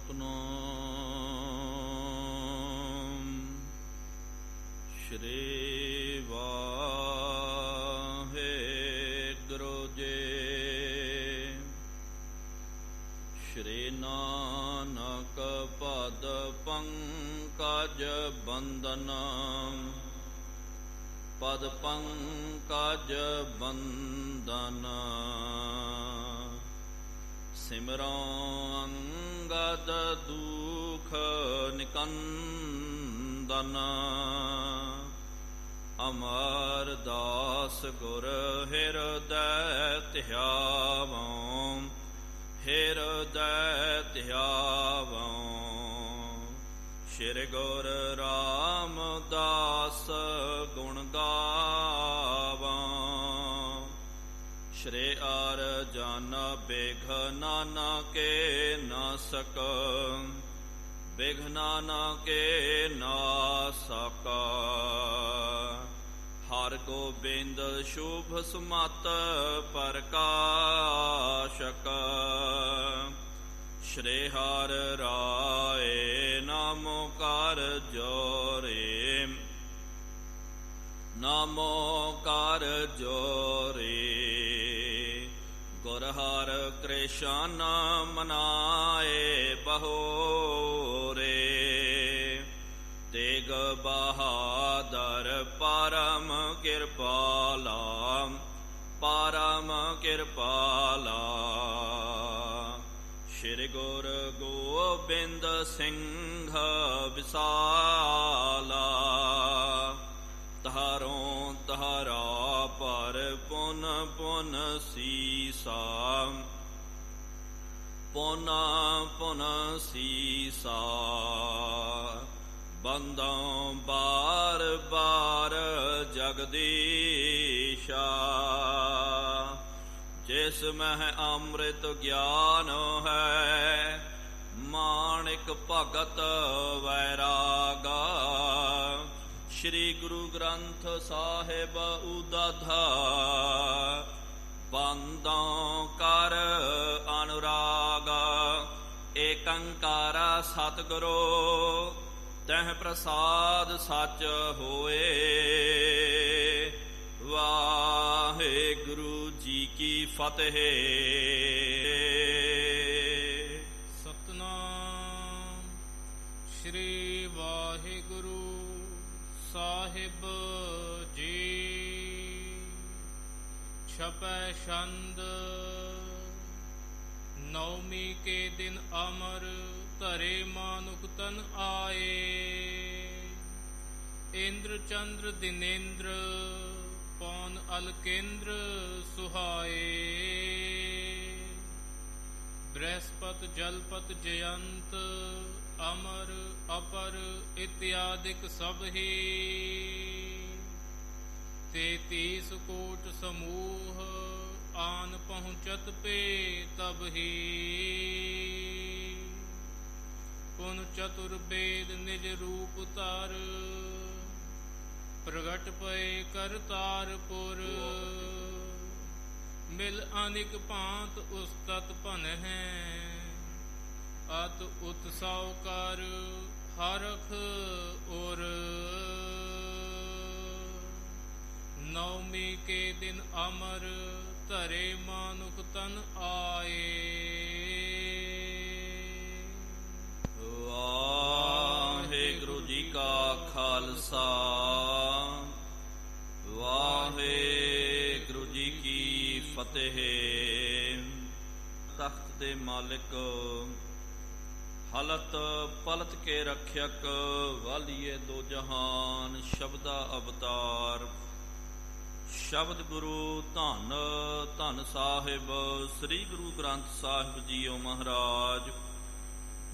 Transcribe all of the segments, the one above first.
ਸਤਨਾਮ ਸ਼੍ਰੀ ਵਾਹਿਗੁਰੂ ਜੀ। ਸ਼੍ਰੀ ਨਾਨਕ ਪਦ ਪੰਕਜ ਬੰਦਨ, ਪਦ ਪੰਕਜ ਬੰਦਨ। ਸਿਮਰੋ ਅੰਗਦ ਦੁਖ ਨਿਕੰਦਨ, ਅਮਰਦਾਸ ਗੁਰ ਹਿਰਦੈ ਧਿਆਵੋ, ਹਿਰਦੈ ਧਿਆਵੋ। ਸ਼੍ਰੀ ਗੁਰੂ ਰਾਮਦਾਸ ਗੁਣ ਗਾਵਾਂ, ਸ਼੍ਰੀ ਅਰਜਨ ਬਿਘਨ ਕੇ ਨਾਸਕ, ਬਿਘਨ ਕੇ ਨਾਸਕ। ਹਰਿ ਗੋਬਿੰਦ ਸ਼ੁਭ ਸਮਤ ਪ੍ਰਕਾਸ਼ਕ, ਸ਼੍ਰੀ ਹਰਿ ਰਾਏ ਨਾਮੋ ਕਰ ਜੋਰੇ, ਨਾਮੋ ਕਰ ਜੋਰੇ। ਗੁਰ ਹਰਿ ਕ੍ਰਿਸ਼ਨ ਮਨਾਏ ਬਹੋਰੇ, ਤੇਗ ਬਹਾਦਰ ਪਰਮ ਕਿਰਪਾਲਾ, ਪਰਮ ਕਿਰਪਾਲਾ। ਸ਼੍ਰੀ ਗੁਰੂ ਗੋਬਿੰਦ ਸਿੰਘ ਵਿਸਾਲਾ, ਤਹਾਰੋਂ ਤਹਾਰਾ ਪਰ ਪੁਨ ਪੁਨ ਸੀਸਾ, ਪੁਨ ਪੁਨ ਸੀਸਾ। ਬੰਦੋਂ ਬਾਰ ਬਾਰ ਜਗਦੀਸ਼ਾ, ਜਿਸ ਮਹਿ ਅੰਮ੍ਰਿਤ ਗਿਆਨ ਹੈ, ਮਾਣਿਕ ਭਗਤ ਵੈਰਾਗਾ। ਸ਼੍ਰੀ ਗੁਰੂ ਗ੍ਰੰਥ ਸਾਹਿਬ ਉਦਾਧਾ, ਬੰਦੋਂ ਕਰ ਅਨੁਰਾਗਾ। ਏਕੰਕਾਰ ਸਤਿਗੁਰੂ ਤਹਿ ਪ੍ਰਸਾਦ ਸੱਚ ਹੋਏ, ਵਾਹਿਗੁਰੂ ਜੀ ਕੀ ਫਤਿਹ। ਸਤਨਾਮ ਸ਼੍ਰੀ ਵਾਹਿਗੁਰੂ ਸਾਹਿਬ ਜੀ। ਛਪੈ ਛੰਦ ਨੌਮੀ ਕੇ ਦਿਨ ਅਮਰ, ਧਰੇ ਮਾਨੁਖ ਤਨ ਆਏ। ਇੰਦਰ ਚੰਦਰ ਦਿਨੇਂਦਰ, ਪੌਨ ਅਲਕੇਂਦਰ ਸੁਹਾਏ। ਬ੍ਰਹਸਪਤ ਜਲਪਤ ਜਯੰਤ, ਅਮਰ ਅਪਰ ਇਤਿਆਦਿਕ ਸਭ ਹੀ। 33 ਕੋਟ ਸਮੂਹ, ਆਨ ਪਹੁੰਚਤ ਪੇ ਤਬ ਹੀ। ਪੁਨ ਚਤੁਰ ਬੇਦ ਨਿਜ ਰੂਪ ਧਰ, ਪ੍ਰਗਟ ਪਏ ਕਰਤਾਰਪੁਰ। ਮਿਲ ਅਨਿਕ ਭਾਂਤ ਉਸਤਤ ਭਨ ਹੈ, ਅਤ ਉਤਸਵ ਕਰ ਹਰਖ ਔਰ। ਨੌਮੀ ਕੇ ਦਿਨ ਅਮਰ, ਧਰੇ ਮਾਨੁਖ ਤਨ ਆਏ। ਵਾਹਿਗੁਰੂ ਜੀ ਕਾ ਖਾਲਸਾ, ਵਾਹਿਗੁਰੂ ਜੀ ਕੀ ਫਤਿਹ। ਤਖਤ ਦੇ ਮਾਲਿਕ, ਹਲਤ ਪਲਤ ਕੇ ਰਖਿਅਕ, ਵਾਲੀਏ ਦੋ ਜਹਾਨ, ਸ਼ਬਦਾ ਅਵਤਾਰ। ਸ਼ਬਦ ਗੁਰੂ ਧੰਨ ਧੰਨ ਸਾਹਿਬ ਸ੍ਰੀ ਗੁਰੂ ਗ੍ਰੰਥ ਸਾਹਿਬ ਜੀਓ ਮਹਾਰਾਜ,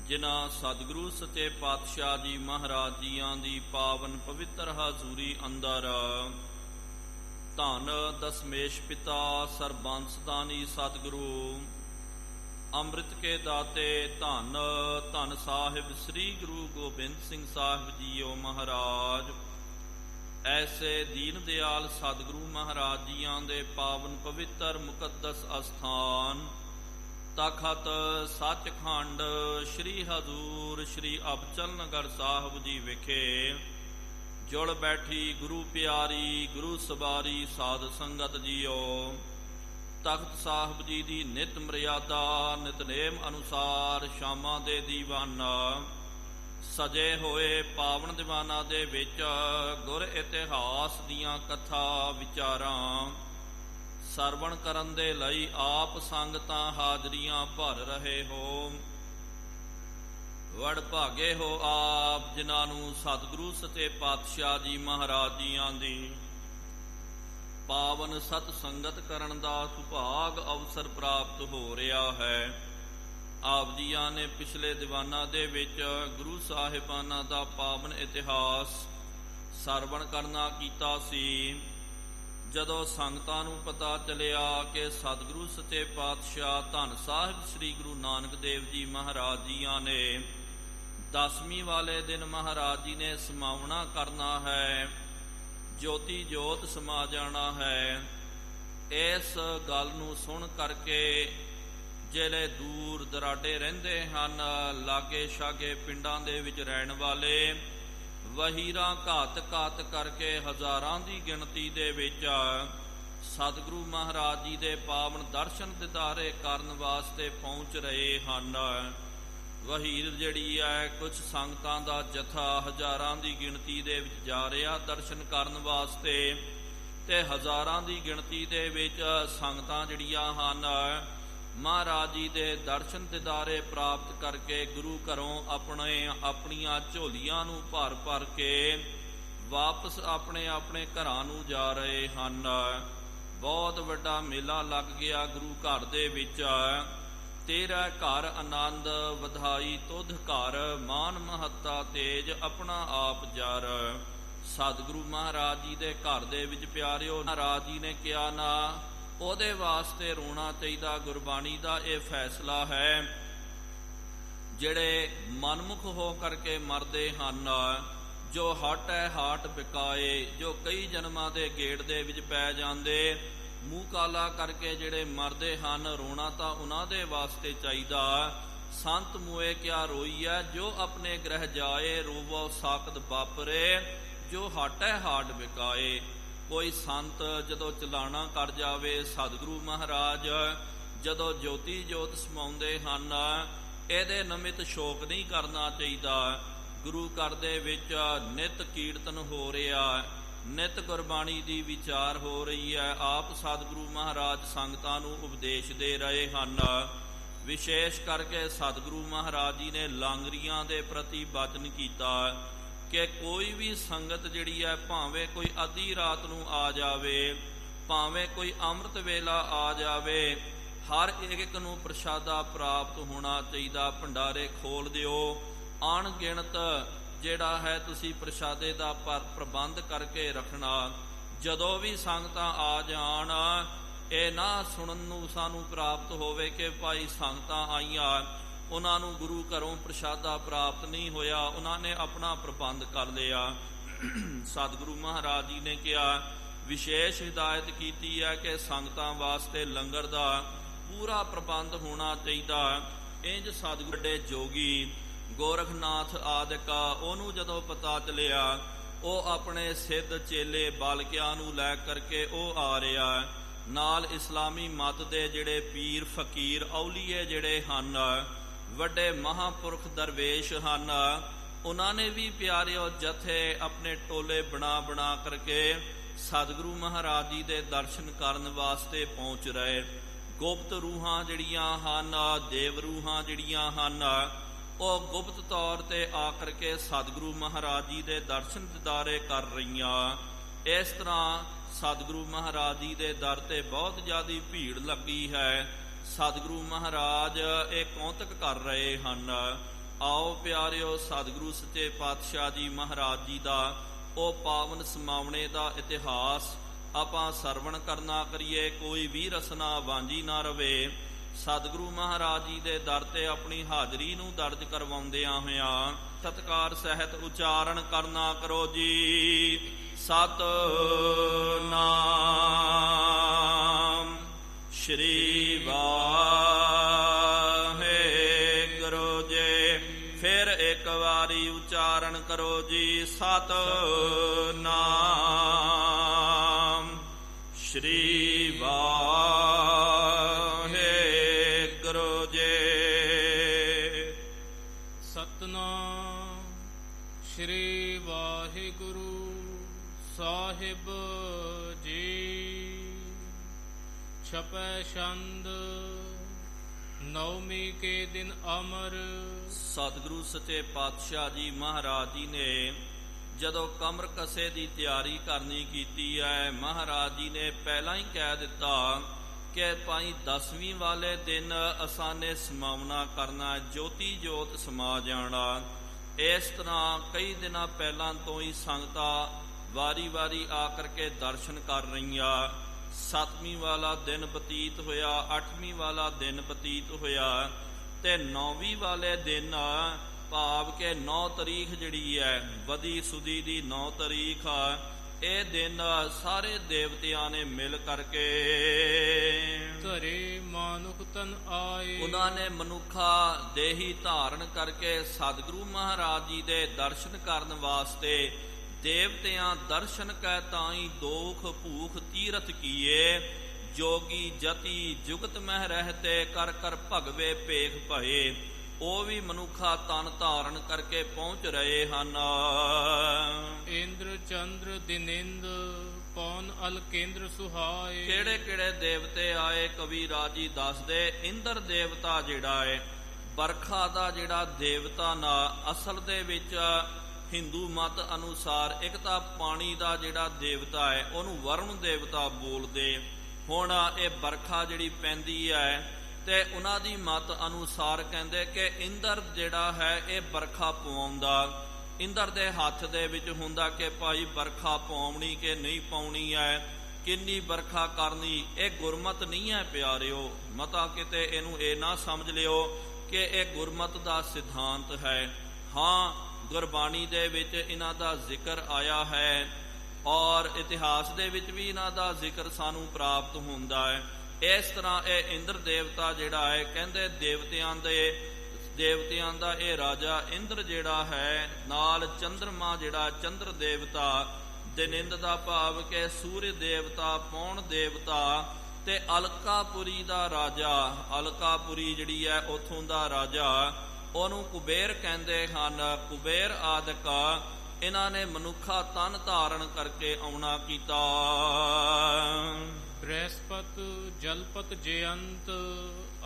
ਜਿਨ੍ਹਾਂ ਸਤਿਗੁਰੂ ਸੱਚੇ ਪਾਤਸ਼ਾਹ ਜੀ ਮਹਾਰਾਜ ਜੀਆਂ ਦੀ ਪਾਵਨ ਪਵਿੱਤਰ ਹਾਜ਼ੂਰੀ ਅੰਦਰ, ਧੰਨ ਦਸਮੇਸ਼ ਪਿਤਾ ਸਰਬੰਸ ਦਾਨੀ ਸਤਿਗੁਰੂ ਅੰਮ੍ਰਿਤ ਕੇ ਦਾਤੇ ਧੰਨ ਧੰਨ ਸਾਹਿਬ ਸ੍ਰੀ ਗੁਰੂ ਗੋਬਿੰਦ ਸਿੰਘ ਸਾਹਿਬ ਜੀਓ ਮਹਾਰਾਜ, ऐसे दीन दयाल सतगुरु महाराज जियां दे पावन पवित्र मुकद्दस अस्थान ਤਖਤ ਸੱਚਖੰਡ ਸ੍ਰੀ ਹਜ਼ੂਰ ਸ੍ਰੀ ਅਬਚਲਨਗਰ ਸਾਹਿਬ ਜੀ ਵਿਖੇ ਜੁੜ ਬੈਠੀ ਗੁਰੂ ਪਿਆਰੀ ਗੁਰੂ ਸਵਾਰੀ ਸਾਧ ਸੰਗਤ ਜੀਓ। ਤਖਤ ਸਾਹਿਬ ਜੀ ਦੀ ਨਿਤ ਮਰਿਆਦਾ ਨਿਤਨੇਮ ਅਨੁਸਾਰ ਸ਼ਾਮਾਂ ਦੇ ਦੀਵਾਨਾ ਸਜੇ ਹੋਏ ਪਾਵਨ ਦੀਵਾਨਾਂ ਦੇ ਵਿੱਚ ਗੁਰ ਇਤਿਹਾਸ ਦੀਆਂ ਕਥਾ ਵਿਚਾਰਾਂ ਸਰਵਣ ਕਰਨ ਦੇ ਲਈ ਆਪ ਸੰਗਤਾਂ ਹਾਜ਼ਰੀਆਂ ਭਰ ਰਹੇ ਹੋ। ਵਡ ਭਾਗੇ ਹੋ ਆਪ ਜਿਨ੍ਹਾਂ ਨੂੰ ਸਤਿਗੁਰੂ ਸੱਚੇ ਪਾਤਸ਼ਾਹ ਜੀ ਮਹਾਰਾਜ ਜੀਆਂ ਦੀ ਪਾਵਨ ਸਤ ਸੰਗਤ ਕਰਨ ਦਾ ਸੁਭਾਗ ਅਵਸਰ ਪ੍ਰਾਪਤ ਹੋ ਰਿਹਾ ਹੈ। ਆਪ ਜੀਆਂ ਨੇ ਪਿਛਲੇ ਦੀਵਾਨਾਂ ਦੇ ਵਿੱਚ ਗੁਰੂ ਸਾਹਿਬਾਨਾਂ ਦਾ ਪਾਵਨ ਇਤਿਹਾਸ ਸਰਵਣ ਕਰਨਾ ਕੀਤਾ ਸੀ। ਜਦੋਂ ਸੰਗਤਾਂ ਨੂੰ ਪਤਾ ਚੱਲਿਆ ਕਿ ਸਤਿਗੁਰੂ ਸੱਚੇ ਪਾਤਸ਼ਾਹ ਧੰਨ ਸਾਹਿਬ ਸ੍ਰੀ ਗੁਰੂ ਨਾਨਕ ਦੇਵ ਜੀ ਮਹਾਰਾਜ ਜੀਆਂ ਨੇ 10ਵੀਂ ਵਾਲੇ ਦਿਨ ਮਹਾਰਾਜ ਜੀ ਨੇ ਸਮਾਵਣਾ ਕਰਨਾ ਹੈ, ਜੋਤੀ ਜੋਤ ਸਮਾ ਜਾਣਾ ਹੈ, ਇਸ ਗੱਲ ਨੂੰ ਸੁਣ ਕਰਕੇ ਜਿਹੜੇ ਦੂਰ ਦਰਾਡੇ ਰਹਿੰਦੇ ਹਨ, ਲਾਗੇ ਛਾਗੇ ਪਿੰਡਾਂ ਦੇ ਵਿੱਚ ਰਹਿਣ ਵਾਲੇ ਵਹੀਰਾਂ ਘਾਤ ਘਾਤ ਕਰਕੇ ਹਜ਼ਾਰਾਂ ਦੀ ਗਿਣਤੀ ਦੇ ਵਿੱਚ ਸਤਿਗੁਰੂ ਮਹਾਰਾਜ ਜੀ ਦੇ ਪਾਵਨ ਦਰਸ਼ਨ ਦਿਦਾਰੇ ਕਰਨ ਵਾਸਤੇ ਪਹੁੰਚ ਰਹੇ ਹਨ। ਵਹੀਰ ਜਿਹੜੀ ਹੈ ਕੁਝ ਸੰਗਤਾਂ ਦਾ ਜਥਾ ਹਜ਼ਾਰਾਂ ਦੀ ਗਿਣਤੀ ਦੇ ਵਿੱਚ ਜਾ ਰਿਹਾ ਦਰਸ਼ਨ ਕਰਨ ਵਾਸਤੇ, ਤੇ ਹਜ਼ਾਰਾਂ ਦੀ ਗਿਣਤੀ ਦੇ ਵਿੱਚ ਸੰਗਤਾਂ ਜਿਹੜੀਆਂ ਹਨ ਮਹਾਰਾਜ ਜੀ ਦੇ ਦਰਸ਼ਨ ਦਿਦਾਰੇ ਪ੍ਰਾਪਤ ਕਰਕੇ ਗੁਰੂ ਘਰੋਂ ਆਪਣੀਆਂ ਝੋਲੀਆਂ ਨੂੰ ਭਰ ਭਰ ਕੇ ਵਾਪਸ ਆਪਣੇ ਆਪਣੇ ਘਰਾਂ ਨੂੰ ਜਾ ਰਹੇ ਹਨ। ਬਹੁਤ ਵੱਡਾ ਮੇਲਾ ਲੱਗ ਗਿਆ ਗੁਰੂ ਘਰ ਦੇ ਵਿੱਚ। ਤੇਰਾ ਘਰ ਆਨੰਦ ਵਧਾਈ ਤੁਧ ਘਰ, ਮਾਨ ਮਹੱਤਾ ਤੇਜ ਆਪਣਾ ਆਪ ਜਰ। ਸਤਿਗੁਰੂ ਮਹਾਰਾਜ ਜੀ ਦੇ ਘਰ ਦੇ ਵਿੱਚ ਪਿਆਰਿਓ ਮਹਾਰਾਜ ਜੀ ਨੇ ਕਿਹਾ ਨਾ ਉਹਦੇ ਵਾਸਤੇ ਰੋਣਾ ਚਾਹੀਦਾ। ਗੁਰਬਾਣੀ ਦਾ ਇਹ ਫੈਸਲਾ ਹੈ। ਜਿਹੜੇ ਮਨਮੁਖ ਹੋ ਕਰਕੇ ਮਰਦੇ ਹਨ, ਜੋ ਹਟ ਹੈ ਹਾਟ ਬਿਕਾਏ, ਜੋ ਕਈ ਜਨਮਾਂ ਦੇ ਗੇੜ ਦੇ ਵਿੱਚ ਪੈ ਜਾਂਦੇ, ਮੂੰਹ ਕਾਲਾ ਕਰਕੇ ਜਿਹੜੇ ਮਰਦੇ ਹਨ, ਰੋਣਾ ਤਾਂ ਉਹਨਾਂ ਦੇ ਵਾਸਤੇ ਚਾਹੀਦਾ। ਸੰਤ ਮੂਏ ਕਿਆ ਰੋਈਐ, ਜੋ ਆਪਣੇ ਗ੍ਰਹਿ ਜਾਏ, ਰੋਵੋ ਸਾਕਤ ਬਾਪਰੇ, ਜੋ ਹਟ ਹੈ ਹਾਟ ਬਿਕਾਏ। ਕੋਈ ਸੰਤ ਜਦੋਂ ਚਲਾਣਾ ਕਰ ਜਾਵੇ, ਸਤਿਗੁਰੂ ਮਹਾਰਾਜ ਜਦੋਂ ਜੋਤੀ ਜੋਤ ਸਮਾਉਂਦੇ ਹਨ, ਇਹਦੇ ਨਿਮਿਤ ਸ਼ੋਕ ਨਹੀਂ ਕਰਨਾ ਚਾਹੀਦਾ। ਗੁਰੂ ਘਰ ਦੇ ਵਿੱਚ ਨਿਤ ਕੀਰਤਨ ਹੋ ਰਿਹਾ, ਨਿਤ ਗੁਰਬਾਣੀ ਦੀ ਵਿਚਾਰ ਹੋ ਰਹੀ ਹੈ। ਆਪ ਸਤਿਗੁਰੂ ਮਹਾਰਾਜ ਸੰਗਤਾਂ ਨੂੰ ਉਪਦੇਸ਼ ਦੇ ਰਹੇ ਹਨ। ਵਿਸ਼ੇਸ਼ ਕਰਕੇ ਸਤਿਗੁਰੂ ਮਹਾਰਾਜ ਜੀ ਨੇ ਲਾਂਗਰੀਆਂ ਦੇ ਪ੍ਰਤੀ ਬਚਨ ਕੀਤਾ ਕਿ ਕੋਈ ਵੀ ਸੰਗਤ ਜਿਹੜੀ ਹੈ, ਭਾਵੇਂ ਕੋਈ ਅੱਧੀ ਰਾਤ ਨੂੰ ਆ ਜਾਵੇ, ਭਾਵੇਂ ਕੋਈ ਅੰਮ੍ਰਿਤ ਵੇਲਾ ਆ ਜਾਵੇ, ਹਰ ਇੱਕ ਨੂੰ ਪ੍ਰਸ਼ਾਦਾ ਪ੍ਰਾਪਤ ਹੋਣਾ ਚਾਹੀਦਾ। ਭੰਡਾਰੇ ਖੋਲ ਦਿਓ, ਅਣਗਿਣਤ ਜਿਹੜਾ ਹੈ ਤੁਸੀਂ ਪ੍ਰਸ਼ਾਦੇ ਦਾ ਪ੍ਰਬੰਧ ਕਰਕੇ ਰੱਖਣਾ। ਜਦੋਂ ਵੀ ਸੰਗਤਾਂ ਆ ਜਾਣ, ਇਹ ਨਾ ਸੁਣਨ ਨੂੰ ਸਾਨੂੰ ਪ੍ਰਾਪਤ ਹੋਵੇ ਕਿ ਭਾਈ ਸੰਗਤਾਂ ਆਈਆਂ, ਉਹਨਾਂ ਨੂੰ ਗੁਰੂ ਘਰੋਂ ਪ੍ਰਸ਼ਾਦਾ ਪ੍ਰਾਪਤ ਨਹੀਂ ਹੋਇਆ, ਉਹਨਾਂ ਨੇ ਆਪਣਾ ਪ੍ਰਬੰਧ ਕਰ ਲਿਆ। ਸਤਿਗੁਰੂ ਮਹਾਰਾਜ ਜੀ ਨੇ ਕਿਹਾ, ਵਿਸ਼ੇਸ਼ ਹਿਦਾਇਤ ਕੀਤੀ ਹੈ ਕਿ ਸੰਗਤਾਂ ਵਾਸਤੇ ਲੰਗਰ ਦਾ ਪੂਰਾ ਪ੍ਰਬੰਧ ਹੋਣਾ ਚਾਹੀਦਾ। ਇੰਜ ਸਤਿਗੁਰੂ ਵੱਡੇ ਜੋਗੀ ਗੋਰਖਨਾਥ ਆਦਿਕਾ, ਉਹਨੂੰ ਜਦੋਂ ਪਤਾ ਚੱਲਿਆ, ਉਹ ਆਪਣੇ ਸਿੱਧ ਚੇਲੇ ਬਾਲਕਿਆਂ ਨੂੰ ਲੈ ਕਰਕੇ ਉਹ ਆ ਰਿਹਾ। ਨਾਲ ਇਸਲਾਮੀ ਮਤ ਦੇ ਜਿਹੜੇ ਪੀਰ ਫਕੀਰ ਔਲੀਏ ਜਿਹੜੇ ਹਨ, ਵੱਡੇ ਮਹਾਂਪੁਰਖ ਦਰਵੇਸ਼ ਹਨ, ਉਹਨਾਂ ਨੇ ਵੀ ਪਿਆਰਿਓ ਜਥੇ ਆਪਣੇ ਟੋਲੇ ਬਣਾ ਬਣਾ ਕਰਕੇ ਸਤਿਗੁਰੂ ਮਹਾਰਾਜ ਜੀ ਦੇ ਦਰਸ਼ਨ ਕਰਨ ਵਾਸਤੇ ਪਹੁੰਚ ਰਹੇ। ਗੁਪਤ ਰੂਹਾਂ ਜਿਹੜੀਆਂ ਹਨ, ਦੇਵ ਰੂਹਾਂ ਜਿਹੜੀਆਂ ਹਨ, ਉਹ ਗੁਪਤ ਤੌਰ ਤੇ ਆ ਕਰਕੇ ਸਤਿਗੁਰੂ ਮਹਾਰਾਜ ਜੀ ਦੇ ਦਰਸ਼ਨ ਦਿਦਾਰੇ ਕਰ ਰਹੀਆਂ। ਇਸ ਤਰ੍ਹਾਂ ਸਤਿਗੁਰੂ ਮਹਾਰਾਜ ਜੀ ਦੇ ਦਰ ਤੇ ਬਹੁਤ ਜ਼ਿਆਦਾ ਭੀੜ ਲੱਗੀ ਹੈ। ਸਤਿਗੁਰੂ ਮਹਾਰਾਜ ਇਹ ਕੌਤਕ ਕਰ ਰਹੇ ਹਨ। ਆਓ ਪਿਆਰਿਓ, ਸਤਿਗੁਰੂ ਸੱਚੇ ਪਾਤਸ਼ਾਹ ਜੀ ਮਹਾਰਾਜ ਜੀ ਦਾ ਉਹ ਪਾਵਨ ਸਮਾਵਣੇ ਦਾ ਇਤਿਹਾਸ ਆਪਾਂ ਸਰਵਣ ਕਰਨਾ ਕਰੀਏ। ਕੋਈ ਵੀ ਰਸਨਾ ਵਾਂਝੀ ਨਾ ਰਵੇ। ਸਤਿਗੁਰੂ ਮਹਾਰਾਜ ਜੀ ਦੇ ਦਰ ਤੇ ਆਪਣੀ ਹਾਜ਼ਰੀ ਨੂੰ ਦਰਜ ਕਰਵਾਉਂਦਿਆਂ ਹੋਇਆਂ ਸਤਿਕਾਰ ਸਹਿਤ ਉਚਾਰਨ ਕਰਨਾ ਕਰੋ ਜੀ। ਸਤਿਨਾਮ ਸ਼੍ਰੀ ਵਾਹਿਗੁਰੂ। ਜੀ ਸਤਿਨਾਮ ਸ਼੍ਰੀ ਵਾਹਿਗੁਰੂ ਜੀ। ਸਤਿਨਾਮ ਸ਼੍ਰੀ ਵਾਹਿਗੁਰੂ ਸਾਹਿਬ ਜੀ। ਛਪੈ ਛੰਦ ਨੌਮੀ ਕੇ ਦਿਨ ਅਮਰ। ਸਤਿਗੁਰੂ ਸੱਚੇ ਪਾਤਸ਼ਾਹ ਜੀ ਮਹਾਰਾਜ ਜੀ ਨੇ ਜਦੋਂ ਕਮਰ ਕਸੇ ਦੀ ਤਿਆਰੀ ਕਰਨੀ ਕੀਤੀ ਹੈ, ਮਹਾਰਾਜ ਜੀ ਨੇ ਪਹਿਲਾਂ ਹੀ ਕਹਿ ਦਿੱਤਾ ਕਿ ਭਾਈ 10ਵੀਂ ਵਾਲੇ ਦਿਨ ਅਸਾਂ ਨੇ ਸਮਾਵਣਾ ਕਰਨਾ, ਜੋਤੀ ਜੋਤ ਸਮਾ ਜਾਣਾ। ਇਸ ਤਰ੍ਹਾਂ ਕਈ ਦਿਨਾਂ ਪਹਿਲਾਂ ਤੋਂ ਹੀ ਸੰਗਤਾਂ ਵਾਰੀ ਵਾਰੀ ਆ ਕਰਕੇ ਦਰਸ਼ਨ ਕਰ ਰਹੀਆਂ। 7ਵੀਂ ਵਾਲਾ ਦਿਨ ਬਤੀਤ ਹੋਇਆ, 8ਵੀਂ ਵਾਲਾ ਦਿਨ ਬਤੀਤ ਹੋਇਆ ਤੇ 9ਵੀਂ ਵਾਲੇ ਦਿਨ ਭਾਵ ਕਿ 9 ਤਰੀਕ ਜਿਹੜੀ ਹੈ ਬਦੀ ਸੁਦੀ ਦੀ 9 ਤਰੀਕ ਇਹ ਦਿਨ ਸਾਰੇ ਦੇਵਤਿਆਂ ਨੇ ਮਿਲ ਕਰਕੇ ਧਰੇ ਮਾਨੁਖ ਤਨ ਆਏ। ਉਹਨਾਂ ਨੇ ਮਨੁੱਖਾ ਦੇਹੀ ਧਾਰਨ ਕਰਕੇ ਸਤਿਗੁਰੂ ਮਹਾਰਾਜ ਜੀ ਦੇ ਦਰਸ਼ਨ ਕਰਨ ਵਾਸਤੇ ਦੇਵਤਿਆਂ ਦਰਸ਼ਨ ਕੈ ਤਾਈ ਦੋਖ ਭੂਖ ਤੀਰਥ ਕੀਏ। ਜੋਗੀ ਜਤੀ ਜੁਗਤ ਮਹਿ ਰਹਤੇ ਕਰ ਕਰ ਭਗਵੇ ਭੇਖ ਭਏ। ਉਹ ਵੀ ਮਨੁੱਖਾ ਤਨ ਧਾਰਨ ਕਰਕੇ ਪਹੁੰਚ ਰਹੇ ਹਨ। ਇੰਦਰ ਚੰਦਰ ਦਿਨਿੰਦ ਪੌਨ ਅਲ ਕੇਂਦਰ ਸੁਹਾਏ। ਕਿਹੜੇ ਕਿਹੜੇ ਦੇਵਤੇ ਆਏ ਕਵੀ ਰਾਜੀ ਦੱਸਦੇ। ਇੰਦਰ ਦੇਵਤਾ ਜਿਹੜਾ ਹੈ ਬਰਖਾ ਦਾ ਜਿਹੜਾ ਦੇਵਤਾ ਨਾ, ਅਸਲ ਦੇ ਵਿੱਚ ਹਿੰਦੂ ਮਤ ਅਨੁਸਾਰ ਇੱਕ ਤਾਂ ਪਾਣੀ ਦਾ ਜਿਹੜਾ ਦੇਵਤਾ ਹੈ ਉਹਨੂੰ ਵਰੁਣ ਦੇਵਤਾ ਬੋਲਦੇ। ਹੁਣ ਇਹ ਬਰਖਾ ਜਿਹੜੀ ਪੈਂਦੀ ਹੈ ਤੇ ਉਹਨਾਂ ਦੀ ਮਤ ਅਨੁਸਾਰ ਕਹਿੰਦੇ ਕਿ ਇੰਦਰ ਜਿਹੜਾ ਹੈ ਇਹ ਬਰਖਾ ਪਵਾਉਂਦਾ। ਇੰਦਰ ਦੇ ਹੱਥ ਦੇ ਵਿੱਚ ਹੁੰਦਾ ਕਿ ਭਾਈ ਬਰਖਾ ਪਾਉਣੀ ਕਿ ਨਹੀਂ ਪਾਉਣੀ ਹੈ, ਕਿੰਨੀ ਬਰਖਾ ਕਰਨੀ। ਇਹ ਗੁਰਮਤ ਨਹੀਂ ਹੈ ਪਿਆਰਿਓ, ਮਤਾ ਕਿਤੇ ਇਹਨੂੰ ਇਹ ਨਾ ਸਮਝ ਲਿਓ ਕਿ ਇਹ ਗੁਰਮਤ ਦਾ ਸਿਧਾਂਤ ਹੈ। ਹਾਂ, ਗੁਰਬਾਣੀ ਦੇ ਵਿੱਚ ਇਹਨਾਂ ਦਾ ਜ਼ਿਕਰ ਆਇਆ ਹੈ ਔਰ ਇਤਿਹਾਸ ਦੇ ਵਿੱਚ ਵੀ ਇਹਨਾਂ ਦਾ ਜ਼ਿਕਰ ਸਾਨੂੰ ਪ੍ਰਾਪਤ ਹੁੰਦਾ ਹੈ। ਇਸ ਤਰ੍ਹਾਂ ਇਹ ਇੰਦਰ ਦੇਵਤਾ ਜਿਹੜਾ ਹੈ ਕਹਿੰਦੇ ਦੇਵਤਿਆਂ ਦਾ ਇਹ ਰਾਜਾ ਇੰਦਰ ਜਿਹੜਾ ਹੈ, ਨਾਲ ਚੰਦਰਮਾ ਜਿਹੜਾ ਚੰਦਰ ਦੇਵਤਾ, ਦਿਨਿੰਦ ਦਾ ਭਾਵ ਕਿ ਸੂਰਜ ਦੇਵਤਾ, ਪੌਣ ਦੇਵਤਾ ਤੇ ਅਲਕਾਪੁਰੀ ਦਾ ਰਾਜਾ। ਅਲਕਾਪੁਰੀ ਜਿਹੜੀ ਹੈ ਉੱਥੋਂ ਦਾ ਰਾਜਾ, ਉਹਨੂੰ ਕੁਬੇਰ ਕਹਿੰਦੇ ਹਨ। ਕੁਬੇਰ ਆਦਿਕ ਇਹਨਾਂ ਨੇ ਮਨੁੱਖਾ ਤਨ ਧਾਰਨ ਕਰਕੇ ਆਉਣਾ ਕੀਤਾ। ਬ੍ਰਹਸਪਤ ਜਲਪਤ ਜਯੰਤ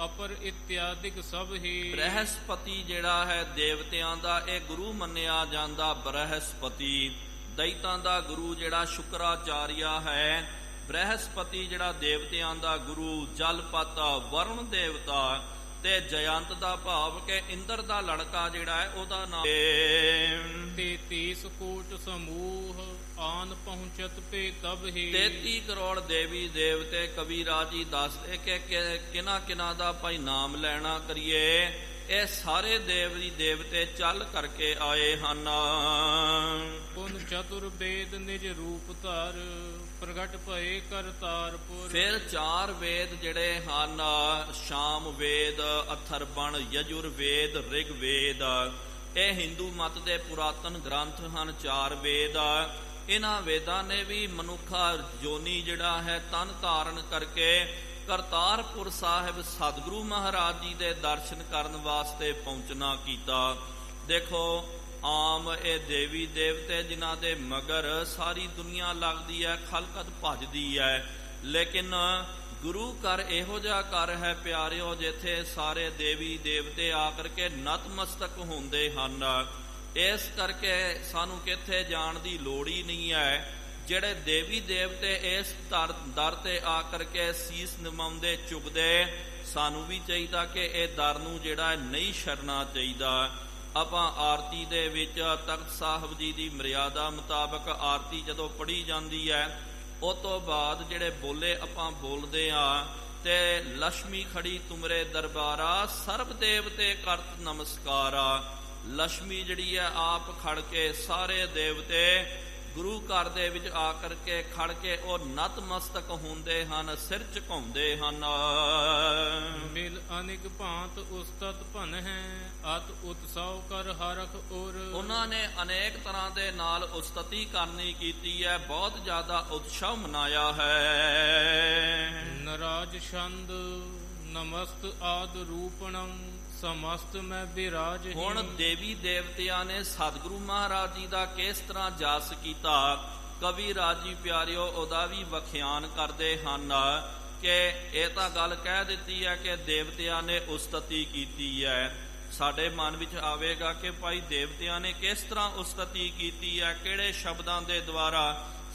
ਅਪਰ ਇਤਿਆਦਿਕ ਸਭ ਹੀ। ਬ੍ਰਹਸਪਤੀ ਜਿਹੜਾ ਹੈ ਦੇਵਤਿਆਂ ਦਾ ਇਹ ਗੁਰੂ ਮੰਨਿਆ ਜਾਂਦਾ। ਬ੍ਰਹਸਪਤੀ ਦੈਤਾਂ ਦਾ ਗੁਰੂ ਜਿਹੜਾ ਸ਼ੁਕਰਾਚਾਰੀਆ ਹੈ। ਬ੍ਰਹਸਪਤੀ ਜਿਹੜਾ ਦੇਵਤਿਆਂ ਦਾ ਗੁਰੂ। ਜਲਪਤ ਵਰੁਣ ਦੇਵਤਾ ਤੇ ਜਯੰਤ ਦਾ ਭਾਵ ਕਿ ਇੰਦਰ ਦਾ ਲੜਕਾ ਜਿਹੜਾ ਹੈ ਉਹਦਾ ਨਾਮ 33 ਕੋਟ ਸਮੂਹ ਆਨ ਪਹੁੰਚਤ ਪੇ ਤਬ ਹੀ। 33 ਕਰੋੜ ਦੇਵੀ ਦੇਵਤੇ ਕਵੀ ਰਾਜੀ ਦੱਸਦੇ ਕਿ ਕਿਹਨਾਂ ਕਿਹਨਾਂ ਦਾ ਭਾਈ ਨਾਮ ਲੈਣਾ ਕਰੀਏ। ਇਹ ਸਾਰੇ ਦੇਵੀ ਦੇਵਤੇ ਚੱਲ ਕਰਕੇ ਆਏ ਹਨ। ਪੁਨ ਚਤੁਰ ਵੇਦ ਨਿਜ ਰੂਪ ਧਰ ਪ੍ਰਗਟ ਭਏ ਕਰਤਾਰਪੁਰ। ਫਿਰ 4 ਵੇਦ ਜਿਹੜੇ ਹਨ, ਸ਼ਾਮ ਵੇਦ, ਅਥਰਵਣ, ਯਜੁਰ ਵੇਦ, ਰਿਗ ਵੇਦ, ਇਹ ਹਿੰਦੂ ਮਤ ਦੇ ਪੁਰਾਤਨ ਗ੍ਰੰਥ ਹਨ। 4 ਵੇਦ ਇਹਨਾਂ ਵੇਦਾਂ ਨੇ ਵੀ ਮਨੁੱਖਾ ਜੋਨੀ ਜਿਹੜਾ ਹੈ ਤਨ ਧਾਰਨ ਕਰਕੇ ਕਰਤਾਰਪੁਰ ਸਾਹਿਬ ਸਤਿਗੁਰੂ ਮਹਾਰਾਜ ਜੀ ਦੇ ਦਰਸ਼ਨ ਕਰਨ ਵਾਸਤੇ ਪਹੁੰਚਣਾ ਕੀਤਾ। ਦੇਖੋ ਆਮ ਇਹ ਦੇਵੀ ਦੇਵਤੇ ਜਿਨ੍ਹਾਂ ਦੇ ਮਗਰ ਸਾਰੀ ਦੁਨੀਆ ਲੱਗਦੀ ਹੈ, ਖਲਕਤ ਭੱਜਦੀ ਹੈ, ਲੇਕਿਨ ਗੁਰੂ ਘਰ ਇਹੋ ਜਿਹਾ ਘਰ ਹੈ ਪਿਆਰਿਓ ਜਿੱਥੇ ਸਾਰੇ ਦੇਵੀ ਦੇਵਤੇ ਆ ਕਰਕੇ ਨਤਮਸਤਕ ਹੁੰਦੇ ਹਨ। ਇਸ ਕਰਕੇ ਸਾਨੂੰ ਕਿੱਥੇ ਜਾਣ ਦੀ ਲੋੜ ਹੀ ਨਹੀਂ ਹੈ। ਜਿਹੜੇ ਦੇਵੀ ਦੇਵਤੇ ਇਸ ਦਰ ਤੇ ਆ ਕਰਕੇ ਸੀਸ ਨਿਵਾਉਂਦੇ ਝੁਕਦੇ, ਸਾਨੂੰ ਵੀ ਚਾਹੀਦਾ ਕਿ ਇਹ ਦਰ ਨੂੰ ਜਿਹੜਾ ਨਹੀਂ ਛੱਡਣਾ ਚਾਹੀਦਾ। ਆਪਾਂ ਆਰਤੀ ਦੇ ਵਿੱਚ ਤਖਤ ਸਾਹਿਬ ਜੀ ਦੀ ਮਰਿਆਦਾ ਮੁਤਾਬਕ ਆਰਤੀ ਜਦੋਂ ਪੜ੍ਹੀ ਜਾਂਦੀ ਹੈ ਉਹ ਤੋਂ ਬਾਅਦ ਜਿਹੜੇ ਬੋਲੇ ਆਪਾਂ ਬੋਲਦੇ ਹਾਂ ਤੇ ਲక్ష్ਮੀ ਖੜੀ ਤੁਮਰੇ ਦਰਬਾਰਾ ਸਰਬ ਦੇਵਤੇ ਕਰਤ ਨਮਸਕਾਰਾ। ਲక్ష్ਮੀ ਜਿਹੜੀ ਹੈ ਆਪ ਖੜ ਕੇ ਸਾਰੇ ਦੇਵਤੇ ਗੁਰੂ ਘਰ ਦੇ ਵਿੱਚ ਆ ਕਰਕੇ ਖੜ ਕੇ ਉਹ ਨਤਮਸਤਕ ਹੁੰਦੇ ਹਨ, ਸਿਰ ਝੁਕਾਉਂਦੇ ਹਨ। ਮਿਲ ਅਨਿਕ ਭਾਂਤ ਉਸਤਤ ਭਨ ਹੈ, ਅਤ ਉਤਸਵ ਕਰ ਹਰਖ ਉਰ। ਉਹਨਾਂ ਨੇ ਅਨੇਕ ਤਰ੍ਹਾਂ ਦੇ ਨਾਲ ਉਸਤਤੀ ਕਰਨੀ ਕੀਤੀ ਹੈ, ਬਹੁਤ ਜ਼ਿਆਦਾ ਉਤਸ਼ਵ ਮਨਾਇਆ ਹੈ। ਨਰਾਜ ਛੰਦ ਨਮਸਤ ਆਦ ਰੂਪਣੰ, ਸਮਸਤ ਮੈਂ ਬਿਰਾਜ। ਹੁਣ ਦੇਵੀ ਦੇਵਤਿਆਂ ਨੇ ਸਤਿਗੁਰੂ ਮਹਾਰਾਜ ਜੀ ਦਾ ਕਿਸ ਤਰ੍ਹਾਂ ਜਸ ਕੀਤਾ, ਕਵੀ ਰਾਜੀ ਪਿਆਰਿਓ ਉਹਦਾ ਵੀ ਵਖਿਆਨ ਕਰਦੇ ਹਨ ਕਿ ਇਹ ਤਾਂ ਗੱਲ ਕਹਿ ਦਿੱਤੀ ਹੈ ਕਿ ਦੇਵਤਿਆਂ ਨੇ ਉਸਤਤੀ ਕੀਤੀ ਹੈ। ਸਾਡੇ ਮਨ ਵਿੱਚ ਆਵੇਗਾ ਕਿ ਭਾਈ ਦੇਵਤਿਆਂ ਨੇ ਕਿਸ ਤਰ੍ਹਾਂ ਉਸਤਤੀ ਕੀਤੀ ਹੈ, ਕਿਹੜੇ ਸ਼ਬਦਾਂ ਦੇ ਦੁਆਰਾ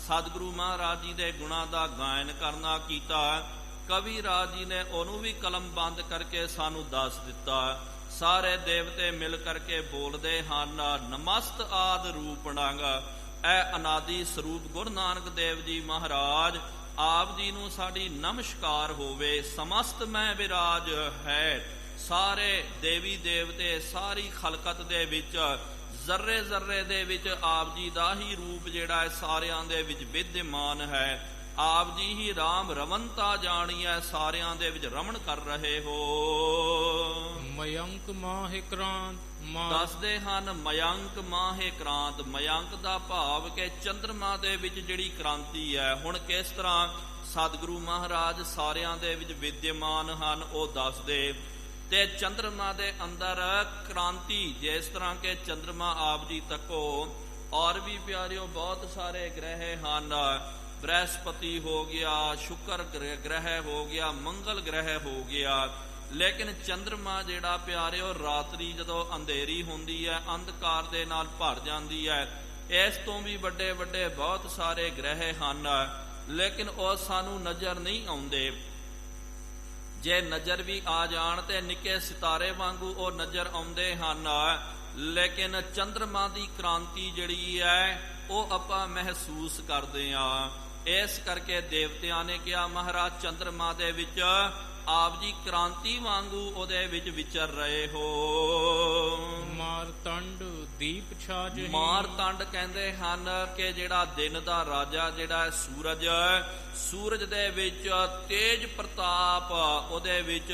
ਸਤਿਗੁਰੂ ਮਹਾਰਾਜ ਜੀ ਦੇ ਗੁਣਾਂ ਦਾ ਗਾਇਨ ਕਰਨਾ ਕੀਤਾ। ਕਵੀ ਰਾਜ ਜੀ ਨੇ ਉਹਨੂੰ ਵੀ ਕਲਮਬੰਦ ਕਰਕੇ ਸਾਨੂੰ ਦੱਸ ਦਿੱਤਾ। ਸਾਰੇ ਦੇਵਤੇ ਮਿਲ ਕਰਕੇ ਬੋਲਦੇ ਹਨ, ਨਮਸਤ ਆਦ ਰੂਪਣੰਗ। ਇਹ ਅਨਾਦਿ ਸਰੂਪ ਗੁਰੂ ਨਾਨਕ ਦੇਵ ਜੀ ਮਹਾਰਾਜ ਆਪ ਜੀ ਨੂੰ ਸਾਡੀ ਨਮਸਕਾਰ ਹੋਵੇ। ਸਮਸਤ ਮੈਂ ਵਿਰਾਜ ਹੈ, ਸਾਰੇ ਦੇਵੀ ਦੇਵਤੇ ਸਾਰੀ ਖਲਕਤ ਦੇ ਵਿੱਚ ਜ਼ਰਰੇ ਜ਼ਰਰੇ ਦੇ ਵਿੱਚ ਆਪ ਜੀ ਦਾ ਹੀ ਰੂਪ ਜਿਹੜਾ ਹੈ ਸਾਰਿਆਂ ਦੇ ਵਿੱਚ ਵਿਦਿਮਾਨ ਹੈ। ਆਪ ਜੀ ਹੀ ਰਾਮ ਰਮਨਤਾ ਜਾਣੀਐ, ਸਾਰਿਆਂ ਦੇ ਵਿੱਚ ਰਮਣ ਕਰ ਰਹੇ ਹੋ। ਮਯੰਕ ਮਾਹਿ ਕ੍ਰਾਂਤ, ਦੱਸਦੇ ਹਨ ਮਯੰਕ ਮਾਹੇ ਕ੍ਰਾਂਤ। ਮਯੰਕ ਦਾ ਭਾਵ ਕਿ ਚੰਦਰਮਾ ਦੇ ਵਿੱਚ ਜਿਹੜੀ ਕ੍ਰਾਂਤੀ ਹੈ। ਹੁਣ ਕਿਸ ਤਰ੍ਹਾਂ ਸਤਿਗੁਰੂ ਮਹਾਰਾਜ ਸਾਰਿਆਂ ਦੇ ਵਿੱਚ ਵਿਦਿਮਾਨ ਹਨ ਉਹ ਦੱਸਦੇ, ਤੇ ਚੰਦਰਮਾ ਦੇ ਅੰਦਰ ਕ੍ਰਾਂਤੀ ਜਿਸ ਤਰ੍ਹਾਂ ਕਿ ਚੰਦਰਮਾ ਆਪ ਜੀ ਤੱਕੋ। ਔਰ ਵੀ ਪਿਆਰਿਓ ਬਹੁਤ ਸਾਰੇ ਗ੍ਰਹਿ ਹਨ, ਬ੍ਰਹਿਸਪਤੀ ਹੋ ਗਿਆ, ਸ਼ੁਕਰ ਗ੍ਰਹਿ ਹੋ ਗਿਆ, ਮੰਗਲ ਗ੍ਰਹਿ ਹੋ ਗਿਆ। ਲੇਕਿਨ ਚੰਦਰਮਾ ਜਿਹੜਾ ਪਿਆਰਿਓ ਰਾਤਰੀ ਜਦੋਂ ਅੰਧੇਰੀ ਹੁੰਦੀ ਹੈ, ਅੰਧਕਾਰ ਦੇ ਨਾਲ ਭਰ ਜਾਂਦੀ ਹੈ। ਇਸ ਤੋਂ ਵੀ ਵੱਡੇ ਵੱਡੇ ਬਹੁਤ ਸਾਰੇ ਗ੍ਰਹਿ ਹਨ, ਲੇਕਿਨ ਉਹ ਸਾਨੂੰ ਨਜ਼ਰ ਨਹੀਂ ਆਉਂਦੇ। ਜੇ ਨਜ਼ਰ ਵੀ ਆ ਜਾਣ ਤੇ ਨਿੱਕੇ ਸਿਤਾਰੇ ਵਾਂਗੂ ਉਹ ਨਜ਼ਰ ਆਉਂਦੇ ਹਨ, ਲੇਕਿਨ ਚੰਦਰਮਾ ਦੀ ਕ੍ਰਾਂਤੀ ਜਿਹੜੀ ਹੈ ਉਹ ਆਪਾਂ ਮਹਿਸੂਸ ਕਰਦੇ ਹਾਂ। ਇਸ ਕਰਕੇ ਦੇਵਤਿਆਂ ਨੇ ਕਿਹਾ ਮਹਾਰਾਜ ਚੰਦਰਮਾ ਦੇ ਵਿੱਚ ਆਪ ਜੀ ਕ੍ਰਾਂਤੀ ਵਾਂਗੂ ਉਹਦੇ ਵਿੱਚ ਵਿਚਰ ਰਹੇ ਹੋ। ਮਾਰਤੰਡ ਦੀਪ ਛਾਜ। ਮਾਰਤੰਡ ਕਹਿੰਦੇ ਹਨ ਕਿ ਜਿਹੜਾ ਦਿਨ ਦਾ ਰਾਜਾ ਜਿਹੜਾ ਸੂਰਜ, ਸੂਰਜ ਦੇ ਵਿੱਚ ਤੇਜ ਪ੍ਰਤਾਪ, ਉਹਦੇ ਵਿੱਚ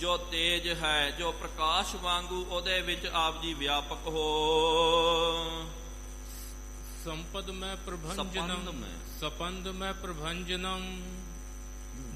ਜੋ ਤੇਜ ਹੈ, ਜੋ ਪ੍ਰਕਾਸ਼ ਵਾਂਗੂ ਉਹਦੇ ਵਿੱਚ ਆਪ ਜੀ ਵਿਆਪਕ ਹੋ। ਸੰਪਦ ਮੈਂ ਪ੍ਰਭੰਜਨਮ, ਸਪੰਦ ਮੈਂ ਪ੍ਰਭੰਜਨਮ,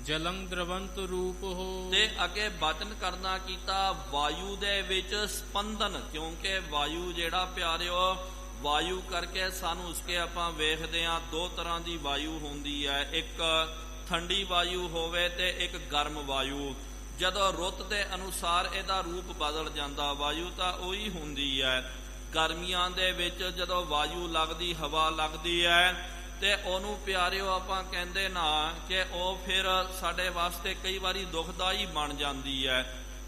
ਜਲੰ ਦ੍ਰਵੰਤ ਰੂਪ ਹੋ। ਤੇ ਅੱਗੇ ਬਚਨ ਕਰਨਾ ਕੀਤਾ ਵਾਯੂ ਦੇ ਵਿੱਚ ਸਪੰਦਨ, ਕਿਉਂਕਿ ਵਾਯੂ ਜਿਹੜਾ ਪਿਆਰਿਓ ਵਾਯੂ ਕਰਕੇ ਸਾਨੂੰ ਉਸਕੇ ਆਪਾਂ ਵੇਖਦੇ ਹਾਂ ਦੋ ਤਰ੍ਹਾਂ ਦੀ ਵਾਯੂ ਹੁੰਦੀ ਹੈ, ਇੱਕ ਠੰਡੀ ਵਾਯੂ ਹੋਵੇ ਤੇ ਇੱਕ ਗਰਮ ਵਾਯੂ। ਜਦੋਂ ਰੁੱਤ ਦੇ ਅਨੁਸਾਰ ਇਹਦਾ ਰੂਪ ਬਦਲ ਜਾਂਦਾ, ਵਾਯੂ ਤਾਂ ਉਹੀ ਹੁੰਦੀ ਹੈ। ਗਰਮੀਆਂ ਦੇ ਵਿੱਚ ਜਦੋਂ ਵਾਯੂ ਲੱਗਦੀ, ਹਵਾ ਲੱਗਦੀ ਹੈ, ਤੇ ਉਹਨੂੰ ਪਿਆਰਿਓ ਆਪਾਂ ਕਹਿੰਦੇ ਨਾ ਕਿ ਉਹ ਫਿਰ ਸਾਡੇ ਵਾਸਤੇ ਕਈ ਵਾਰੀ ਦੁਖਦਾਈ ਬਣ ਜਾਂਦੀ ਹੈ।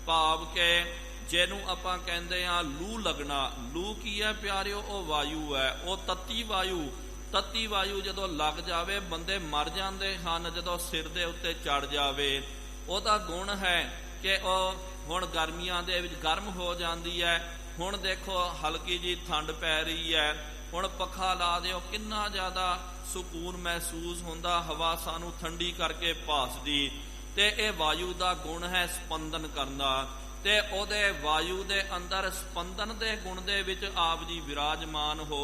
ਭਾਵ ਕਿ ਜਿਹਨੂੰ ਆਪਾਂ ਕਹਿੰਦੇ ਆ ਲੂ ਲੱਗਣਾ। ਲੂ ਕੀ ਹੈ ਪਿਆਰਿਓ? ਉਹ ਵਾਯੂ ਹੈ, ਉਹ ਤੱਤੀ ਵਾਯੂ। ਤੱਤੀ ਵਾਯੂ ਜਦੋਂ ਲੱਗ ਜਾਵੇ ਬੰਦੇ ਮਰ ਜਾਂਦੇ ਹਨ, ਜਦੋਂ ਸਿਰ ਦੇ ਉੱਤੇ ਚੜ ਜਾਵੇ। ਉਹਦਾ ਗੁਣ ਹੈ ਕਿ ਉਹ ਹੁਣ ਗਰਮੀਆਂ ਦੇ ਵਿੱਚ ਗਰਮ ਹੋ ਜਾਂਦੀ ਹੈ। ਹੁਣ ਦੇਖੋ ਹਲਕੀ ਜੀ ਠੰਡ ਪੈ ਰਹੀ ਹੈ, ਹੁਣ ਪੱਖਾ ਲਾ ਦਿਓ, ਕਿੰਨਾ ਜ਼ਿਆਦਾ ਸਕੂਨ ਮਹਿਸੂਸ ਹੁੰਦਾ, ਹਵਾ ਸਾਨੂੰ ਠੰਡੀ ਕਰਕੇ ਭਾਸਦੀ। ਤੇ ਇਹ ਵਾਯੂ ਦਾ ਗੁਣ ਹੈ ਸਪੰਦਨ ਕਰਨਾ। ਤੇ ਉਹਦੇ ਵਾਯੂ ਦੇ ਅੰਦਰ ਸਪੰਦਨ ਦੇ ਗੁਣ ਦੇ ਵਿੱਚ ਆਪ ਜੀ ਵਿਰਾਜਮਾਨ ਹੋ।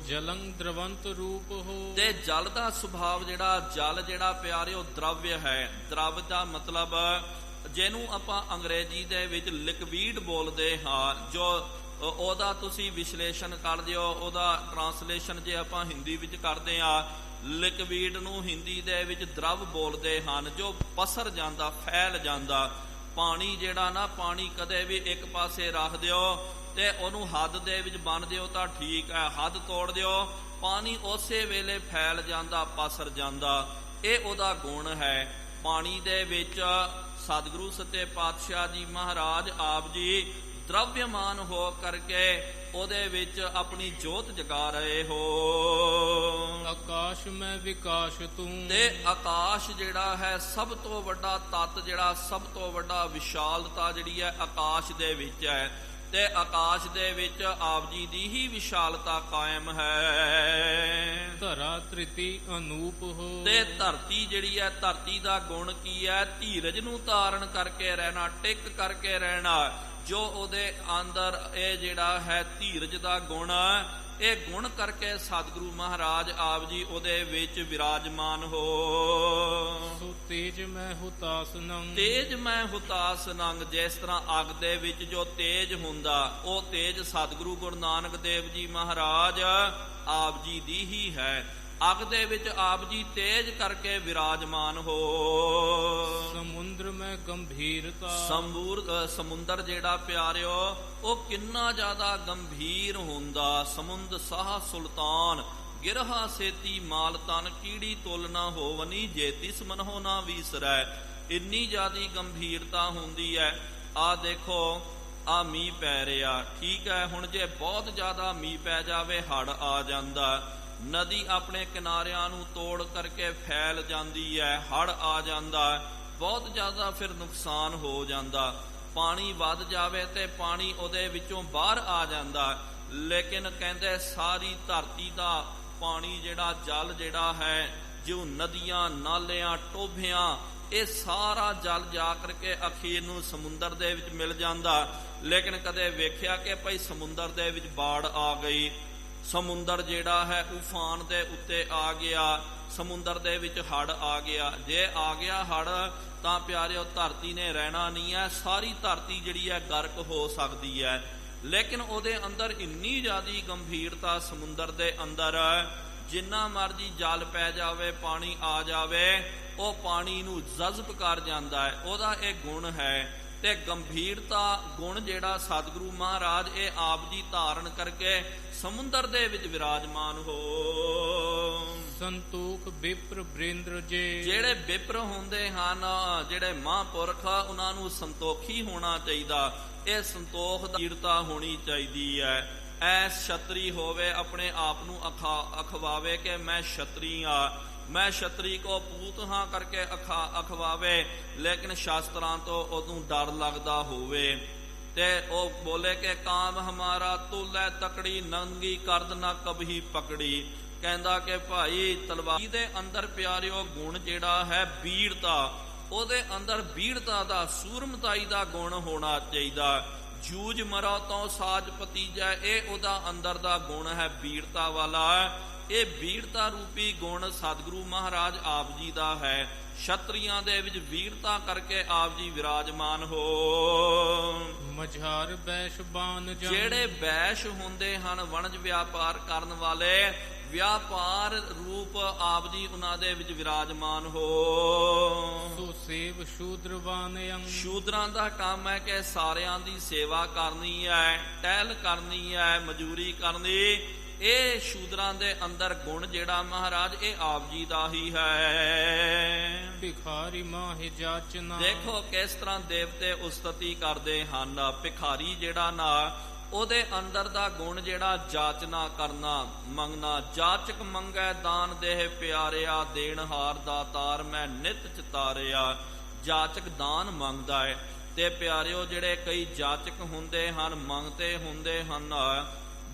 ਜਲੰ ਦ੍ਰਵੰਤ ਰੂਪ ਹੋ। ਤੇ ਜਲ ਦਾ ਸੁਭਾਵ ਜਿਹੜਾ, ਜਲ ਜਿਹੜਾ ਪਿਆਰਿਓ ਦ੍ਰਵਯ ਹੈ। ਦ੍ਰਵ ਦਾ ਮਤਲਬ ਜਿਹਨੂੰ ਆਪਾਂ ਅੰਗਰੇਜ਼ੀ ਦੇ ਵਿੱਚ ਲਿਕਵਿਡ ਬੋਲਦੇ ਹਾਂ, ਜੋ ਉਹਦਾ ਤੁਸੀਂ ਵਿਸ਼ਲੇਸ਼ਣ ਕਰ ਦਿਓ, ਉਹਦਾ ਟਰਾਂਸਲੇਸ਼ਨ ਜੇ ਆਪਾਂ ਹਿੰਦੀ ਵਿੱਚ ਕਰਦੇ ਹਾਂ, ਲਿਕਵਿਡ ਨੂੰ ਹਿੰਦੀ ਦੇ ਵਿੱਚ ਦ੍ਰਵ ਬੋਲਦੇ ਹਨ, ਜੋ ਪਸਰ ਜਾਂਦਾ, ਫੈਲ ਜਾਂਦਾ। ਪਾਣੀ ਜਿਹੜਾ ਨਾ, ਪਾਣੀ ਕਦੇ ਵੀ ਇੱਕ ਪਾਸੇ ਰੱਖ ਦਿਓ ਤੇ ਉਹਨੂੰ ਹੱਦ ਦੇ ਵਿੱਚ ਬੰਨ੍ਹ ਦਿਓ ਤਾਂ ਠੀਕ ਹੈ, ਹੱਦ ਤੋੜ ਦਿਓ, ਪਾਣੀ ਉਸੇ ਵੇਲੇ ਫੈਲ ਜਾਂਦਾ, ਪਸਰ ਜਾਂਦਾ। ਇਹ ਉਹਦਾ ਗੁਣ ਹੈ। ਪਾਣੀ ਦੇ ਵਿੱਚ ਸਤਿਗੁਰੂ ਸੱਚੇ ਪਾਤਸ਼ਾਹ ਜੀ ਮਹਾਰਾਜ ਆਪ ਜੀ ਦ੍ਰਵਯਮਾਨ ਹੋ ਕਰਕੇ ਉਹਦੇ ਵਿੱਚ ਆਪਣੀ ਜੋਤ ਜਗਾ ਰਹੇ ਹੋ। ਆਕਾਸ਼ ਮੈਂ ਵਿਕਾਸ ਤੂੰ। ਤੇ ਆਕਾਸ਼ ਜਿਹੜਾ ਹੈ ਸਭ ਤੋਂ ਵੱਡਾ ਤੱਤ, ਜਿਹੜਾ ਸਭ ਤੋਂ ਵੱਡਾ ਵਿਸ਼ਾਲਤਾ ਜਿਹੜੀ ਹੈ ਆਕਾਸ਼ ਦੇ ਵਿੱਚ ਹੈ। ਤੇ ਆਕਾਸ਼ ਦੇ ਵਿੱਚ ਆਪ ਜੀ ਦੀ ਹੀ ਵਿਸ਼ਾਲਤਾ ਕਾਇਮ ਹੈ। ਧਰਾ ਧ੍ਰਿਤੀ ਅਨੂਪ ਹੋ, ਤੇ ਧਰਤੀ ਜਿਹੜੀ ਹੈ, ਧਰਤੀ ਦਾ ਗੁਣ ਕੀ ਹੈ? ਧੀਰਜ ਨੂੰ ਧਾਰਨ ਕਰਕੇ ਰਹਿਣਾ, ਟਿਕ ਕਰਕੇ ਰਹਿਣਾ। ਜੋ ਉਹਦੇ ਅੰਦਰ ਇਹ ਜਿਹੜਾ ਹੈ ਧੀਰਜ ਦਾ ਗੁਣ, ਇਹ ਗੁਣ ਕਰਕੇ ਸਤਿਗੁਰੂ ਮਹਾਰਾਜ ਆਪ ਜੀ ਉਹਦੇ ਵਿੱਚ ਵਿਰਾਜਮਾਨ ਹੋ। ਸੋ ਤੇਜ ਮੈਂ ਹੁਤਾਸਨੰ, ਤੇਜ ਮੈਂ ਹੁਤਾਸਨੰ, ਜਿਸ ਤਰ੍ਹਾਂ ਅੱਗ ਦੇ ਵਿੱਚ ਜੋ ਤੇਜ ਹੁੰਦਾ, ਉਹ ਤੇਜ ਸਤਿਗੁਰੂ ਗੁਰੂ ਨਾਨਕ ਦੇਵ ਜੀ ਮਹਾਰਾਜ ਆਪ ਜੀ ਦੀ ਹੀ ਹੈ। ਅੱਗ ਦੇ ਵਿੱਚ ਆਪ ਜੀ ਤੇਜ ਕਰਕੇ ਵਿਰਾਜਮਾਨ ਹੋ। ਸਮੁੰਦਰ ਮੈਂ ਗੰਭੀਰਤਾ, ਸਮੁੰਦਰ ਜਿਹੜਾ ਪਿਆਰਿਓ, ਉਹ ਕਿੰਨਾ ਜ਼ਿਆਦਾ ਗੰਭੀਰ ਹੁੰਦਾ। ਸਮੁੰਦ ਸਾਹ ਸੁਲਤਾਨ, ਗਿਰਹਾ ਸੇਤੀ ਮਾਲ ਤਨ, ਕੀੜੀ ਤੁਲ ਨਾ ਹੋਵਨੀ, ਜੇ ਤਿਸ ਮਨਹੁ ਨਾ ਵੀਸਰੈ। ਇੰਨੀ ਜ਼ਿਆਦੀ ਗੰਭੀਰਤਾ ਹੁੰਦੀ ਹੈ। ਆ ਦੇਖੋ, ਆ ਮੀਂਹ ਪੈ ਰਿਹਾ, ਠੀਕ ਹੈ। ਹੁਣ ਜੇ ਬਹੁਤ ਜ਼ਿਆਦਾ ਮੀਂਹ ਪੈ ਜਾਵੇ, ਹੜ੍ਹ ਆ ਜਾਂਦਾ, ਨਦੀ ਆਪਣੇ ਕਿਨਾਰਿਆਂ ਨੂੰ ਤੋੜ ਕਰਕੇ ਫੈਲ ਜਾਂਦੀ ਹੈ, ਹੜ੍ਹ ਆ ਜਾਂਦਾ, ਬਹੁਤ ਜ਼ਿਆਦਾ ਫਿਰ ਨੁਕਸਾਨ ਹੋ ਜਾਂਦਾ। ਪਾਣੀ ਵੱਧ ਜਾਵੇ ਤੇ ਪਾਣੀ ਉਹਦੇ ਵਿੱਚੋਂ ਬਾਹਰ ਆ ਜਾਂਦਾ। ਲੇਕਿਨ ਕਹਿੰਦੇ ਸਾਰੀ ਧਰਤੀ ਦਾ ਪਾਣੀ ਜਿਹੜਾ, ਜਲ ਜਿਹੜਾ ਹੈ, ਜੋ ਨਦੀਆਂ, ਨਾਲਿਆਂ, ਟੋਭਿਆਂ, ਇਹ ਸਾਰਾ ਜਲ ਜਾ ਕਰਕੇ ਅਖੀਰ ਨੂੰ ਸਮੁੰਦਰ ਦੇ ਵਿੱਚ ਮਿਲ ਜਾਂਦਾ। ਲੇਕਿਨ ਕਦੇ ਵੇਖਿਆ ਕਿ ਭਾਈ ਸਮੁੰਦਰ ਦੇ ਵਿੱਚ ਬਾੜ ਆ ਗਈ, ਸਮੁੰਦਰ ਜਿਹੜਾ ਹੈ ਉਫਾਨ ਦੇ ਉੱਤੇ ਆ ਗਿਆ, ਸਮੁੰਦਰ ਦੇ ਵਿੱਚ ਹੜ੍ਹ ਆ ਗਿਆ। ਜੇ ਆ ਗਿਆ ਹੜ੍ਹ ਤਾਂ ਪਿਆਰਿਓ ਧਰਤੀ ਨੇ ਰਹਿਣਾ ਨਹੀਂ ਹੈ, ਸਾਰੀ ਧਰਤੀ ਜਿਹੜੀ ਹੈ ਗਰਕ ਹੋ ਸਕਦੀ ਹੈ। ਲੇਕਿਨ ਉਹਦੇ ਅੰਦਰ ਇੰਨੀ ਜ਼ਿਆਦੀ ਗੰਭੀਰਤਾ ਸਮੁੰਦਰ ਦੇ ਅੰਦਰ, ਜਿੰਨਾ ਮਰਜੀ ਜਲ ਪੈ ਜਾਵੇ, ਪਾਣੀ ਆ ਜਾਵੇ, ਉਹ ਪਾਣੀ ਨੂੰ ਜਜ਼ਬ ਕਰ ਜਾਂਦਾ ਹੈ। ਉਹਦਾ ਇਹ ਗੁਣ ਹੈ। ਤੇ ਗੰਭੀਰਤਾ ਗੁਣ ਜਿਹੜਾ ਸਤਿਗੁਰੂ ਮਹਾਰਾਜ ਇਹ ਆਪ ਜੀ ਧਾਰਨ ਕਰਕੇ ਸਮੁੰਦਰ ਦੇ ਵਿੱਚ ਵਿਰਾਜਮਾਨ ਹੋ। ਸੰਤੋਖ ਬਿਪਰ ਬ੍ਰਿੰਦਰ ਜੇ, ਜਿਹੜੇ ਬਿਪਰ ਹੁੰਦੇ ਹਨ, ਜਿਹੜੇ ਮਹਾਂਪੁਰਖ, ਉਹਨਾਂ ਨੂੰ ਸੰਤੋਖੀ ਹੋਣਾ ਚਾਹੀਦਾ। ਇਹ ਸੰਤੋਖ ਦੀ ਵੀਰਤਾ ਹੋਣੀ ਚਾਹੀਦੀ ਹੈ। ਐਸ ਛਤਰੀ ਹੋਵੇ, ਆਪਣੇ ਆਪ ਨੂੰ ਅਖਵਾਵੇ ਕਿ ਮੈਂ ਛਤਰੀ ਹਾਂ, ਮੈਂ ਛਤਰੀ ਕੋ ਪੂਤ ਹਾਂ ਕਰਕੇ ਅਖਵਾਵੇ। ਲੇਕਿਨ ਸ਼ਾਸਤਰਾਂ ਤੋਂ ਉਹਨੂੰ ਡਰ ਲੱਗਦਾ ਹੋਵੇ ਤੇ ਉਹ ਬੋਲੇ ਕਿ ਕਾਮ ਹਮਾਰਾ ਤੁਲੈ ਤਕੜੀ, ਨੰਗੀ ਕਰਦ ਨਾ ਕਭੀ ਪਕੜੀ। ਕਹਿੰਦਾ ਕਿ ਭਾਈ ਤਲਵਾਰ ਦੇ ਅੰਦਰ ਪਿਆਰਿਓ ਗੁਣ ਜਿਹੜਾ ਹੈ ਵੀਰਤਾ, ਉਹਦੇ ਅੰਦਰ ਵੀਰਤਾ ਦਾ, ਸੂਰਮਤਾਈ ਦਾ ਗੁਣ ਹੋਣਾ ਚਾਹੀਦਾ। ਜੂਝ ਮਰੋ ਤੋਂ ਸਾਜ ਭਤੀਜਾ, ਇਹ ਉਹਦਾ ਅੰਦਰ ਦਾ ਗੁਣ ਹੈ ਵੀਰਤਾ ਵਾਲਾ। ਇਹ ਵੀਰਤਾ ਰੂਪੀ ਗੁਣ ਸਤਿਗੁਰੂ ਮਹਾਰਾਜ ਆਪ ਜੀ ਦਾ ਹੈ। ਛਤਰੀਆਂ ਦੇ ਵਿੱਚ ਵੀਰਤਾ ਕਰਕੇ ਆਪ ਜੀ ਵਿਰਾਜਮਾਨ ਹੋ। ਮਝਾਰ ਬੈਸ਼ਬਾਨ ਜਨ, ਜਿਹੜੇ ਬੈਸ਼ ਹੁੰਦੇ ਹਨ, ਵਣਜ ਵਿਆਪਾਰ ਕਰਨ ਵਾਲੇ, ਵਿਆਪਾਰ ਰੂਪ ਆਪ ਜੀ ਉਹਨਾਂ ਦੇ ਵਿੱਚ ਵਿਰਾਜਮਾਨ ਹੋ। ਸੋ ਸੇਵ ਸ਼ੂਦਰਵਾਨ ਅੰਗ, ਸ਼ੂਦਰਾਂ ਦਾ ਕੰਮ ਹੈ ਕਿ ਸਾਰਿਆਂ ਦੀ ਸੇਵਾ ਕਰਨੀ ਹੈ, ਟਹਿਲ ਕਰਨੀ ਹੈ, ਮਜ਼ਦੂਰੀ ਕਰਨੀ। ਇਹ ਸ਼ੂਦਰਾਂ ਦੇ ਅੰਦਰ ਗੁਣ ਜਿਹੜਾ ਮਹਾਰਾਜ, ਇਹ ਆਪ ਜੀ ਦਾ ਹੀ ਹੈ। ਭਿਖਾਰੀ ਮਾਹਿ ਜਾਚਨਾ, ਦੇਖੋ ਕਿਸ ਤਰ੍ਹਾਂ ਦੇਵਤੇ ਉਸਤਤੀ ਕਰਦੇ ਹਨ। ਭਿਖਾਰੀ ਜਿਹੜਾ ਨਾ, ਉਹਦੇ ਅੰਦਰ ਦਾ ਗੁਣ ਜਿਹੜਾ ਜਾਚਨਾ ਕਰਨਾ, ਮੰਗਣਾ। ਜਾਚਕ ਮੰਗੈ ਦਾਨ ਦੇਹ ਪਿਆਰਿਆ, ਦੇਣਹਾਰ ਦਾਤਾਰ ਮੈਂ ਨਿਤ ਚਿਤਾਰਿਆ। ਜਾਚਕ ਦਾਨ ਮੰਗਦਾ ਹੈ। ਤੇ ਪਿਆਰਿਓ ਜਿਹੜੇ ਕਈ ਜਾਚਕ ਹੁੰਦੇ ਹਨ, ਮੰਗਤੇ ਹੁੰਦੇ ਹਨ,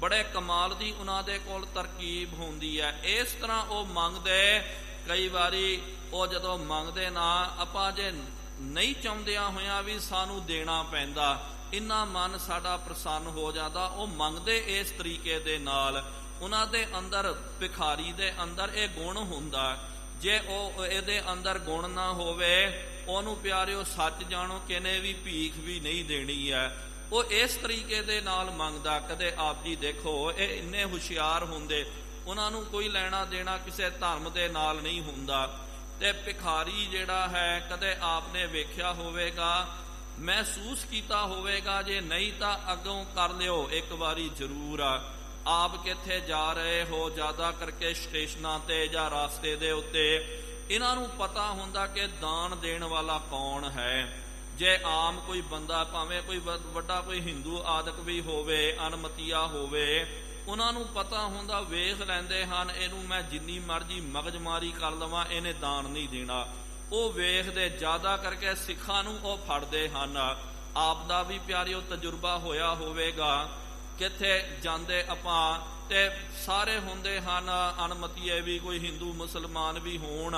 ਬੜੇ ਕਮਾਲ ਦੀ ਉਹਨਾਂ ਦੇ ਕੋਲ ਤਰਕੀਬ ਹੁੰਦੀ ਹੈ। ਇਸ ਤਰ੍ਹਾਂ ਉਹ ਮੰਗਦੇ, ਕਈ ਵਾਰੀ ਉਹ ਜਦੋਂ ਮੰਗਦੇ ਨਾ, ਆਪਾਂ ਜੇ ਨਹੀਂ ਚਾਹੁੰਦਿਆਂ ਹੋਇਆਂ ਵੀ ਸਾਨੂੰ ਦੇਣਾ ਪੈਂਦਾ, ਇੰਨਾ ਮਨ ਸਾਡਾ ਪ੍ਰਸੰਨ ਹੋ ਜਾਂਦਾ। ਉਹ ਮੰਗਦੇ ਇਸ ਤਰੀਕੇ ਦੇ ਨਾਲ। ਉਹਨਾਂ ਦੇ ਅੰਦਰ, ਭਿਖਾਰੀ ਦੇ ਅੰਦਰ ਇਹ ਗੁਣ ਹੁੰਦਾ। ਜੇ ਉਹ ਇਹਦੇ ਅੰਦਰ ਗੁਣ ਨਾ ਹੋਵੇ, ਉਹਨੂੰ ਪਿਆਰਿਓ ਸੱਚ ਜਾਣੋ ਕਿਨੇ ਵੀ ਭੀਖ ਵੀ ਨਹੀਂ ਦੇਣੀ ਹੈ। ਉਹ ਇਸ ਤਰੀਕੇ ਦੇ ਨਾਲ ਮੰਗਦਾ। ਕਦੇ ਆਪ ਜੀ ਦੇਖੋ, ਇਹ ਇੰਨੇ ਹੁਸ਼ਿਆਰ ਹੁੰਦੇ, ਉਹਨਾਂ ਨੂੰ ਕੋਈ ਲੈਣਾ ਦੇਣਾ ਕਿਸੇ ਧਰਮ ਦੇ ਨਾਲ ਨਹੀਂ ਹੁੰਦਾ। ਤੇ ਭਿਖਾਰੀ ਜਿਹੜਾ ਹੈ, ਕਦੇ ਆਪ ਨੇ ਵੇਖਿਆ ਹੋਵੇਗਾ, ਮਹਿਸੂਸ ਕੀਤਾ ਹੋਵੇਗਾ, ਜੇ ਨਹੀਂ ਤਾਂ ਅੱਗੋਂ ਕਰ ਲਿਓ ਇੱਕ ਵਾਰੀ ਜ਼ਰੂਰ। ਆਪ ਕਿੱਥੇ ਜਾ ਰਹੇ ਹੋ, ਜ਼ਿਆਦਾ ਕਰਕੇ ਸਟੇਸ਼ਨਾਂ ਤੇ ਜਾਂ ਰਾਸਤੇ ਦੇ ਉੱਤੇ, ਇਹਨਾਂ ਨੂੰ ਪਤਾ ਹੁੰਦਾ ਕਿ ਦਾਨ ਦੇਣ ਵਾਲਾ ਕੌਣ ਹੈ। ਜੇ ਆਮ ਕੋਈ ਬੰਦਾ, ਭਾਵੇਂ ਕੋਈ ਵੱਡਾ ਕੋਈ ਹਿੰਦੂ ਆਦਿਕ ਵੀ ਹੋਵੇ, ਅਨਮਤੀਆ ਹੋਵੇ, ਉਹਨਾਂ ਨੂੰ ਪਤਾ ਹੁੰਦਾ, ਵੇਖ ਲੈਂਦੇ ਹਨ, ਇਹਨੂੰ ਮੈਂ ਜਿੰਨੀ ਮਰਜ਼ੀ ਮਗਜਮਾਰੀ ਕਰ ਲਵਾਂ, ਇਹਨੇ ਦਾਨ ਨਹੀਂ ਦੇਣਾ। ਉਹ ਵੇਖਦੇ, ਜ਼ਿਆਦਾ ਕਰਕੇ ਸਿੱਖਾਂ ਨੂੰ ਉਹ ਫੜਦੇ ਹਨ। ਆਪ ਦਾ ਵੀ ਪਿਆਰਿਓ ਤਜਰਬਾ ਹੋਇਆ ਹੋਵੇਗਾ। ਕਿੱਥੇ ਜਾਂਦੇ ਆਪਾਂ ਤੇ ਸਾਰੇ ਹੁੰਦੇ ਹਨ ਅਣਮਤੀਏ ਵੀ, ਕੋਈ ਹਿੰਦੂ ਮੁਸਲਮਾਨ ਵੀ ਹੋਣ,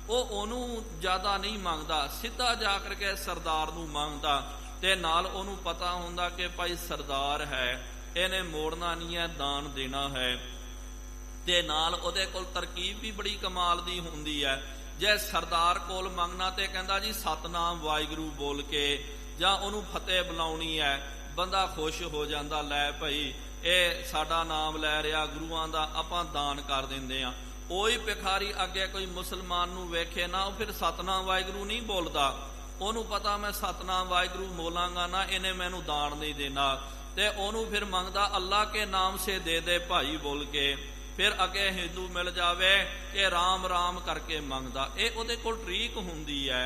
ਉਹ ਉਹਨੂੰ ਜ਼ਿਆਦਾ ਨਹੀਂ ਮੰਗਦਾ, ਸਿੱਧਾ ਜਾ ਕਰਕੇ ਸਰਦਾਰ ਨੂੰ ਮੰਗਦਾ। ਤੇ ਨਾਲ ਉਹਨੂੰ ਪਤਾ ਹੁੰਦਾ ਕਿ ਭਾਈ ਸਰਦਾਰ ਹੈ, ਇਹਨੇ ਮੋੜਨਾ ਨਹੀਂ ਹੈ, ਦਾਨ ਦੇਣਾ ਹੈ। ਤੇ ਨਾਲ ਉਹਦੇ ਕੋਲ ਤਰਕੀਬ ਵੀ ਬੜੀ ਕਮਾਲ ਦੀ ਹੁੰਦੀ ਹੈ। ਜੇ ਸਰਦਾਰ ਕੋਲ ਮੰਗਣਾ ਤੇ ਕਹਿੰਦਾ ਜੀ ਸਤਨਾਮ ਵਾਹਿਗੁਰੂ ਬੋਲ ਕੇ, ਜਾਂ ਉਹਨੂੰ ਫਤਿਹ ਬੁਲਾਉਣੀ ਹੈ, ਬੰਦਾ ਖੁਸ਼ ਹੋ ਜਾਂਦਾ, ਲੈ ਭਾਈ ਇਹ ਸਾਡਾ ਨਾਮ ਲੈ ਰਿਹਾ ਗੁਰੂਆਂ ਦਾ, ਆਪਾਂ ਦਾਨ ਕਰ ਦਿੰਦੇ ਆ। ਉਹੀ ਭਿਖਾਰੀ ਅੱਗੇ ਕੋਈ ਮੁਸਲਮਾਨ ਨੂੰ ਵੇਖੇ ਨਾ, ਉਹ ਫਿਰ ਸਤਨਾਮ ਵਾਹਿਗੁਰੂ ਨਹੀਂ ਬੋਲਦਾ। ਉਹਨੂੰ ਪਤਾ ਮੈਂ ਸਤਨਾਮ ਵਾਹਿਗੁਰੂ ਬੋਲਾਂਗਾ ਨਾ, ਇਹਨੇ ਮੈਨੂੰ ਦਾਨ ਨਹੀਂ ਦੇਣਾ, ਤੇ ਉਹਨੂੰ ਫਿਰ ਮੰਗਦਾ ਅੱਲਾ ਕੇ ਨਾਮ ਸੇ ਦੇ ਦੇ ਭਾਈ ਬੋਲ ਕੇ। ਫਿਰ ਅੱਗੇ ਹਿੰਦੂ ਮਿਲ ਜਾਵੇ ਕਿ ਰਾਮ ਰਾਮ ਕਰਕੇ ਮੰਗਦਾ। ਇਹ ਉਹਦੇ ਕੋਲ ਟਰੀਕ ਹੁੰਦੀ ਹੈ,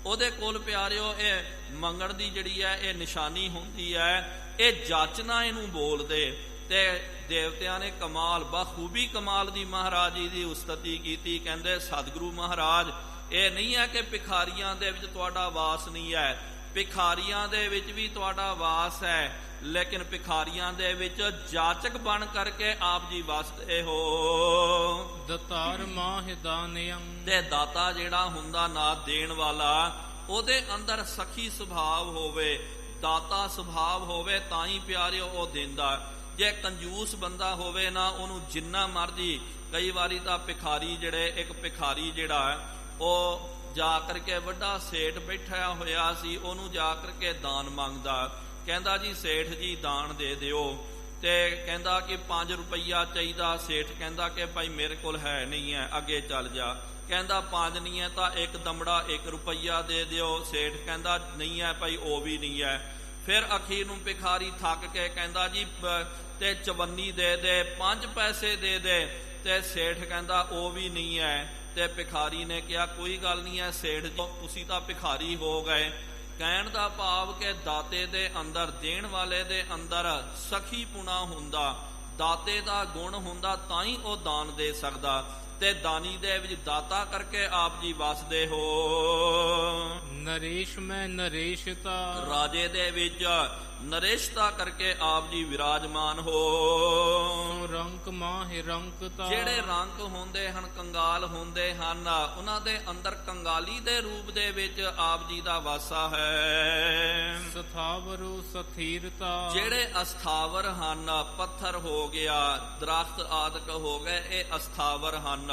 ਉਹਦੇ ਕੋਲ ਪਿਆਰਿਓ ਇਹ ਮੰਗਣ ਦੀ ਜਿਹੜੀ ਹੈ ਇਹ ਨਿਸ਼ਾਨੀ ਹੁੰਦੀ ਹੈ। ਇਹ ਜਾਚਨਾ ਇਹਨੂੰ ਬੋਲਦੇ। ਤੇ ਦੇਵਤਿਆਂ ਨੇ ਕਮਾਲ ਬਖੂਬੀ ਕਮਾਲ ਦੀ ਮਹਾਰਾਜ ਜੀ ਦੀ ਉਸਤਤੀ ਕੀਤੀ। ਕਹਿੰਦੇ ਸਤਿਗੁਰੂ ਮਹਾਰਾਜ, ਇਹ ਨਹੀਂ ਹੈ ਕਿ ਭਿਖਾਰੀਆਂ ਦੇ ਵਿੱਚ ਤੁਹਾਡਾ ਵਾਸ ਨਹੀਂ ਹੈ, ਭਿਖਾਰੀਆਂ ਦੇ ਵਿੱਚ ਵੀ ਤੁਹਾਡਾ ਵਾਸ ਹੈ, ਲੇਕਿਨ ਭਿਖਾਰੀਆਂ ਦੇ ਵਿੱਚ ਜਾਚਕ ਬਣ ਕਰਕੇ ਆਪ ਜੀ ਵਸਦੇ ਹੋ। ਦਤਾਰ ਮਾਹਿ ਦਾਨਯੰ, ਤੇ ਦਾਤਾ ਜਿਹੜਾ ਹੁੰਦਾ ਨਾ ਦੇਣ ਵਾਲਾ, ਉਹਦੇ ਅੰਦਰ ਸਖੀ ਸੁਭਾਵ ਹੋਵੇ, ਦਾਤਾ ਸੁਭਾਵ ਹੋਵੇ, ਤਾਂ ਹੀ ਪਿਆਰਿਓ ਉਹ ਦਿੰਦਾ। ਜੇ ਕੰਜੂਸ ਬੰਦਾ ਹੋਵੇ ਨਾ, ਉਹਨੂੰ ਜਿੰਨਾ ਮਰਜੀ, ਕਈ ਵਾਰੀ ਤਾਂ ਭਿਖਾਰੀ ਜਿਹੜੇ, ਇੱਕ ਭਿਖਾਰੀ ਜਿਹੜਾ ਉਹ ਜਾ ਕਰਕੇ ਵੱਡਾ ਸੇਠ ਬੈਠਾ ਹੋਇਆ ਸੀ, ਉਹਨੂੰ ਜਾ ਕਰਕੇ ਦਾਨ ਮੰਗਦਾ। ਕਹਿੰਦਾ ਜੀ ਸੇਠ ਜੀ ਦਾਨ ਦੇ ਦਿਓ। ਤੇ ਕਹਿੰਦਾ ਕਿ 5 ਰੁਪਈਆ ਚਾਹੀਦਾ। ਸੇਠ ਕਹਿੰਦਾ ਕਿ ਭਾਈ ਮੇਰੇ ਕੋਲ ਹੈ ਨਹੀਂ ਹੈ, ਅੱਗੇ ਚੱਲ ਜਾ। ਕਹਿੰਦਾ 5 ਨਹੀਂ ਹੈ ਤਾਂ 1 ਦਮੜਾ 1 ਰੁਪਈਆ ਦੇ ਦਿਓ। ਸੇਠ ਕਹਿੰਦਾ ਨਹੀਂ ਹੈ ਭਾਈ, ਉਹ ਵੀ ਨਹੀਂ ਹੈ। ਫਿਰ ਅਖੀਰ ਨੂੰ ਭਿਖਾਰੀ ਥੱਕ ਕੇ ਕਹਿੰਦਾ ਜੀ ਤੇ 54 ਦੇ ਦੇ, 5 ਪੈਸੇ ਦੇ ਦੇ। ਤੇ ਸੇਠ ਕਹਿੰਦਾ ਉਹ ਵੀ ਨਹੀਂ ਹੈ। ਤੇ ਭਿਖਾਰੀ ਨੇ ਕਿਹਾ ਕੋਈ ਗੱਲ ਨਹੀਂ ਹੈ ਸੇਠ ਜੀ, ਤੁਸੀਂ ਤਾਂ ਭਿਖਾਰੀ ਹੋ ਗਏ। ਕਹਿਣ ਦਾ ਭਾਵ ਕਿ ਦਾਤੇ ਦੇ ਅੰਦਰ, ਦੇਣ ਵਾਲੇ ਦੇ ਅੰਦਰ ਸਖੀ ਪੁਣਾ ਹੁੰਦਾ, ਦਾਤੇ ਦਾ ਗੁਣ ਹੁੰਦਾ, ਤਾਂ ਹੀ ਉਹ ਦਾਨ ਦੇ ਸਕਦਾ। ਤੇ ਦਾਨੀ ਦੇ ਵਿੱਚ ਦਾਤਾ ਕਰਕੇ ਆਪ ਜੀ ਵਸਦੇ ਹੋ। ਨਰੇਸ਼ ਮੈਂ ਨਰੇਸ਼ਤਾ, ਰਾਜੇ ਦੇ ਵਿੱਚ ਨਰੇਸ਼ਤਾ ਕਰਕੇ ਆਪ ਜੀ ਵਿਰਾਜਮਾਨ ਹੋ। ਰੰਕ ਮਾਹਿ ਰੰਕਤਾ, ਜਿਹੜੇ ਰੰਕ ਹੁੰਦੇ ਹਨ, ਕੰਗਾਲ ਹੁੰਦੇ ਹਨ, ਉਹਨਾਂ ਦੇ ਅੰਦਰ ਕੰਗਾਲੀ ਦੇ ਰੂਪ ਦੇ ਵਿੱਚ ਆਪ ਜੀ ਦਾ ਵਾਸਾ ਹੈ। ਸਥਾਵਰੋ ਸਥੀਰਤਾ, ਜਿਹੜੇ ਅਸਥਾਵਰ ਹਨ, ਪੱਥਰ ਹੋ ਗਿਆ, ਦਰਖਤ ਆਦਿਕ ਹੋ ਗਏ, ਇਹ ਅਸਥਾਵਰ ਹਨ।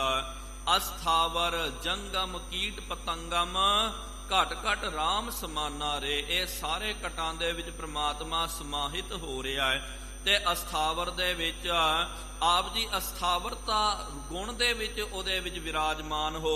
ਅਸਥਾਵਰ ਜੰਗਮ ਕੀਟ ਪਤੰਗਮ, ਘਟ ਘਟ ਰਾਮ ਸਮਾਨਾ ਰੇ। ਇਹ ਸਾਰੇ ਘਟਾਂ ਦੇ ਵਿੱਚ ਪ੍ਰਮਾਤਮਾ ਸਮਾਹਿਤ ਹੋ ਰਿਹਾ ਹੈ। ਤੇ ਅਸਥਾਵਰ ਦੇ ਵਿੱਚ ਆਪ ਜੀ ਅਸਥਾਵਰਤਾ ਗੁਣ ਦੇ ਵਿੱਚ ਉਹਦੇ ਵਿੱਚ ਵਿਰਾਜਮਾਨ ਹੋ।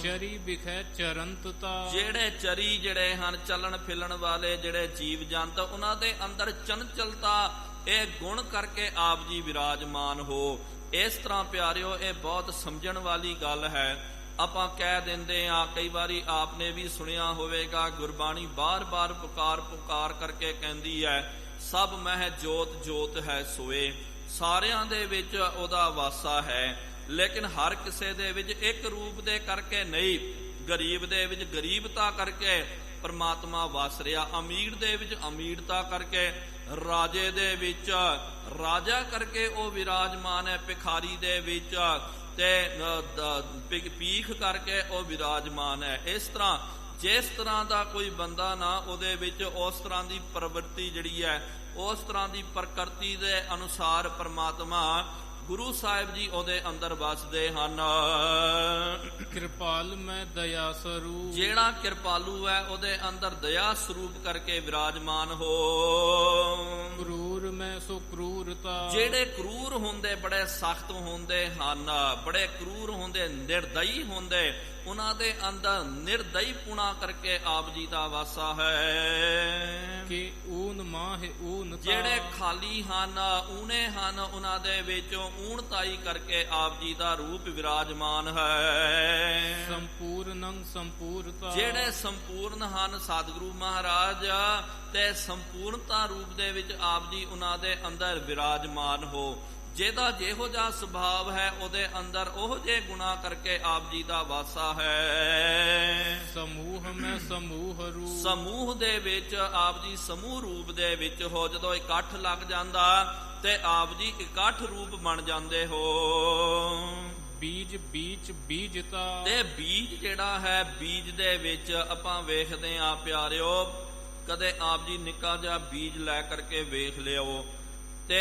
ਚਰੀ ਬਿਖੈ ਚਰੰਤਤਾ, ਜਿਹੜੇ ਚਰੀ ਜਿਹੜੇ ਹਨ, ਚੱਲਣ ਫਿਲਣ ਵਾਲੇ ਜਿਹੜੇ ਜੀਵ ਜੰਤ, ਉਹਨਾਂ ਦੇ ਅੰਦਰ ਚੰਚਲਤਾ, ਇਹ ਗੁਣ ਕਰਕੇ ਆਪ ਜੀ ਵਿਰਾਜਮਾਨ ਹੋ। ਇਸ ਤਰ੍ਹਾਂ ਪਿਆਰਿਓ ਇਹ ਬਹੁਤ ਸਮਝਣ ਵਾਲੀ ਗੱਲ ਹੈ। ਆਪਾਂ ਕਹਿ ਦਿੰਦੇ ਆ, ਕਈ ਵਾਰੀ ਆਪਨੇ ਵੀ ਸੁਣਿਆ ਹੋਵੇਗਾ, ਗੁਰਬਾਣੀ ਬਾਰ-ਬਾਰ ਪੁਕਾਰ ਪੁਕਾਰ ਕਰਕੇ ਕਹਿੰਦੀ ਹੈ ਸਭ ਮਹਿ ਜੋਤ ਜੋਤ ਹੈ ਸੋਏ। ਸਾਰਿਆਂ ਦੇ ਵਿੱਚ ਉਹਦਾ ਵਾਸਾ ਹੈ, ਲੇਕਿਨ ਹਰ ਕਿਸੇ ਦੇ ਵਿੱਚ ਇੱਕ ਰੂਪ ਦੇ ਕਰਕੇ ਨਹੀਂ। ਗਰੀਬ ਦੇ ਵਿੱਚ ਗਰੀਬਤਾ ਕਰਕੇ ਪਰਮਾਤਮਾ ਵਸ ਰਿਹਾ, ਅਮੀਰ ਦੇ ਵਿੱਚ ਅਮੀਰਤਾ ਕਰਕੇ, ਰਾਜੇ ਦੇ ਵਿੱਚ ਰਾਜਾ ਕਰਕੇ ਉਹ ਵਿਰਾਜਮਾਨ ਹੈ, ਭਿਖਾਰੀ ਦੇ ਵਿੱਚ ਤੇ ਪੀਖ ਕਰਕੇ ਉਹ ਵਿਰਾਜਮਾਨ ਹੈ। ਇਸ ਤਰ੍ਹਾਂ ਜਿਸ ਤਰ੍ਹਾਂ ਦਾ ਕੋਈ ਬੰਦਾ ਨਾ, ਉਹਦੇ ਵਿੱਚ ਉਸ ਤਰ੍ਹਾਂ ਦੀ ਪ੍ਰਵਿਰਤੀ ਜਿਹੜੀ ਹੈ, ਉਸ ਤਰ੍ਹਾਂ ਦੀ ਪ੍ਰਕਿਰਤੀ ਦੇ ਅਨੁਸਾਰ ਪਰਮਾਤਮਾ ਗੁਰੂ ਸਾਹਿਬ ਜੀ ਉਹਦੇ ਅੰਦਰ ਵਸਦੇ ਹਨ। ਕਿਰਪਾਲ ਮੈਂ ਦਇਆ ਸਰੂਪ, ਜਿਹੜਾ ਕਿਰਪਾਲੂ ਹੈ ਉਹਦੇ ਅੰਦਰ ਦਇਆ ਸਰੂਪ ਕਰਕੇ ਵਿਰਾਜਮਾਨ ਹੋ। ਕਰੂਰ ਮੈਂ ਸੋ ਕਰੂਰਤਾ, ਜਿਹੜੇ ਕਰੂਰ ਹੁੰਦੇ, ਬੜੇ ਸਖਤ ਹੁੰਦੇ ਹਨ, ਬੜੇ ਕਰੂਰ ਹੁੰਦੇ, ਨਿਰਦਈ ਹੁੰਦੇ, ਉਹਨਾਂ ਦੇ ਅੰਦਰ ਨਿਰਦਈ ਪੁਣਾ ਕਰਕੇ ਆਪ ਜੀ ਦਾ ਵਾਸਾ ਹੈ। ਕਿ ਊਨ ਮਾਹਿ ਊਨਤਾ, ਜਿਹੜੇ ਖਾਲੀ ਹਨ, ਊਨੇ ਹਨ, ਉਹਨਾਂ ਦੇ ਵਿੱਚ ਊਣਤਾਈ ਕਰਕੇ ਆਪ ਜੀ ਦਾ ਰੂਪ ਵਿਰਾਜਮਾਨ ਹੈ। ਸੰਪੂਰਨੰ ਸੰਪੂਰਤਾ, ਜਿਹੜੇ ਸੰਪੂਰਨ ਹਨ ਸਤਿਗੁਰੂ ਮਹਾਰਾਜ, ਤੇ ਸੰਪੂਰਨਤਾ ਰੂਪ ਦੇ ਵਿੱਚ ਆਪ ਜੀ ਉਹਨਾਂ ਦੇ ਅੰਦਰ ਵਿਰਾਜਮਾਨ ਹੋ। ਜਿਹਦਾ ਜਿਹੋ ਜਿਹਾ ਸੁਭਾਵ ਹੈ ਉਹਦੇ ਅੰਦਰ ਉਹ ਜੇ ਗੁਣਾ ਕਰਕੇ ਆਪ ਜੀ ਦਾ ਵਾਸਾ ਹੈ। ਸਮੂਹ ਮੈਂ ਸਮੂਹ ਰੂਪ, ਸਮੂਹ ਦੇ ਵਿੱਚ ਆਪ ਜੀ ਸਮੂਹ ਰੂਪ ਦੇ ਵਿੱਚ ਹੋ, ਜਦੋਂ ਇਕੱਠ ਲੱਗ ਜਾਂਦਾ ਤੇ ਆਪ ਜੀ ਇਕੱਠ ਰੂਪ ਬਣ ਜਾਂਦੇ ਹੋ। ਬੀਜ ਬੀਜ ਬੀਜਤਾ, ਤੇ ਬੀਜ ਜਿਹੜਾ ਹੈ, ਬੀਜ ਦੇ ਵਿੱਚ ਆਪਾਂ ਵੇਖਦੇ ਆ ਪਿਆਰਿਓ, ਕਦੇ ਆਪ ਜੀ ਨਿੱਕਾ ਜਿਹਾ ਬੀਜ ਲੈ ਕਰਕੇ ਵੇਖ ਲਿਓ ਤੇ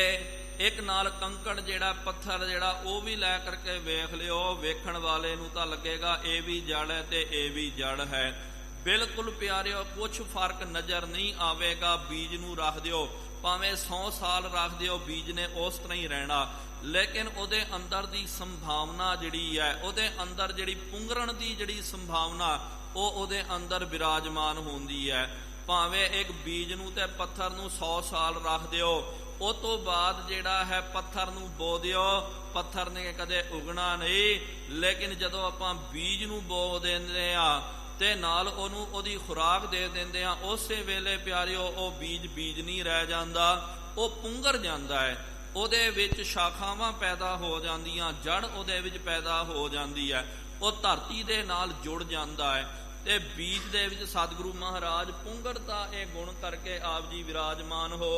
ਇੱਕ ਨਾਲ ਕੰਕੜ ਜਿਹੜਾ, ਪੱਥਰ ਜਿਹੜਾ, ਉਹ ਵੀ ਲੈ ਕਰਕੇ ਵੇਖ ਲਿਓ। ਵੇਖਣ ਵਾਲੇ ਨੂੰ ਤਾਂ ਲੱਗੇਗਾ ਇਹ ਵੀ ਜੜ ਹੈ ਤੇ ਇਹ ਵੀ ਜੜ ਹੈ। ਬਿਲਕੁਲ ਪਿਆਰਿਓ ਕੁਛ ਫਰਕ ਨਜ਼ਰ ਨਹੀਂ ਆਵੇਗਾ। ਬੀਜ ਨੂੰ ਰੱਖ ਦਿਓ, ਭਾਵੇਂ 100 ਸਾਲ ਰੱਖ ਦਿਓ, ਬੀਜ ਨੇ ਉਸ ਤਰ੍ਹਾਂ ਹੀ ਰਹਿਣਾ, ਲੇਕਿਨ ਉਹਦੇ ਅੰਦਰ ਦੀ ਸੰਭਾਵਨਾ ਜਿਹੜੀ ਹੈ, ਉਹਦੇ ਅੰਦਰ ਜਿਹੜੀ ਪੁੰਗਰਣ ਦੀ ਜਿਹੜੀ ਸੰਭਾਵਨਾ, ਉਹ ਉਹਦੇ ਅੰਦਰ ਵਿਰਾਜਮਾਨ ਹੁੰਦੀ ਹੈ। ਭਾਵੇਂ ਇੱਕ ਬੀਜ ਨੂੰ ਤੇ ਪੱਥਰ ਨੂੰ 100 ਸਾਲ ਰੱਖ ਦਿਓ, ਉਹ ਤੋਂ ਬਾਅਦ ਜਿਹੜਾ ਹੈ ਪੱਥਰ ਨੂੰ ਬੋ ਦਿਓ, ਪੱਥਰ ਨੇ ਕਦੇ ਉਗਣਾ ਨਹੀਂ, ਲੇਕਿਨ ਜਦੋਂ ਆਪਾਂ ਬੀਜ ਨੂੰ ਬੋ ਦਿੰਦੇ ਆ ਤੇ ਨਾਲ ਉਹਨੂੰ ਉਹਦੀ ਖੁਰਾਕ ਦੇ ਦਿੰਦੇ ਆ, ਉਸੇ ਵੇਲੇ ਪਿਆਰਿਓ ਉਹ ਬੀਜ ਨਹੀਂ ਰਹਿ ਜਾਂਦਾ, ਉਹ ਪੁੰਗਰ ਜਾਂਦਾ ਹੈ। ਉਹਦੇ ਵਿੱਚ ਸ਼ਾਖਾਵਾਂ ਪੈਦਾ ਹੋ ਜਾਂਦੀਆਂ, ਜੜ ਉਹਦੇ ਵਿੱਚ ਪੈਦਾ ਹੋ ਜਾਂਦੀ ਹੈ, ਉਹ ਧਰਤੀ ਦੇ ਨਾਲ ਜੁੜ ਜਾਂਦਾ ਹੈ। ਤੇ ਬੀਜ ਦੇ ਵਿੱਚ ਸਤਿਗੁਰੂ ਮਹਾਰਾਜ ਪੁੰਗਰਤਾ ਇਹ ਗੁਣ ਕਰਕੇ ਆਪ ਜੀ ਵਿਰਾਜਮਾਨ ਹੋ।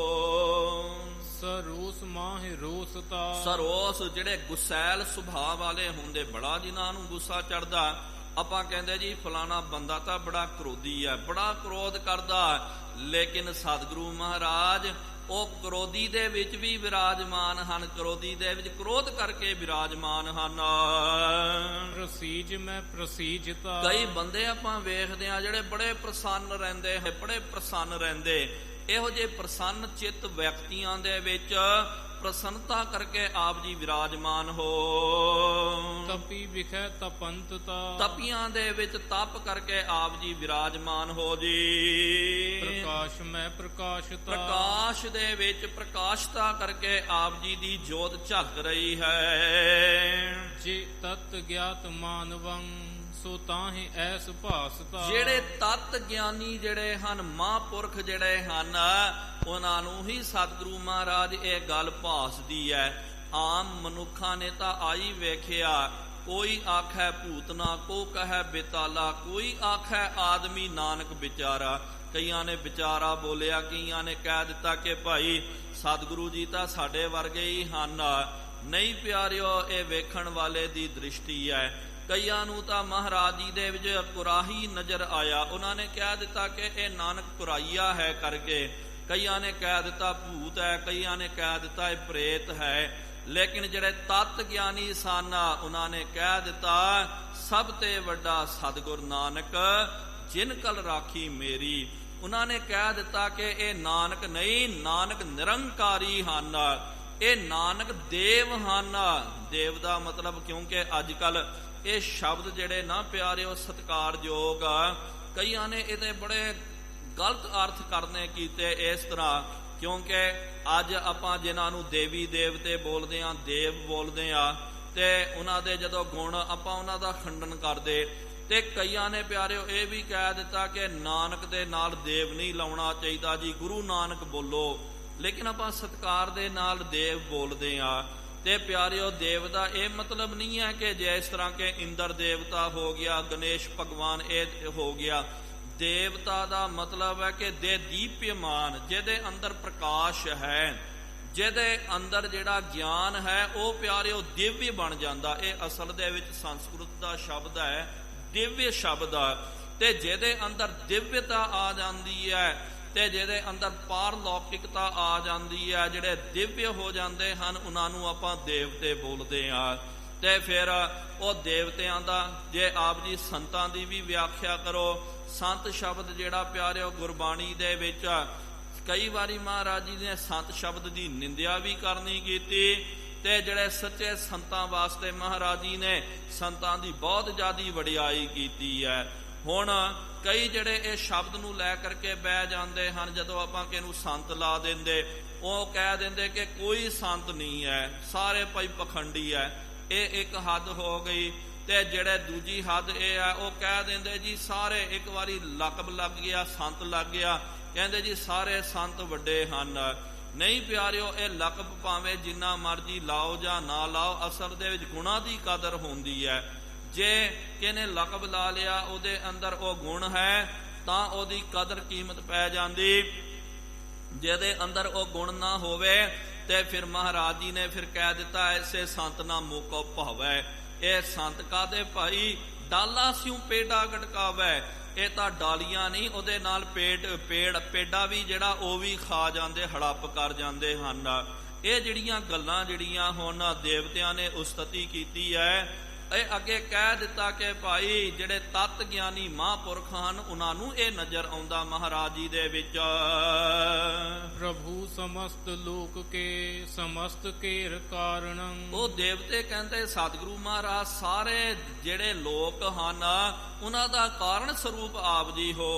ਸਰੋਸ ਮਾਹਿ ਰੋਸਤਾ, ਸਰੋਸ ਜਿਹੜੇ ਗੁਸੈਲ ਸੁਭਾਅ ਵਾਲੇ ਹੁੰਦੇ, ਬੜਾ ਜਿਨ੍ਹਾਂ ਨੂੰ ਗੁੱਸਾ ਚੜਦਾ, ਆਪਾਂ ਕਹਿੰਦੇ ਜੀ ਫਲਾਣਾ ਬੰਦਾ ਤਾਂ ਬੜਾ ਕਰੋਧੀ ਹੈ, ਬੜਾ ਕ੍ਰੋਧ ਕਰਦਾ, ਲੇਕਿਨ ਸਤਿਗੁਰੂ ਮਹਾਰਾਜ ਉਹ ਕਰੋਧੀ ਦੇ ਵਿੱਚ ਵੀ ਵਿਰਾਜਮਾਨ ਹਨ, ਕਰੋਧੀ ਦੇ ਵਿੱਚ ਕ੍ਰੋਧ ਕਰਕੇ ਵਿਰਾਜਮਾਨ ਹਨ। ਪ੍ਰਸੀਜ ਮੈਂ ਪ੍ਰਸੀਜਤਾ, ਕਈ ਬੰਦੇ ਆਪਾਂ ਵੇਖਦੇ ਆ ਜਿਹੜੇ ਬੜੇ ਪ੍ਰਸੰਨ ਰਹਿੰਦੇ ਹੈ, ਬੜੇ ਪ੍ਰਸੰਨ ਰਹਿੰਦੇ, ਇਹੋ ਜਿਹੇ ਪ੍ਰਸੰਨ ਚਿੱਤ ਵਿਅਕਤੀਆਂ ਦੇ ਵਿੱਚ ਪ੍ਰਸੰਨਤਾ ਕਰਕੇ ਆਪ ਜੀ ਵਿਰਾਜਮਾਨ ਹੋ। ਤਪੀ ਵਿਖੈ ਤਪੰਤਤਾ, ਤਪੀਆਂ ਦੇ ਵਿੱਚ ਤਪ ਕਰਕੇ ਆਪ ਜੀ ਵਿਰਾਜਮਾਨ ਹੋ ਜੀ। ਪ੍ਰਕਾਸ਼ ਮੈਂ ਪ੍ਰਕਾਸ਼ਤਾ, ਪ੍ਰਕਾਸ਼ ਦੇ ਵਿੱਚ ਪ੍ਰਕਾਸ਼ਤਾ ਕਰਕੇ ਆਪ ਜੀ ਦੀ ਜੋਤ ਝਲਕ ਰਹੀ ਹੈ। ਜੇ ਤਤ ਗਿਆਤ ਮਾਨਵੰ ਸੋ ਤਾਹਿ ਐਸ ਭਾਸਤਾ, ਜਿਹੜੇ ਤਤ ਗਿਆਨੀ ਜਿਹੜੇ ਹਨ, ਮਹਾਂਪੁਰਖ ਜਿਹੜੇ ਹਨ, ਉਹਨਾਂ ਨੂੰ ਹੀ ਸਤਿਗੁਰੂ ਮਹਾਰਾਜ ਇਹ ਗੱਲ ਭਾਸਦੀ ਹੈ। ਆਮ ਮਨੁੱਖਾਂ ਨੇ ਤਾਂ ਆਈ ਵੇਖਿਆ, ਕੋਈ ਆਖੈ ਭੂਤਨਾ, ਕੋ ਕਹੈ ਬੇਤਾਲਾ, ਕੋਈ ਆਖੈ ਆਦਮੀ ਨਾਨਕ ਵਿਚਾਰਾ। ਕਈਆਂ ਨੇ ਵਿਚਾਰਾ ਬੋਲਿਆ, ਕਈਆਂ ਨੇ ਕਹਿ ਦਿੱਤਾ ਕਿ ਭਾਈ ਸਤਿਗੁਰੂ ਜੀ ਤਾਂ ਸਾਡੇ ਵਰਗੇ ਹੀ ਹਨ। ਨਹੀਂ ਪਿਆਰਿਓ, ਇਹ ਵੇਖਣ ਵਾਲੇ ਦੀ ਦ੍ਰਿਸ਼ਟੀ ਹੈ। ਕਈਆਂ ਨੂੰ ਤਾਂ ਮਹਾਰਾਜ ਜੀ ਦੇ ਵਿੱਚ ਕੁਰਾਹੀ ਨਜ਼ਰ ਆਇਆ, ਉਹਨਾਂ ਨੇ ਕਹਿ ਦਿੱਤਾ ਕਿ ਇਹ ਨਾਨਕ ਕੁਰਾਈਆ ਹੈ ਕਰਕੇ। ਕਈਆਂ ਨੇ ਕਹਿ ਦਿੱਤਾ ਭੂਤ ਹੈ, ਕਈਆਂ ਨੇ ਕਹਿ ਦਿੱਤਾ ਇਹ ਪ੍ਰੇਤ ਹੈ, ਲੇਕਿਨ ਜਿਹੜੇ ਤਤ ਗਿਆਨੀ ਸਨ ਉਹਨਾਂ ਨੇ ਕਹਿ ਦਿੱਤਾ ਸਭ ਤੇ ਵੱਡਾ ਸਤਿਗੁਰ ਨਾਨਕ ਜਿਨ ਕਲ ਰਾਖੀ ਮੇਰੀ। ਉਹਨਾਂ ਨੇ ਕਹਿ ਦਿੱਤਾ ਕਿ ਇਹ ਨਾਨਕ ਨਹੀਂ, ਨਾਨਕ ਨਿਰੰਕਾਰੀ ਹਨ, ਇਹ ਨਾਨਕ ਦੇਵ ਹਨ। ਦੇਵ ਦਾ ਮਤਲਬ, ਕਿਉਂਕਿ ਅੱਜ ਕੱਲ ਇਹ ਸ਼ਬਦ ਜਿਹੜੇ ਨਾ ਪਿਆਰਿਓ ਸਤਿਕਾਰਯੋਗ ਆ, ਕਈਆਂ ਨੇ ਇਹਦੇ ਬੜੇ ਗਲਤ ਅਰਥ ਕਰਨੇ ਕੀਤੇ ਇਸ ਤਰ੍ਹਾਂ, ਕਿਉਂਕਿ ਅੱਜ ਆਪਾਂ ਜਿਨ੍ਹਾਂ ਨੂੰ ਦੇਵੀ ਦੇਵਤੇ ਬੋਲਦੇ ਆ, ਦੇਵ ਬੋਲਦੇ ਆ, ਤੇ ਉਹਨਾਂ ਦੇ ਜਦੋਂ ਗੁਣ ਆਪਾਂ ਉਹਨਾਂ ਦਾ ਖੰਡਨ ਕਰਦੇ, ਤੇ ਕਈਆਂ ਨੇ ਪਿਆਰਿਓ ਇਹ ਵੀ ਕਹਿ ਦਿੱਤਾ ਕਿ ਨਾਨਕ ਦੇ ਨਾਲ ਦੇਵ ਨਹੀਂ ਲਾਉਣਾ ਚਾਹੀਦਾ ਜੀ, ਗੁਰੂ ਨਾਨਕ ਬੋਲੋ, ਲੇਕਿਨ ਆਪਾਂ ਸਤਿਕਾਰ ਦੇ ਨਾਲ ਦੇਵ ਬੋਲਦੇ ਆ। ਤੇ ਪਿਆਰਿਓ ਦੇਵ ਦਾ ਇਹ ਮਤਲਬ ਨਹੀਂ ਹੈ ਕਿ ਜਿਸ ਤਰ੍ਹਾਂ ਕਿ ਇੰਦਰ ਦੇਵਤਾ ਹੋ ਗਿਆ, ਗਣੇਸ਼ ਭਗਵਾਨ ਇਹ ਹੋ ਗਿਆ। ਦੇਵਤਾ ਦਾ ਮਤਲਬ ਹੈ ਕਿ ਦੇ ਦੀਪਯਮਾਨ, ਜਿਹਦੇ ਅੰਦਰ ਪ੍ਰਕਾਸ਼ ਹੈ, ਜਿਹਦੇ ਅੰਦਰ ਜਿਹੜਾ ਗਿਆਨ ਹੈ, ਉਹ ਪਿਆਰਿਓ ਦਿਵਯ ਬਣ ਜਾਂਦਾ। ਇਹ ਅਸਲ ਦੇ ਵਿੱਚ ਸੰਸਕ੍ਰਿਤ ਦਾ ਸ਼ਬਦ ਹੈ, ਦਿਵਯ ਸ਼ਬਦ ਆ। ਤੇ ਜਿਹਦੇ ਅੰਦਰ ਦਿਵਯਤਾ ਆ ਜਾਂਦੀ ਹੈ ਤੇ ਜਿਹਦੇ ਅੰਦਰ ਪਾਰਲੌਕਿਕਤਾ ਆ ਜਾਂਦੀ ਹੈ, ਜਿਹੜੇ ਦਿਵਯ ਹੋ ਜਾਂਦੇ ਹਨ, ਉਹਨਾਂ ਨੂੰ ਆਪਾਂ ਦੇਵਤੇ ਬੋਲਦੇ ਆ। ਤੇ ਫਿਰ ਉਹ ਦੇਵਤਿਆਂ ਦਾ ਜੇ ਆਪ ਜੀ ਸੰਤਾਂ ਦੀ ਵੀ ਵਿਆਖਿਆ ਕਰੋ, ਸੰਤ ਸ਼ਬਦ ਜਿਹੜਾ ਪਿਆਰਿਓ ਗੁਰਬਾਣੀ ਦੇ ਵਿੱਚ ਕਈ ਵਾਰੀ ਮਹਾਰਾਜ ਜੀ ਨੇ ਸੰਤ ਸ਼ਬਦ ਦੀ ਨਿੰਦਿਆ ਵੀ ਕਰਨੀ ਕੀਤੀ, ਤੇ ਜਿਹੜੇ ਸੱਚੇ ਸੰਤਾਂ ਵਾਸਤੇ ਮਹਾਰਾਜ ਜੀ ਨੇ ਸੰਤਾਂ ਦੀ ਬਹੁਤ ਜ਼ਿਆਦੀ ਵਡਿਆਈ ਕੀਤੀ ਹੈ। ਹੁਣ ਕਈ ਜਿਹੜੇ ਇਹ ਸ਼ਬਦ ਨੂੰ ਲੈ ਕਰਕੇ ਬਹਿ ਜਾਂਦੇ ਹਨ, ਜਦੋਂ ਆਪਾਂ ਕਿਹਨੂੰ ਸੰਤ ਲਾ ਦਿੰਦੇ, ਉਹ ਕਹਿ ਦਿੰਦੇ ਕਿ ਕੋਈ ਸੰਤ ਨਹੀਂ ਹੈ, ਸਾਰੇ ਭਾਈ ਪਖੰਡੀ ਹੈ। ਇਹ ਇੱਕ ਹੱਦ ਹੋ ਗਈ। ਤੇ ਜਿਹੜੇ ਦੂਜੀ ਹੱਦ ਇਹ ਹੈ, ਉਹ ਕਹਿ ਦਿੰਦੇ ਜੀ ਸਾਰੇ, ਇੱਕ ਵਾਰੀ ਲਕਬ ਲੱਗ ਗਿਆ, ਸੰਤ ਲੱਗ ਗਿਆ, ਕਹਿੰਦੇ ਜੀ ਸਾਰੇ ਸੰਤ ਵੱਡੇ ਹਨ। ਨਹੀਂ ਪਿਆਰਿਓ, ਇਹ ਲਕਬ ਭਾਵੇਂ ਜਿੰਨਾ ਮਰਜੀ ਲਾਓ ਜਾਂ ਨਾ ਲਾਓ, ਅਸਲ ਦੇ ਵਿੱਚ ਗੁਣਾਂ ਦੀ ਕਦਰ ਹੁੰਦੀ ਹੈ। ਜੇ ਕਿਨੇ ਲਕਬ ਲਾ ਲਿਆ, ਉਹਦੇ ਅੰਦਰ ਉਹ ਗੁਣ ਹੈ ਤਾਂ ਉਹਦੀ ਕਦਰ ਕੀਮਤ ਪੈ ਜਾਂਦੀ। ਜਿਹਦੇ ਅੰਦਰ ਉਹ ਗੁਣ ਨਾ ਹੋਵੇ ਤੇ ਫਿਰ ਮਹਾਰਾਜ ਜੀ ਨੇ ਫਿਰ ਕਹਿ ਦਿੱਤਾ, ਐਸੇ ਸੰਤ ਨਾ ਮੋਕੋ ਭਾਵੈ। ਇਹ ਸੰਤ ਕਾਦੇ ਭਾਈ? ਡਾਲਾ ਸਿਉ ਪੇਡਾ ਗਟਕਾਵੈ। ਇਹ ਤਾਂ ਡਾਲੀਆਂ ਨਹੀਂ, ਉਹਦੇ ਨਾਲ ਪੇੜਾ ਵੀ ਜਿਹੜਾ ਉਹ ਵੀ ਖਾ ਜਾਂਦੇ, ਹੜੱਪ ਕਰ ਜਾਂਦੇ ਹਨ। ਇਹ ਜਿਹੜੀਆਂ ਗੱਲਾਂ ਜਿਹੜੀਆਂ ਹੁਣ ਦੇਵਤਿਆਂ ਨੇ ਉਸਤਤੀ ਕੀਤੀ ਹੈ, ਇਹ ਅੱਗੇ ਕਹਿ ਦਿੱਤਾ ਕਿ ਭਾਈ ਜਿਹੜੇ ਤਤ ਗਿਆਨੀ ਮਹਾਂਪੁਰਖ ਹਨ, ਉਹਨਾਂ ਨੂੰ ਇਹ ਨਜ਼ਰ ਆਉਂਦਾ ਮਹਾਰਾਜ ਜੀ ਦੇ ਵਿੱਚ। ਪ੍ਰਭੂ ਸਮਸਤ ਲੋਕ ਕੇ ਸਮਸਤ ਘੇਰ ਕਾਰਣੰ। ਉਹ ਦੇਵਤੇ ਕਹਿੰਦੇ ਸਤਿਗੁਰੂ ਮਹਾਰਾਜ ਸਾਰੇ ਜਿਹੜੇ ਲੋਕ ਹਨ ਉਹਨਾਂ ਦਾ ਕਾਰਨ ਸਰੂਪ ਆਪ ਜੀ ਹੋ।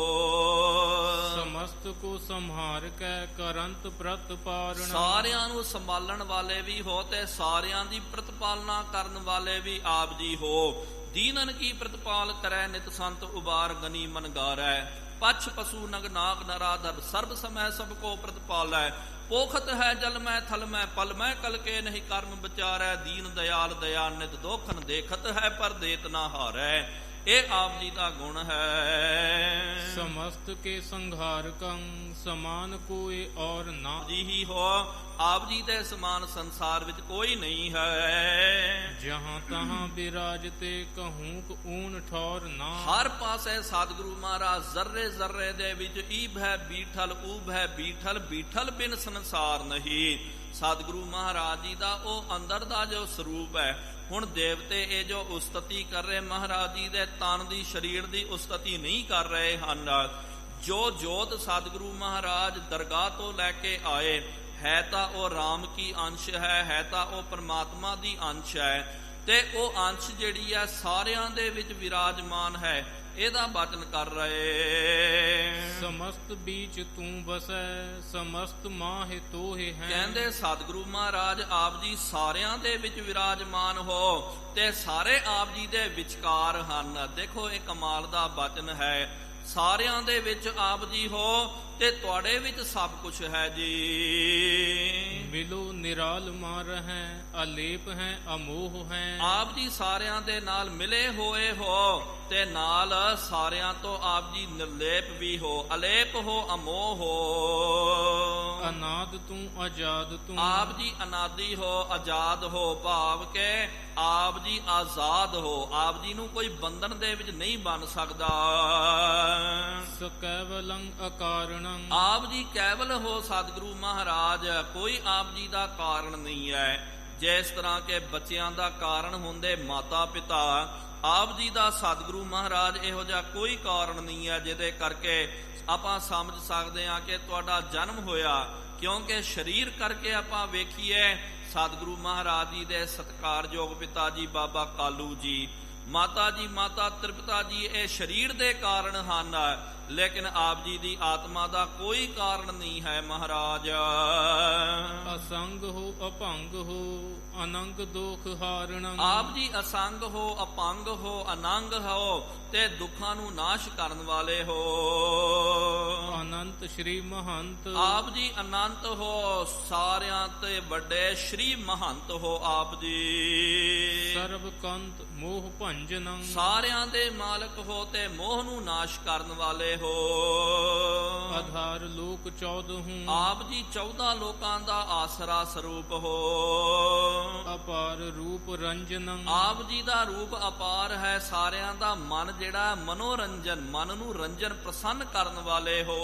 ਸਮਸਤ ਕੋ ਸੰਹਾਰ ਕੈ ਕਰੰਤ ਪ੍ਰਤਪਾਲਨ। ਸਾਰਿਆਂ ਨੂੰ ਸੰਭਾਲਣ ਵਾਲੇ ਵੀ ਹੋ ਤੇ ਸਾਰਿਆਂ ਦੀ ਪ੍ਰਤਪਾਲਨਾ ਕਰਨ ਵਾਲੇ ਵੀ ਆਪ ਜੀ ਹੋ। ਦੀਨਨ ਕੀ ਪ੍ਰਤਪਾਲ ਕਰੈ ਨਿਤ ਸੰਤ ਉਬਾਰ ਗਨੀ ਮਨ ਗਾਰੈ। ਪਛ ਪਸ਼ੂ ਨਗ ਨਾਗ ਨਰਾਧਰ ਸਰਬ ਸਮੈ ਸਭ ਕੋ ਪ੍ਰਤਪਾਲੈ। ਪੋਖਤ ਹੈ ਜਲ ਮੈਂ ਥਲ ਮੈਂ ਪਲ ਮੈਂ ਕਲ ਕੇ ਨਹੀਂ ਕਰਮ ਵਿਚਾਰੈ। ਦੀਨ ਦਇਆਲ ਦਇਆ ਨਿਤ ਦੋਖਨ ਦੇਖਤ ਹੈ ਪਰ ਦੇਤ ਨਾ ਹਾਰੈ। ਇਹ ਆਪ ਜੀ ਦਾ ਗੁਣ ਹੈ। ਸਮਸਤ ਕੇ ਸੰਘਾਰਕੰ ਸਮਾਨ ਕੋਇ ਔਰ ਨਾ। ਜੀ ਹੀ ਹੋ, ਆਪ ਜੀ ਦੇ ਸਮਾਨ ਸੰਸਾਰ ਵਿੱਚ ਕੋਈ ਨਹੀਂ ਹੈ। ਜਹਾਂ ਤਹਾਂ ਬਿਰਾਜਤੇ ਕਹੂੰ ਊਨ ਠੌਰ ਨਾ। ਹਰ ਪਾਸੇ ਸਤਿਗੁਰੂ ਮਹਾਰਾਜ ਜ਼ਰਰੇ ਜ਼ਰਰੇ ਦੇ ਵਿੱਚ ਈਬ ਹੈ ਬੀਠਲ, ਊਬ ਹੈ ਬੀਠਲ, ਬੀਠਲ ਬਿਨ ਸੰਸਾਰ ਨਹੀਂ। ਸਤਿਗੁਰੂ ਮਹਾਰਾਜ ਜੀ ਦਾ ਉਹ ਅੰਦਰ ਦਾ ਜੋ ਸਰੂਪ ਹੈ। ਹੁਣ ਦੇਵਤੇ ਇਹ ਜੋ ਉਸਤਤੀ ਕਰ ਰਹੇ ਮਹਾਰਾਜ ਜੀ ਦੇ ਤਨ ਦੀ, ਸਰੀਰ ਦੀ ਉਸਤਤੀ ਨਹੀਂ ਕਰ ਰਹੇ ਹਨ। ਜੋ ਜੋਤ ਸਤਿਗੁਰੂ ਮਹਾਰਾਜ ਦਰਗਾਹ ਤੋਂ ਲੈ ਕੇ ਆਏ ਹੈ ਤਾਂ ਉਹ ਰਾਮ ਕੀ ਅੰਸ਼ ਹੈ ਤਾਂ ਉਹ ਪਰਮਾਤਮਾ ਦੀ ਅੰਸ਼ ਹੈ। ਤੇ ਉਹ ਅੰਸ਼ ਜਿਹੜੀ ਹੈ ਸਾਰਿਆਂ ਦੇ ਵਿੱਚ ਵਿਰਾਜਮਾਨ ਹੈ, ਇਹਦਾ ਬਚਨ ਕਰ ਰਹੇ। ਸਮਸਤ ਬੀਚ ਤੂੰ ਬਸੈ ਸਮਸਤ ਮਾਹਿ ਤੋਹਿ ਹੈ। ਕਹਿੰਦੇ ਸਤਿਗੁਰੂ ਮਹਾਰਾਜ ਆਪ ਜੀ ਸਾਰਿਆਂ ਦੇ ਵਿੱਚ ਵਿਰਾਜਮਾਨ ਹੋ ਤੇ ਸਾਰੇ ਆਪ ਜੀ ਦੇ ਵਿਚਕਾਰ ਹਨ। ਦੇਖੋ ਇਹ ਕਮਾਲ ਦਾ ਬਚਨ ਹੈ। ਸਾਰਿਆਂ ਦੇ ਵਿੱਚ ਆਪ ਜੀ ਹੋ ਤੇ ਤੁਹਾਡੇ ਵਿੱਚ ਸਭ ਕੁਝ ਹੈ ਜੀ। ਮਿਲੋ ਨਿਰਾਲ ਮਾਰ ਹੈ ਅਲੇਪ ਹੈ ਅਮੋਹ ਹੈ। ਆਪ ਜੀ ਸਾਰਿਆਂ ਦੇ ਨਾਲ ਮਿਲੇ ਹੋਏ ਹੋ ਤੇ ਨਾਲ ਸਾਰਿਆਂ ਤੋਂ ਆਪ ਜੀ ਨਿਰਲੇਪ ਵੀ ਹੋ, ਅਲੇਪ ਹੋ, ਅਮੋਹ ਹੋ। ਅਨਾਦ ਤੂੰ ਆਜ਼ਾਦ ਤੂੰ। ਆਪ ਜੀ ਅਨਾਦੀ ਹੋ, ਆਜ਼ਾਦ ਹੋ, ਭਾਵ ਕੇ ਆਪ ਜੀ ਆਜ਼ਾਦ ਹੋ। ਆਪ ਜੀ ਨੂੰ ਕੋਈ ਬੰਧਨ ਦੇ ਵਿੱਚ ਨਹੀਂ ਬਣ ਸਕਦਾ। ਸਕੈਵਲੰ ਅਕਾਰਣੰ। ਆਪ ਜੀ ਕੇਵਲ ਹੋ ਸਤਿਗੁਰੂ ਮਹਾਰਾਜ, ਕੋਈ ਆਪ ਜੀ ਦਾ ਕਾਰਨ ਨਹੀਂ ਹੈ। ਜਿਸ ਤਰ੍ਹਾਂ ਕਿ ਬੱਚਿਆਂ ਦਾ ਕਾਰਨ ਹੁੰਦੇ ਮਾਤਾ ਪਿਤਾ, ਆਪ ਜੀ ਦਾ ਸਤਿਗੁਰੂ ਮਹਾਰਾਜ ਇਹੋ ਜਿਹਾ ਕੋਈ ਕਾਰਨ ਨਹੀਂ ਹੈ ਜਿਹਦੇ ਕਰਕੇ ਆਪਾਂ ਸਮਝ ਸਕਦੇ ਹਾਂ ਕਿ ਤੁਹਾਡਾ ਜਨਮ ਹੋਇਆ। ਕਿਉਂਕਿ ਸਰੀਰ ਕਰਕੇ ਆਪਾਂ ਵੇਖੀਏ ਸਤਿਗੁਰੂ ਮਹਾਰਾਜ ਜੀ ਦੇ ਸਤਿਕਾਰਯੋਗ ਪਿਤਾ ਜੀ ਬਾਬਾ ਕਾਲੂ ਜੀ, ਮਾਤਾ ਜੀ ਮਾਤਾ ਤ੍ਰਿਪਤਾ ਜੀ, ਇਹ ਸਰੀਰ ਦੇ ਕਾਰਨ ਹਨ, ਲੇਕਿਨ ਆਪ ਜੀ ਦੀ ਆਤਮਾ ਦਾ ਕੋਈ ਕਾਰਨ ਨਹੀਂ ਹੈ ਮਹਾਰਾਜ। ਅਸੰਗ ਹੋ ਅਭੰਗ ਹੋ ਅਨੰਗ ਦੋਖ ਹਾਰਣੰ। ਆਪ ਜੀ ਅਸੰਗ ਹੋ, ਅਪੰਗ ਹੋ, ਅਨੰਗ ਹੋ ਤੇ ਦੁੱਖਾਂ ਨੂੰ ਨਾਸ਼ ਕਰਨ ਵਾਲੇ ਹੋ। ਅਨੰਤ ਸ਼੍ਰੀ ਮਹੰਤ। ਆਪ ਜੀ ਅਨੰਤ ਹੋ, ਸਾਰਿਆਂ ਤੇ ਵੱਡੇ ਸ਼੍ਰੀ ਮਹੰਤ ਹੋ ਆਪ ਜੀ। ਸਰਬ ਕੰਤ ਮੋਹ ਭੰਜਨੰ। ਸਾਰਿਆਂ ਦੇ ਮਾਲਕ ਹੋ ਤੇ ਮੋਹ ਨੂੰ ਨਾਸ਼ ਕਰਨ ਵਾਲੇ ਹੋ। ਆਧਾਰ ਲੋਕ 14 ਆਪ ਜੀ 14 ਲੋਕਾਂ ਦਾ ਆਸਰਾ ਸਰੂਪ ਹੋ। ਅਪਾਰ ਰੂਪ ਰੰਜਨੰ। ਆਪ ਜੀ ਦਾ ਰੂਪ ਅਪਾਰ ਹੈ। ਸਾਰਿਆਂ ਦਾ ਮਨ ਜਿਹੜਾ ਮਨੋਰੰਜਨ, ਮਨ ਨੂੰ ਰੰਜਨ ਪ੍ਰਸੰਨ ਕਰਨ ਵਾਲੇ ਹੋ।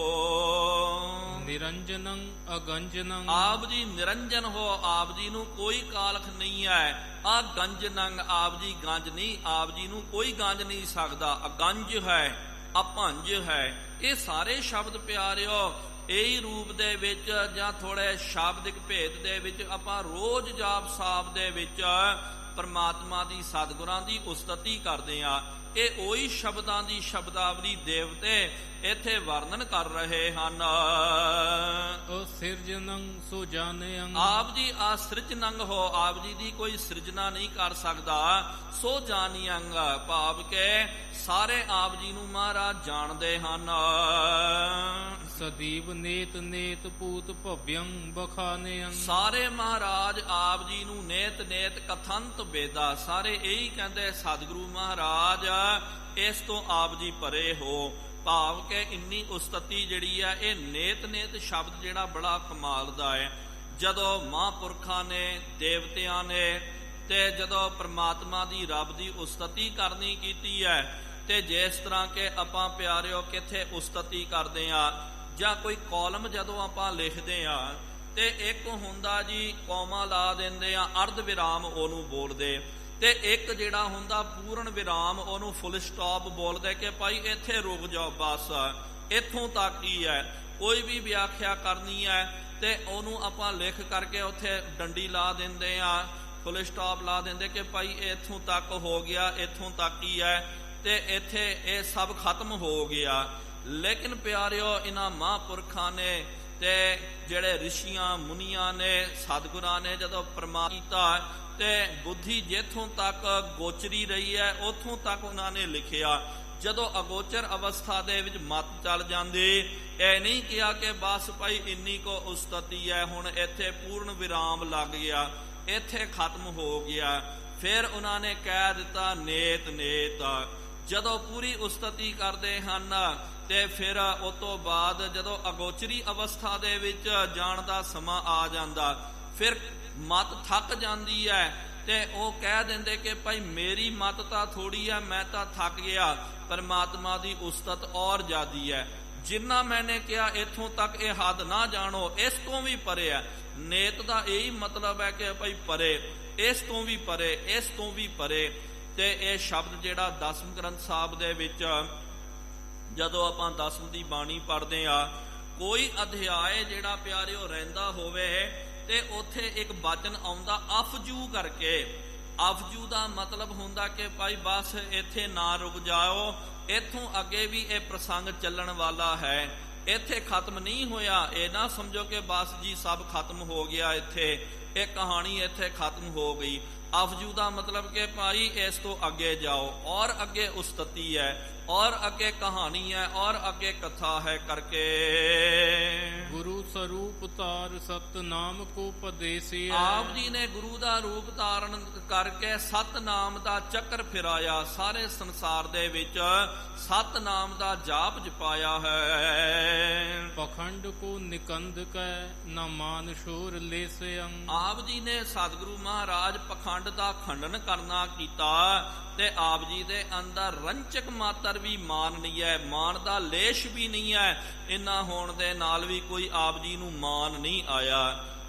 ਨਿਰੰਜਨੰ ਅਗੰਜਨੰ। ਆਪ ਜੀ ਨਿਰੰਜਨ ਹੋ, ਆਪ ਜੀ ਨੂੰ ਕੋਈ ਕਾਲਖ ਨਹੀਂ ਹੈ। ਅਗੰਜਨੰ, ਆਪ ਜੀ ਗੰਜ ਨਹੀਂ, ਆਪ ਜੀ ਨੂੰ ਕੋਈ ਗੰਜ ਨਹੀਂ ਸਕਦਾ। ਅਗੰਜ ਹੈ, ਅਭੰਜ ਹੈ। ਇਹ ਸਾਰੇ ਸ਼ਬਦ ਪਿਆਰਿਓ ਇਹੀ ਰੂਪ ਦੇ ਵਿੱਚ ਜਾਂ ਥੋੜੇ ਸ਼ਾਬਦਿਕ ਭੇਦ ਦੇ ਵਿੱਚ ਆਪਾਂ ਰੋਜ਼ ਜਾਪ ਸਾਹਿਬ ਦੇ ਵਿੱਚ ਪਰਮਾਤਮਾ ਦੀ ਸਤਿਗੁਰਾਂ ਦੀ ਉਸਤਤੀ ਕਰਦੇ ਆ। ਇਹ ਉਹੀ ਸ਼ਬਦਾਂ ਦੀ ਸ਼ਬਦਾਵਲੀ ਦੇਵਤੇ ਇੱਥੇ ਵਰਣਨ ਕਰ ਰਹੇ ਹਨ। ਸਿਰਜਨੰ ਸੋ ਜਾਣਿਅੰ। ਆਪ ਜੀ ਆਸਿਰਜਨੰਗ ਹੋ, ਆਪ ਜੀ ਦੀ ਕੋਈ ਸਿਰਜਣਾ ਨਹੀਂ ਕਰ ਸਕਦਾ। ਸੋ ਜਾਣਿਅੰ, ਭਾਵ ਕੇ ਸਾਰੇ ਆਪ ਜੀ ਨੂੰ ਮਹਾਰਾਜ ਜਾਣਦੇ ਹਨ। ਸਦੀਵ ਨੇਤ ਨੇਤ ਪੂਤ ਭਵਯੰ ਬਖਾਨਿਯੰ। ਸਾਰੇ ਮਹਾਰਾਜ ਆਪ ਜੀ ਨੂੰ ਨੇਤ ਨੇਤ ਕਥੰਤ ਬੇਦਾ, ਸਾਰੇ ਇਹੀ ਕਹਿੰਦੇ ਸਤਿਗੁਰੂ ਮਹਾਰਾਜ ਇਸ ਤੋਂ ਆਪ ਜੀ ਪਰੇ ਹੋ। ਭਾਵ ਕਿ ਇੰਨੀ ਉਸਤਤੀ ਜਿਹੜੀ ਹੈ, ਇਹ ਨੇਤ ਨੇਤ ਸ਼ਬਦ ਜਿਹੜਾ ਬੜਾ ਕਮਾਲ ਦਾ ਹੈ। ਜਦੋਂ ਮਹਾਂਪੁਰਖਾਂ ਨੇ, ਦੇਵਤਿਆਂ ਨੇ ਤੇ ਜਦੋਂ ਪ੍ਰਮਾਤਮਾ ਦੀ ਰੱਬ ਦੀ ਉਸਤਤੀ ਕਰਨੀ ਕੀਤੀ ਹੈ, ਤੇ ਜਿਸ ਤਰ੍ਹਾਂ ਕਿ ਆਪਾਂ ਪਿਆਰਿਓ ਕਿੱਥੇ ਉਸਤਤੀ ਕਰਦੇ ਆ, ਜਾਂ ਕੋਈ ਕਾਲਮ ਜਦੋਂ ਆਪਾਂ ਲਿਖਦੇ ਆ ਤੇ ਇੱਕ ਹੁੰਦਾ ਜੀ ਕੌਮਾ ਲਾ ਦਿੰਦੇ ਆ, ਅਰਧ ਵਿਰਾਮ ਉਹਨੂੰ ਬੋਲਦੇ, ਤੇ ਇੱਕ ਜਿਹੜਾ ਹੁੰਦਾ ਪੂਰਨ ਵਿਰਾਮ ਉਹਨੂੰ ਫੁੱਲ ਸਟਾਪ ਬੋਲਦੇ ਕਿ ਭਾਈ ਇੱਥੇ ਰੁਕ ਜਾਓ, ਬਸ ਇੱਥੋਂ ਤੱਕ ਹੀ ਹੈ। ਕੋਈ ਵੀ ਵਿਆਖਿਆ ਕਰਨੀ ਹੈ ਤੇ ਉਹਨੂੰ ਆਪਾਂ ਲਿਖ ਕਰਕੇ ਉੱਥੇ ਡੰਡੀ ਲਾ ਦਿੰਦੇ ਆ, ਫੁੱਲ ਸਟਾਪ ਲਾ ਦਿੰਦੇ ਕਿ ਭਾਈ ਇੱਥੋਂ ਤੱਕ ਹੋ ਗਿਆ, ਇੱਥੋਂ ਤੱਕ ਹੀ ਹੈ, ਤੇ ਇੱਥੇ ਇਹ ਸਭ ਖਤਮ ਹੋ ਗਿਆ। ਲੇਕਿਨ ਪਿਆਰਿਓ ਇਹਨਾਂ ਮਹਾਂਪੁਰਖਾਂ ਨੇ ਤੇ ਜਿਹੜੇ ਰਿਸ਼ੀਆਂ ਮੁਨੀਆਂ ਨੇ, ਸਤਿਗੁਰਾਂ ਨੇ ਜਦੋਂ ਪ੍ਰਮਾਣ ਕੀਤਾ ਤੇ ਬੁੱਧੀ ਜਿੱਥੋਂ ਤੱਕ ਗੋਚਰੀ ਰਹੀ ਹੈ ਉੱਥੋਂ ਤੱਕ ਉਹਨਾਂ ਨੇ ਲਿਖਿਆ। ਜਦੋਂ ਅਗੋਚਰ ਅਵਸਥਾ ਦੇ ਵਿੱਚ ਮਤ ਚੱਲ ਜਾਂਦੀ, ਇਹ ਨਹੀਂ ਕਿਹਾ ਕਿ ਬਸ ਭਾਈ ਇੰਨੀ ਕੋ ਉਸਤਤੀ ਹੈ, ਹੁਣ ਇੱਥੇ ਪੂਰਨ ਵਿਰਾਮ ਲੱਗ ਗਿਆ, ਇੱਥੇ ਖਤਮ ਹੋ ਗਿਆ। ਫਿਰ ਉਹਨਾਂ ਨੇ ਕਹਿ ਦਿੱਤਾ ਨੇਤ ਨੇਤ। ਜਦੋਂ ਪੂਰੀ ਉਸਤਤੀ ਕਰਦੇ ਹਨ ਤੇ ਫਿਰ ਉਸ ਤੋਂ ਬਾਅਦ ਜਦੋਂ ਅਗੋਚਰੀ ਅਵਸਥਾ ਦੇ ਵਿੱਚ ਜਾਣ ਦਾ ਸਮਾਂ ਆ ਜਾਂਦਾ, ਫਿਰ ਮਤ ਥੱਕ ਜਾਂਦੀ ਹੈ ਤੇ ਉਹ ਕਹਿ ਦਿੰਦੇ ਕਿ ਭਾਈ ਮੇਰੀ ਮਤ ਤਾਂ ਥੋੜੀ ਹੈ, ਮੈਂ ਤਾਂ ਥੱਕ ਗਿਆ, ਪਰਮਾਤਮਾ ਦੀ ਉਸਤਤ ਔਰ ਜ਼ਿਆਦੀ ਹੈ। ਜਿੰਨਾ ਮੈਨੇ ਕਿਹਾ ਇੱਥੋਂ ਤੱਕ ਇਹ ਹੱਦ ਨਾ ਜਾਣੋ, ਇਸ ਤੋਂ ਵੀ ਪਰੇ ਹੈ। ਨੇਤ ਦਾ ਇਹੀ ਮਤਲਬ ਹੈ ਕਿ ਭਾਈ ਪਰੇ, ਇਸ ਤੋਂ ਵੀ ਪਰੇ, ਇਸ ਤੋਂ ਵੀ ਪਰੇ। ਤੇ ਇਹ ਸ਼ਬਦ ਜਿਹੜਾ ਦਸਮ ਗ੍ਰੰਥ ਸਾਹਿਬ ਦੇ ਵਿੱਚ ਜਦੋਂ ਆਪਾਂ ਦਸਮ ਦੀ ਬਾਣੀ ਪੜ੍ਹਦੇ ਆ, ਕੋਈ ਅਧਿਆਏ ਜਿਹੜਾ ਪਿਆਰਿਓ ਰਹਿੰਦਾ ਹੋਵੇ ਤੇ ਉੱਥੇ ਇੱਕ ਬਚਨ ਆਉਂਦਾ ਅਫਜੂ ਕਰਕੇ। ਅਫਜੂ ਦਾ ਮਤਲਬ ਹੁੰਦਾ ਕਿ ਭਾਈ ਬਸ ਇੱਥੇ ਨਾ ਰੁਕ ਜਾਓ, ਇੱਥੋਂ ਅੱਗੇ ਵੀ ਇਹ ਪ੍ਰਸੰਗ ਚੱਲਣ ਵਾਲਾ ਹੈ, ਇੱਥੇ ਖਤਮ ਨਹੀਂ ਹੋਇਆ। ਇਹ ਨਾ ਸਮਝੋ ਕਿ ਬਸ ਜੀ ਸਭ ਖਤਮ ਹੋ ਗਿਆ, ਇੱਥੇ ਇਹ ਕਹਾਣੀ ਇੱਥੇ ਖਤਮ ਹੋ ਗਈ। ਅਫਜੂ ਦਾ ਮਤਲਬ ਕਿ ਭਾਈ ਇਸ ਤੋਂ ਅੱਗੇ ਜਾਓ, ਔਰ ਅੱਗੇ ਉਸਤਤੀ ਹੈ, ਔਰ ਅੱਗੇ ਕਹਾਣੀ ਹੈ, ਔਰ ਅੱਗੇ ਕਥਾ ਹੈ ਕਰਕੇ। ਗੁਰੂ ਸਰੂਪ ਧਾਰ ਸਤਨਾਮ ਕੋ ਉਪਦੇਸਿਆ। ਆਪ ਜੀ ਨੇ ਗੁਰੂ ਦਾ ਰੂਪ ਧਾਰਨ ਕਰਕੇ ਸਤਨਾਮ ਦਾ ਚੱਕਰ ਫਿਰਾਇਆ, ਸਾਰੇ ਸੰਸਾਰ ਦੇ ਵਿੱਚ ਸਤਨਾਮ ਦਾ ਜਾਪ ਜਪਾਇਆ ਹੈ। ਪਖੰਡ ਕੋ ਨਿਕੰਦ ਕੈ ਨਾ ਮਾਨ ਸ਼ੋਰ ਲੇਸਿਅੰ। ਆਪ ਜੀ ਨੇ ਸਤਿਗੁਰੂ ਮਹਾਰਾਜ ਪਖੰਡ ਦਾ ਖੰਡਨ ਕਰਨਾ ਕੀਤਾ ਤੇ ਆਪ ਜੀ ਦੇ ਅੰਦਰ ਰੰਚਕ ਮਾਤਰ ਵੀ ਮਾਨ ਨਹੀਂ ਹੈ, ਮਾਨ ਦਾ ਲੇਸ਼ ਵੀ ਨਹੀਂ ਹੈ। ਇੰਨਾ ਹੋਣ ਦੇ ਨਾਲ ਵੀ ਕੋਈ ਆਪ ਜੀ ਨੂੰ ਮਾਨ ਨਹੀਂ ਆਇਆ।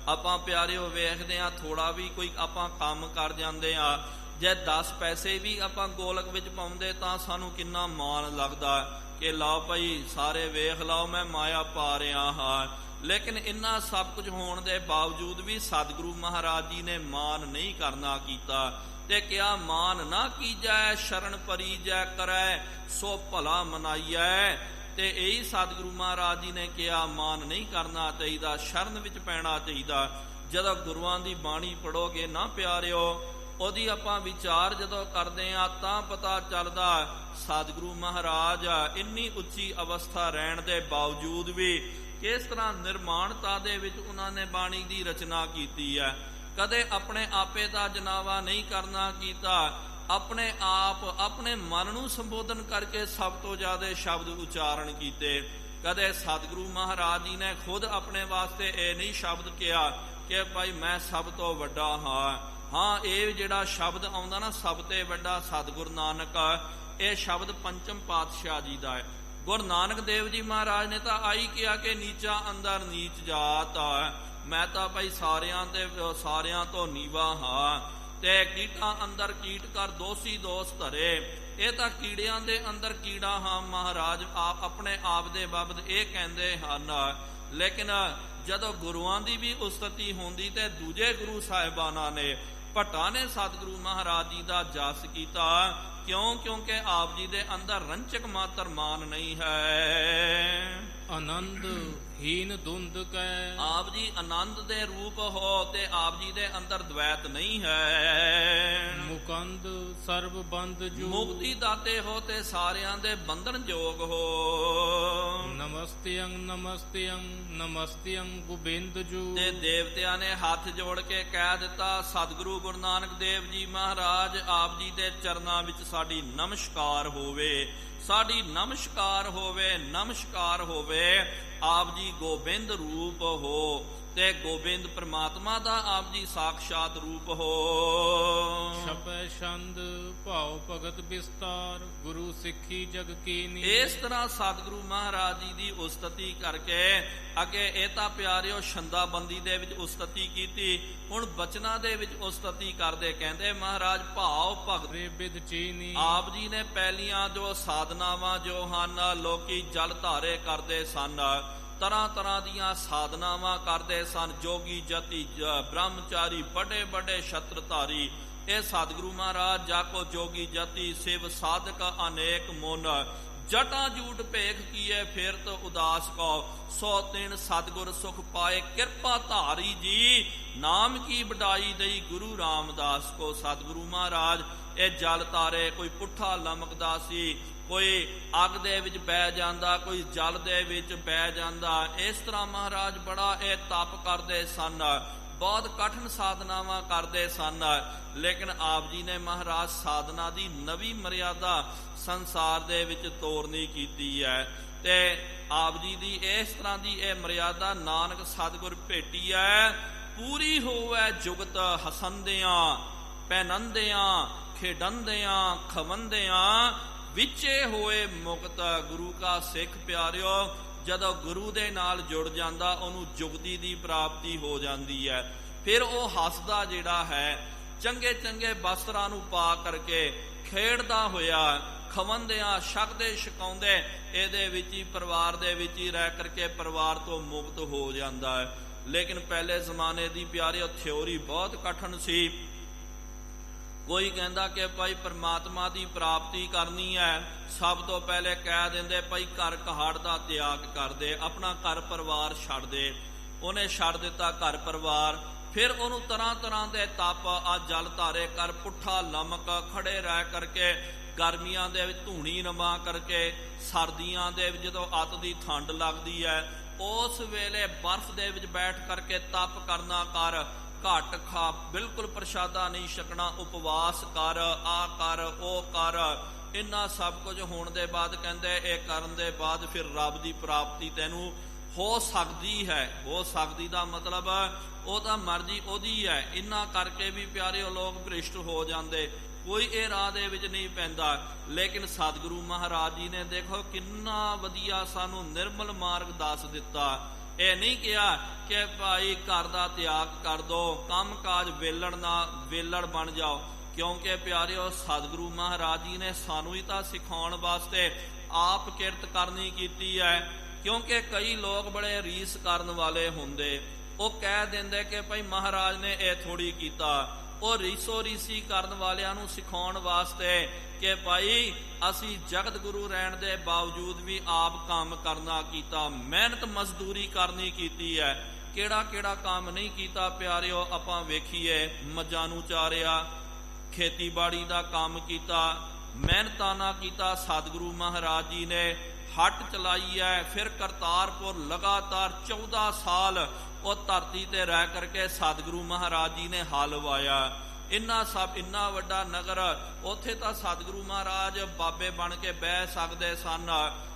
ਆਪਾਂ ਪਿਆਰਿਓ ਵੇਖਦੇ ਆ, ਥੋੜਾ ਵੀ ਕੋਈ ਆਪਾਂ ਕੰਮ ਕਰ ਜਾਂਦੇ ਆ, ਜੇ 10 ਪੈਸੇ ਵੀ ਆਪਾਂ ਗੋਲਕ ਵਿੱਚ ਪਾਉਂਦੇ ਤਾਂ ਸਾਨੂੰ ਕਿੰਨਾ ਮਾਣ ਲੱਗਦਾ ਕਿ ਲਓ ਭਾਈ ਸਾਰੇ ਵੇਖ ਲਓ ਮੈਂ ਮਾਇਆ ਪਾ ਰਿਹਾ ਹਾਂ। ਲੇਕਿਨ ਇੰਨਾ ਸਭ ਕੁਝ ਹੋਣ ਦੇ ਬਾਵਜੂਦ ਵੀ ਸਤਿਗੁਰੂ ਮਹਾਰਾਜ ਜੀ ਨੇ ਮਾਨ ਨਹੀਂ ਕਰਨਾ ਕੀਤਾ ਤੇ ਕਿਹਾ ਮਾਨ ਨਾ ਕੀਜੈ ਸ਼ਰਨ ਪਰੀਜੈ ਕਰੈ ਸੋ ਭਲਾ ਮਨਾਈਐ। ਤੇ ਇਹੀ ਸਤਿਗੁਰੂ ਮਹਾਰਾਜ ਜੀ ਨੇ ਕਿਹਾ ਮਾਨ ਨਹੀਂ ਕਰਨਾ ਚਾਹੀਦਾ, ਸ਼ਰਨ ਵਿੱਚ ਪੈਣਾ ਚਾਹੀਦਾ। ਜਦੋਂ ਗੁਰੂਆਂ ਦੀ ਬਾਣੀ ਪੜੋਗੇ ਨਾ ਪਿਆਰਿਓ, ਉਹਦੀ ਆਪਾਂ ਵਿਚਾਰ ਜਦੋਂ ਕਰਦੇ ਆ ਤਾਂ ਪਤਾ ਚੱਲਦਾ ਸਤਿਗੁਰੂ ਮਹਾਰਾਜ ਇੰਨੀ ਉੱਚੀ ਅਵਸਥਾ ਰਹਿਣ ਦੇ ਬਾਵਜੂਦ ਵੀ ਕਿਸ ਤਰ੍ਹਾਂ ਨਿਰਮਾਣਤਾ ਦੇ ਵਿੱਚ ਉਹਨਾਂ ਨੇ ਬਾਣੀ ਦੀ ਰਚਨਾ ਕੀਤੀ ਹੈ। ਕਦੇ ਆਪਣੇ ਆਪੇ ਦਾ ਜਨਾਵਾ ਨਹੀਂ ਕਰਨਾ ਕੀਤਾ, ਆਪਣੇ ਆਪ ਆਪਣੇ ਮਨ ਨੂੰ ਸੰਬੋਧਨ ਕਰਕੇ ਸਭ ਤੋਂ ਜ਼ਿਆਦਾ ਸ਼ਬਦ ਉਚਾਰਨ ਕੀਤੇ। ਕਦੇ ਸਤਿਗੁਰੂ ਮਹਾਰਾਜ ਜੀ ਨੇ ਖੁਦ ਆਪਣੇ ਵਾਸਤੇ ਇਹ ਨਹੀਂ ਸ਼ਬਦ ਕਿਹਾ ਕਿ ਭਾਈ ਮੈਂ ਸਭ ਤੋਂ ਵੱਡਾ ਹਾਂ। ਹਾਂ, ਇਹ ਜਿਹੜਾ ਸ਼ਬਦ ਆਉਂਦਾ ਨਾ ਸਭ ਤੋਂ ਵੱਡਾ ਸਤਿਗੁਰੂ ਨਾਨਕ, ਇਹ ਸ਼ਬਦ ਪੰਚਮ ਪਾਤਸ਼ਾਹ ਜੀ ਦਾ ਹੈ। ਗੁਰੂ ਨਾਨਕ ਦੇਵ ਜੀ ਮਹਾਰਾਜ ਨੇ ਤਾਂ ਆਈ ਕਿਹਾ ਕਿ ਨੀਚਾ ਅੰਦਰ ਨੀਚ ਜਾਤ, ਮੈਂ ਤਾਂ ਭਾਈ ਸਾਰਿਆਂ ਤੋਂ ਨੀਵਾ ਹਾਂ। ਤੇ ਕੀਟਾਂ ਅੰਦਰ ਕੀਟ ਕਰ ਦੋਸੀ ਦੋਸ ਧਰੇ, ਇਹ ਤਾਂ ਕੀੜਿਆਂ ਦੇ ਅੰਦਰ ਕੀੜਾ ਹਾਂ। ਮਹਾਰਾਜ ਆਪ ਆਪਣੇ ਆਪ ਦੇ ਬਾਬਤ ਇਹ ਕਹਿੰਦੇ ਹਨ। ਲੇਕਿਨ ਜਦੋਂ ਗੁਰੂਆਂ ਦੀ ਵੀ ਉਸਤਤੀ ਹੁੰਦੀ ਤੇ ਦੂਜੇ ਗੁਰੂ ਸਾਹਿਬਾਨਾਂ ਨੇ ਭੱਟਾਂ ਨੇ ਸਤਿਗੁਰੂ ਮਹਾਰਾਜ ਜੀ ਦਾ ਜਸ ਕੀਤਾ। ਕਿਉਂ? ਕਿਉਂਕਿ ਆਪ ਜੀ ਦੇ ਅੰਦਰ ਰੰਚਕ ਮਾਤਰ ਮਾਨ ਨਹੀਂ ਹੈ। ਆਨੰਦ ਹੀਨ ਧੁੰਦ ਕੈ। ਆਪ ਜੀ ਆਨੰਦ ਦੇ ਰੂਪ ਹੋ ਤੇ ਆਪ ਜੀ ਦੇ ਅੰਦਰ ਦ્વੈਤ ਨਹੀਂ ਹੈ। ਮੁਕੰਦ ਸਰਬ ਬੰਦ ਜੋ। ਮੁਕਤੀ ਦਾਤੇ ਹੋ ਤੇ ਸਾਰਿਆਂ ਦੇ ਬੰਧਨ ਜੋਗ ਹੋ। ਨਮਸਤਿਅੰ ਨਮਸਤਿਅੰ ਨਮਸਤਿਅੰ ਗੋਬਿੰਦ ਜੋ। ਤੇ ਦੇਵਤਿਆਂ ਨੇ ਹੱਥ ਜੋੜ ਕੇ ਕਹਿ ਦਿੱਤਾ, ਸਤਿਗੁਰੂ ਗੁਰੂ ਨਾਨਕ ਦੇਵ ਜੀ ਮਹਾਰਾਜ ਆਪ ਜੀ ਦੇ ਚਰਨਾਂ ਵਿੱਚ ਸਾਡੀ ਨਮਸਕਾਰ ਹੋਵੇ, ਸਾਡੀ ਨਮਸਕਾਰ ਹੋਵੇ, ਨਮਸਕਾਰ ਹੋਵੇ। ਆਪ ਜੀ ਗੋਬਿੰਦ ਰੂਪ ਹੋ ਤੇ ਗੋਬਿੰਦ ਪ੍ਰਮਾਤਮਾ ਦਾ ਆਪ ਜੀ ਸਾਖਸ਼ਾਤ ਰੂਪ ਹੋ। ਛਪੈ ਛੰਦ ਭਾਉ ਭਗਤ ਵਿਸਤਾਰ ਗੁਰੂ ਸਿੱਖੀ ਜਗ ਕੀਨੀ। ਇਸ ਤਰ੍ਹਾਂ ਸਤਿਗੁਰੂ ਮਹਾਰਾਜ ਜੀ ਦੀ ਉਸਤਤੀ ਕਰਕੇ ਅੱਗੇ ਇਹ ਤਾਂ ਪਿਆਰਿਓ ਛੰਦਾਬੰਦੀ ਦੇ ਵਿੱਚ ਉਸਤਤੀ ਕੀਤੀ, ਹੁਣ ਬਚਨਾਂ ਦੇ ਵਿੱਚ ਉਸਤਤੀ ਕਰਦੇ ਕਹਿੰਦੇ ਮਹਾਰਾਜ ਭਾਉ ਭਗਤ ਬਿਦ ਚੀਨੀ। ਆਪ ਜੀ ਨੇ ਪਹਿਲੀਆਂ ਜੋ ਸਾਧਨਾਵਾਂ ਜੋ ਹਨ, ਲੋਕੀ ਜਲ ਧਾਰੇ ਕਰਦੇ ਸਨ, ਤਰ੍ਹਾਂ ਤਰ੍ਹਾਂ ਦੀਆਂ ਸਾਧਨਾਵਾਂ ਕਰਦੇ ਸਨ, ਜੋਗੀ ਜਤੀ ਬ੍ਰਹਮਚਾਰੀ ਵੱਡੇ ਵੱਡੇ ਛਤਰਧਾਰੀ। ਇਹ ਸਤਿਗੁਰੂ ਮਹਾਰਾਜ ਜਾਕੋ ਜੋਗੀ ਜਤੀ ਸਿਵ ਸਾਧਕ ਅਨੇਕ ਮੁਨ, ਜਟਾਂ ਜੂਟ ਭੇਖ ਕੀਏ ਫਿਰਤ ਉਦਾਸ ਕੋ, ਸੋ ਤਿਨ ਸਤਿਗੁਰ ਸੁਖ ਪਾਏ ਕਿਰਪਾ ਧਾਰੀ ਜੀ, ਨਾਮ ਕੀ ਵਡਾਈ ਦਈ ਗੁਰੂ ਰਾਮਦਾਸ ਕੋ। ਸਤਿਗੁਰੂ ਮਹਾਰਾਜ ਇਹ ਜਲ ਤਾਰੇ, ਕੋਈ ਪੁੱਠਾ ਲਮਕਦਾ ਸੀ, ਕੋਈ ਅੱਗ ਦੇ ਵਿੱਚ ਬਹਿ ਜਾਂਦਾ, ਕੋਈ ਜਲ ਦੇ ਵਿੱਚ ਬਹਿ ਜਾਂਦਾ। ਇਸ ਤਰ੍ਹਾਂ ਮਹਾਰਾਜ ਬੜਾ ਇਹ ਤਪ ਕਰਦੇ ਸਨ, ਬਹੁਤ ਕਠਿਨ ਸਾਧਨਾਵਾਂ ਕਰਦੇ ਸਨ। ਲੇਕਿਨ ਆਪ ਜੀ ਨੇ ਮਹਾਰਾਜ ਸਾਧਨਾ ਦੀ ਨਵੀਂ ਮਰਿਆਦਾ ਸੰਸਾਰ ਦੇ ਵਿੱਚ ਤੋਰਨੀ ਕੀਤੀ ਹੈ ਤੇ ਆਪ ਜੀ ਦੀ ਇਸ ਤਰ੍ਹਾਂ ਦੀ ਇਹ ਮਰਿਆਦਾ ਨਾਨਕ ਸਤਿਗੁਰ ਭੇਟੀ ਹੈ। ਪੂਰੀ ਹੋਵੇ ਜੁਗਤ ਹਸੰਦਿਆਂ ਪਹਿਨੰਦਿਆਂ ਖੇਡੰਦਿਆਂ ਖਵੰਦਿਆਂ, ਵਿਚੇ ਹੋਏ ਮੁਕਤ। ਗੁਰੂ ਕਾ ਸਿੱਖ ਪਿਆਰਿਓ ਜਦੋਂ ਗੁਰੂ ਦੇ ਨਾਲ ਜੁੜ ਜਾਂਦਾ ਉਹਨੂੰ ਜੁਗਤੀ ਦੀ ਪ੍ਰਾਪਤੀ ਹੋ ਜਾਂਦੀ ਹੈ। ਫਿਰ ਉਹ ਹੱਸਦਾ ਜਿਹੜਾ ਹੈ, ਚੰਗੇ ਚੰਗੇ ਵਸਤਰਾਂ ਨੂੰ ਪਾ ਕਰਕੇ ਖੇਡਦਾ ਹੋਇਆ, ਖਵੰਦਿਆਂ ਛਕਦੇ ਛਕਾਉਂਦੇ ਇਹਦੇ ਵਿੱਚ ਹੀ ਪਰਿਵਾਰ ਦੇ ਵਿੱਚ ਹੀ ਰਹਿ ਕਰਕੇ ਪਰਿਵਾਰ ਤੋਂ ਮੁਕਤ ਹੋ ਜਾਂਦਾ ਹੈ। ਲੇਕਿਨ ਪਹਿਲੇ ਜ਼ਮਾਨੇ ਦੀ ਪਿਆਰਿਓ ਥਿਉਰੀ ਬਹੁਤ ਕਠਿਨ ਸੀ। ਕੋਈ ਕਹਿੰਦਾ ਕਿ ਭਾਈ ਪਰਮਾਤਮਾ ਦੀ ਪ੍ਰਾਪਤੀ ਕਰਨੀ ਹੈ, ਸਭ ਤੋਂ ਪਹਿਲੇ ਕਹਿ ਦਿੰਦੇ ਭਾਈ ਘਰ ਕਹਾੜ ਦਾ ਤਿਆਗ ਕਰ ਦੇ, ਆਪਣਾ ਘਰ ਪਰਿਵਾਰ ਛੱਡ ਦੇ। ਉਹਨੇ ਛੱਡ ਦਿੱਤਾ ਘਰ ਪਰਿਵਾਰ, ਫਿਰ ਉਹਨੂੰ ਤਰ੍ਹਾਂ ਤਰ੍ਹਾਂ ਦੇ ਤਪ ਆ ਜਲ ਧਾਰੇ ਕਰ, ਪੁੱਠਾ ਲਮਕ ਖੜੇ ਰਹਿ ਕਰਕੇ, ਗਰਮੀਆਂ ਦੇ ਵਿੱਚ ਧੂਣੀ ਨਮਾ ਕਰਕੇ, ਸਰਦੀਆਂ ਦੇ ਵਿੱਚ ਜਦੋਂ ਅੱਤ ਦੀ ਠੰਡ ਲੱਗਦੀ ਹੈ ਉਸ ਵੇਲੇ ਬਰਫ਼ ਦੇ ਵਿੱਚ ਬੈਠ ਕਰਕੇ ਤਪ ਕਰਨਾ ਕਰ, ਘੱਟ ਖਾ, ਬਿਲਕੁਲ ਪ੍ਰਸ਼ਾਦਾ ਨਹੀਂ ਛਕਣਾ, ਉਪਵਾਸ ਕਰ, ਆ ਕਰ ਉਹ ਕਰ। ਇੰਨਾ ਸਭ ਕੁਝ ਹੋਣ ਦੇ ਬਾਅਦ ਕਹਿੰਦੇ ਇਹ ਕਰਨ ਦੇ ਬਾਅਦ ਫਿਰ ਰੱਬ ਦੀ ਪ੍ਰਾਪਤੀ ਤੈਨੂੰ ਹੋ ਸਕਦੀ ਹੈ। ਹੋ ਸਕਦੀ ਦਾ ਮਤਲਬ ਉਹ ਤਾਂ ਮਰਜ਼ੀ ਉਹਦੀ ਹੈ। ਇੰਨਾ ਕਰਕੇ ਵੀ ਪਿਆਰੇ ਲੋਕ ਭ੍ਰਿਸ਼ਟ ਹੋ ਜਾਂਦੇ, ਕੋਈ ਇਹ ਰਾਹ ਦੇ ਵਿੱਚ ਨਹੀਂ ਪੈਂਦਾ। ਲੇਕਿਨ ਸਤਿਗੁਰੂ ਮਹਾਰਾਜ ਜੀ ਨੇ ਦੇਖੋ ਕਿੰਨਾ ਵਧੀਆ ਸਾਨੂੰ ਨਿਰਮਲ ਮਾਰਗ ਦੱਸ ਦਿੱਤਾ। ਇਹ ਨਹੀਂ ਕਿਹਾ ਕਿ ਭਾਈ ਘਰ ਦਾ ਤਿਆਗ ਕਰ ਦੋ, ਕੰਮ ਕਾਜ ਵੇਲੜ ਬਣ ਜਾਓ, ਕਿਉਂਕਿ ਪਿਆਰਿਓ ਸਤਿਗੁਰੂ ਮਹਾਰਾਜ ਜੀ ਨੇ ਸਾਨੂੰ ਹੀ ਤਾਂ ਸਿਖਾਉਣ ਵਾਸਤੇ ਆਪ ਕਿਰਤ ਕਰਨੀ ਕੀਤੀ ਹੈ। ਕਿਉਂਕਿ ਕਈ ਲੋਕ ਬੜੇ ਰੀਸ ਕਰਨ ਵਾਲੇ ਹੁੰਦੇ, ਉਹ ਕਹਿ ਦਿੰਦੇ ਕਿ ਭਾਈ ਮਹਾਰਾਜ ਨੇ ਇਹ ਥੋੜੀ ਕੀਤਾ। ਉਹ ਰੀਸੋ ਰੀਸੀ ਕਰਨ ਵਾਲਿਆਂ ਨੂੰ ਸਿਖਾਉਣ ਵਾਸਤੇ ਕਿ ਭਾਈ ਅਸੀਂ ਜਗਤ ਗੁਰੂ ਰਹਿਣ ਦੇ ਬਾਵਜੂਦ ਵੀ ਆਪ ਕੰਮ ਕਰਨਾ ਕੀਤਾ, ਮਿਹਨਤ ਮਜ਼ਦੂਰੀ ਕਰਨੀ ਕੀਤੀ ਹੈ। ਕਿਹੜਾ ਕਿਹੜਾ ਕੰਮ ਨਹੀਂ ਕੀਤਾ ਪਿਆਰਿਓ, ਆਪਾਂ ਵੇਖੀਏ। ਮੱਝਾਂ ਨੂੰ ਚਾਰਿਆ, ਖੇਤੀਬਾੜੀ ਦਾ ਕੰਮ ਕੀਤਾ, ਮਿਹਨਤਾਨਾ ਕੀਤਾ। ਸਤਿਗੁਰੂ ਮਹਾਰਾਜ ਜੀ ਨੇ ਹੱਟ ਚਲਾਈ ਹੈ। ਫਿਰ ਕਰਤਾਰਪੁਰ ਲਗਾਤਾਰ 14 ਸਾਲ ਉਹ ਧਰਤੀ ਤੇ ਰਹਿ ਕਰਕੇ ਸਤਿਗੁਰੂ ਮਹਾਰਾਜ ਜੀ ਨੇ ਹਲ ਵਾਇਆ। ਇੰਨਾ ਵੱਡਾ ਨਗਰ, ਉੱਥੇ ਤਾਂ ਸਤਿਗੁਰੂ ਮਹਾਰਾਜ ਬਾਬੇ ਬਣ ਕੇ ਬਹਿ ਸਕਦੇ ਸਨ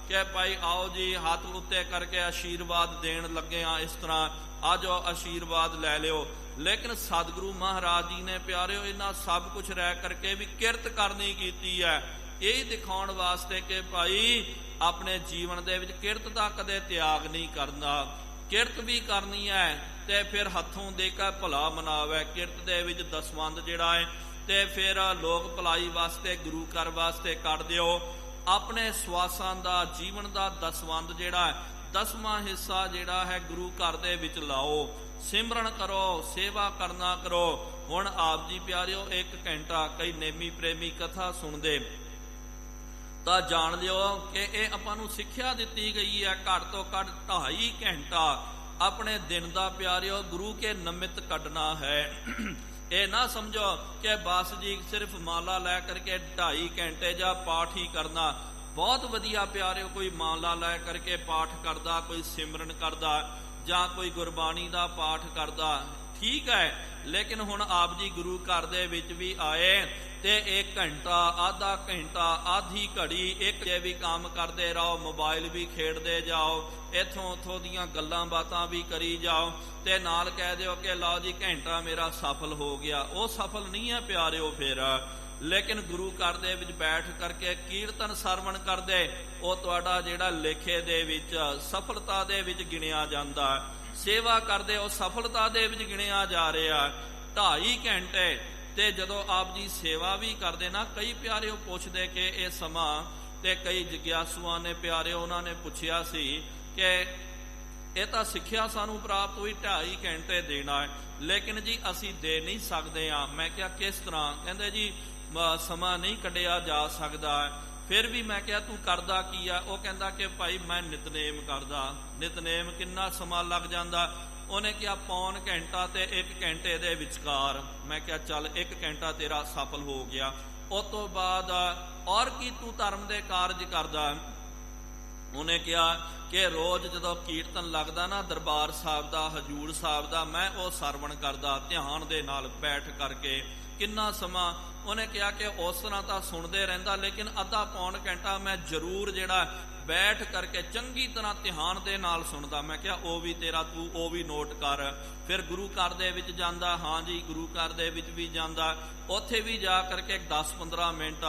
ਕਿ ਭਾਈ ਆਓ ਜੀ ਹੱਥ ਉੱਤੇ ਕਰਕੇ ਆਸ਼ੀਰਵਾਦ ਦੇਣ ਲੱਗੇ ਆ, ਇਸ ਤਰ੍ਹਾਂ ਆ ਜਾਓ ਆਸ਼ੀਰਵਾਦ ਲੈ ਲਿਓ। ਲੇਕਿਨ ਸਤਿਗੁਰੂ ਮਹਾਰਾਜ ਜੀ ਨੇ ਪਿਆਰਿਓ ਇਹਨਾਂ ਸਭ ਕੁਝ ਰਹਿ ਕਰਕੇ ਵੀ ਕਿਰਤ ਕਰਨੀ ਕੀਤੀ ਹੈ, ਇਹ ਦਿਖਾਉਣ ਵਾਸਤੇ ਕਿ ਭਾਈ ਆਪਣੇ ਜੀਵਨ ਦੇ ਵਿੱਚ ਕਿਰਤ ਦਾ ਕਦੇ ਤਿਆਗ ਨਹੀਂ ਕਰਨਾ। ਕਿਰਤ ਵੀ ਕਰਨੀ ਹੈ ਤੇ ਫਿਰ ਹੱਥੋਂ ਦੇ ਕੇ ਭਲਾ ਮਨਾਵੇ। ਕਿਰਤ ਦੇ ਵਿੱਚ ਦਸਵੰਧ ਜਿਹੜਾ ਹੈ ਤੇ ਫਿਰ ਲੋਕ ਭਲਾਈ ਵਾਸਤੇ ਗੁਰੂ ਘਰ ਵਾਸਤੇ ਕੱਢ ਦਿਓ। ਆਪਣੇ ਸਵਾਸਾਂ ਦਾ ਜੀਵਨ ਦਾ ਦਸਵੰਧ ਜਿਹੜਾ ਹੈ, 10ਵਾਂ ਹਿੱਸਾ ਜਿਹੜਾ ਹੈ ਗੁਰੂ ਘਰ ਦੇ ਵਿੱਚ ਲਾਓ, ਸਿਮਰਨ ਕਰੋ, ਸੇਵਾ ਕਰਨਾ ਕਰੋ। ਹੁਣ ਆਪ ਜੀ ਪਿਆਰਿਓ 1 ਘੰਟਾ ਕਈ ਨੇਮੀ ਪ੍ਰੇਮੀ ਕਥਾ ਸੁਣਦੇ, ਤਾਂ ਜਾਣ ਲਿਓ ਕਿ ਇਹ ਆਪਾਂ ਨੂੰ ਸਿੱਖਿਆ ਦਿੱਤੀ ਗਈ ਹੈ। ਘੱਟ ਤੋਂ ਘੱਟ 2.5 ਘੰਟਾ ਆਪਣੇ ਦਿਨ ਦਾ ਪਿਆਰਿਓ ਗੁਰੂ ਕੇ ਨਿਮਿਤ ਕੱਢਣਾ ਹੈ। ਇਹ ਨਾ ਸਮਝੋ ਕਿ ਬਸ ਜੀ ਸਿਰਫ ਮਾਲਾ ਲੈ ਕਰਕੇ 2.5 ਘੰਟੇ ਜਾਂ ਪਾਠ ਹੀ ਕਰਨਾ। ਬਹੁਤ ਵਧੀਆ ਪਿਆਰਿਓ, ਕੋਈ ਮਾਲਾ ਲੈ ਕਰਕੇ ਪਾਠ ਕਰਦਾ, ਕੋਈ ਸਿਮਰਨ ਕਰਦਾ ਜਾਂ ਕੋਈ ਗੁਰਬਾਣੀ ਦਾ ਪਾਠ ਕਰਦਾ, ਠੀਕ ਹੈ। ਲੇਕਿਨ ਹੁਣ ਆਪ ਜੀ ਗੁਰੂ ਘਰ ਦੇ ਵਿੱਚ ਵੀ ਆਏ ਤੇ 1 ਘੰਟਾ, ਆਧਾ ਘੰਟਾ, ਆਧੀ ਘੜੀ ਇੱਕ ਜੇ ਵੀ ਕੰਮ ਕਰਦੇ ਰਹੋ, ਮੋਬਾਈਲ ਵੀ ਖੇਡਦੇ ਜਾਓ, ਇੱਥੋਂ ਉੱਥੋਂ ਦੀਆਂ ਗੱਲਾਂ ਬਾਤਾਂ ਵੀ ਕਰੀ ਜਾਓ ਤੇ ਨਾਲ ਕਹਿ ਦਿਓ ਕਿ ਲਓ ਜੀ ਘੰਟਾ ਮੇਰਾ ਸਫਲ ਹੋ ਗਿਆ। ਉਹ ਸਫਲ ਨਹੀਂ ਹੈ ਪਿਆਰਿਓ ਫਿਰ। ਲੇਕਿਨ ਗੁਰੂ ਘਰ ਦੇ ਵਿੱਚ ਬੈਠ ਕਰਕੇ ਕੀਰਤਨ ਸਰਵਣ ਕਰਦੇ, ਉਹ ਤੁਹਾਡਾ ਜਿਹੜਾ ਲੇਖੇ ਦੇ ਵਿੱਚ ਸਫਲਤਾ ਦੇ ਵਿੱਚ ਗਿਣਿਆ ਜਾਂਦਾ। ਸੇਵਾ ਕਰਦੇ ਉਹ ਸਫਲਤਾ ਦੇ ਵਿੱਚ ਗਿਣਿਆ ਜਾ ਰਿਹਾ। 2.5 ਘੰਟੇ ਤੇ ਜਦੋਂ ਆਪ ਜੀ ਸੇਵਾ ਵੀ ਕਰਦੇ ਨਾ, ਕਈ ਪਿਆਰਿਓ ਪੁੱਛਦੇ ਕਿ ਇਹ ਸਮਾਂ, ਤੇ ਕਈ ਜਿਗਿਆਸੂਆਂ ਨੇ ਪਿਆਰਿਓ ਉਹਨਾਂ ਨੇ ਪੁੱਛਿਆ ਸੀ ਕਿ ਇਹ ਤਾਂ ਸਿੱਖਿਆ ਸਾਨੂੰ ਪ੍ਰਾਪਤ ਹੋਈ 2.5 ਘੰਟੇ ਦੇਣਾ ਹੈ, ਲੇਕਿਨ ਜੀ ਅਸੀਂ ਦੇ ਨਹੀਂ ਸਕਦੇ ਹਾਂ। ਮੈਂ ਕਿਹਾ ਕਿਸ ਤਰ੍ਹਾਂ? ਕਹਿੰਦੇ ਜੀ ਸਮਾਂ ਨਹੀਂ ਕੱਢਿਆ ਜਾ ਸਕਦਾ। ਫਿਰ ਵੀ ਮੈਂ ਕਿਹਾ ਤੂੰ ਕਰਦਾ ਕੀ ਆ? ਉਹ ਕਹਿੰਦਾ ਕਿ ਭਾਈ ਮੈਂ ਨਿਤਨੇਮ ਕਰਦਾ। ਨਿਤਨੇਮ ਕਿੰਨਾ ਸਮਾਂ ਲੱਗ ਜਾਂਦਾ? ਉਹਨੇ ਕਿਹਾ 1.25 ਘੰਟਾ ਤੇ 1 ਘੰਟੇ ਦੇ ਵਿਚਕਾਰ। ਮੈਂ ਕਿਹਾ ਚੱਲ 1 ਘੰਟਾ ਤੇਰਾ ਸਫਲ ਹੋ ਗਿਆ। ਉਸ ਤੋਂ ਬਾਅਦ ਔਰ ਕੀ ਤੂੰ ਧਰਮ ਦੇ ਕਾਰਜ ਕਰਦਾ? ਉਹਨੇ ਕਿਹਾ ਕਿ ਰੋਜ਼ ਜਦੋਂ ਕੀਰਤਨ ਲੱਗਦਾ ਨਾ ਦਰਬਾਰ ਸਾਹਿਬ ਦਾ, ਹਜੂਰ ਸਾਹਿਬ ਦਾ, ਮੈਂ ਉਹ ਸਰਵਣ ਕਰਦਾ ਧਿਆਨ ਦੇ ਨਾਲ ਬੈਠ ਕਰਕੇ। ਕਿੰਨਾ ਸਮਾਂ? ਉਹਨੇ ਕਿਹਾ ਕਿ ਉਸ ਤਰ੍ਹਾਂ ਤਾਂ ਸੁਣਦੇ ਰਹਿੰਦਾ, ਲੇਕਿਨ ਅੱਧਾ ਪੌਣ ਘੰਟਾ ਮੈਂ ਜ਼ਰੂਰ ਜਿਹੜਾ ਬੈਠ ਕਰਕੇ ਚੰਗੀ ਤਰ੍ਹਾਂ ਧਿਆਨ ਦੇ ਨਾਲ ਸੁਣਦਾ। ਮੈਂ ਕਿਹਾ ਉਹ ਵੀ ਤੇਰਾ, ਤੂੰ ਉਹ ਵੀ ਨੋਟ ਕਰ। ਫਿਰ ਗੁਰੂ ਘਰ ਦੇ ਵਿੱਚ ਜਾਂਦਾ, ਹਾਂ ਜੀ ਗੁਰੂ ਘਰ ਦੇ ਵਿੱਚ ਵੀ ਜਾਂਦਾ, ਉੱਥੇ ਵੀ ਜਾ ਕਰਕੇ 10-15 ਮਿੰਟ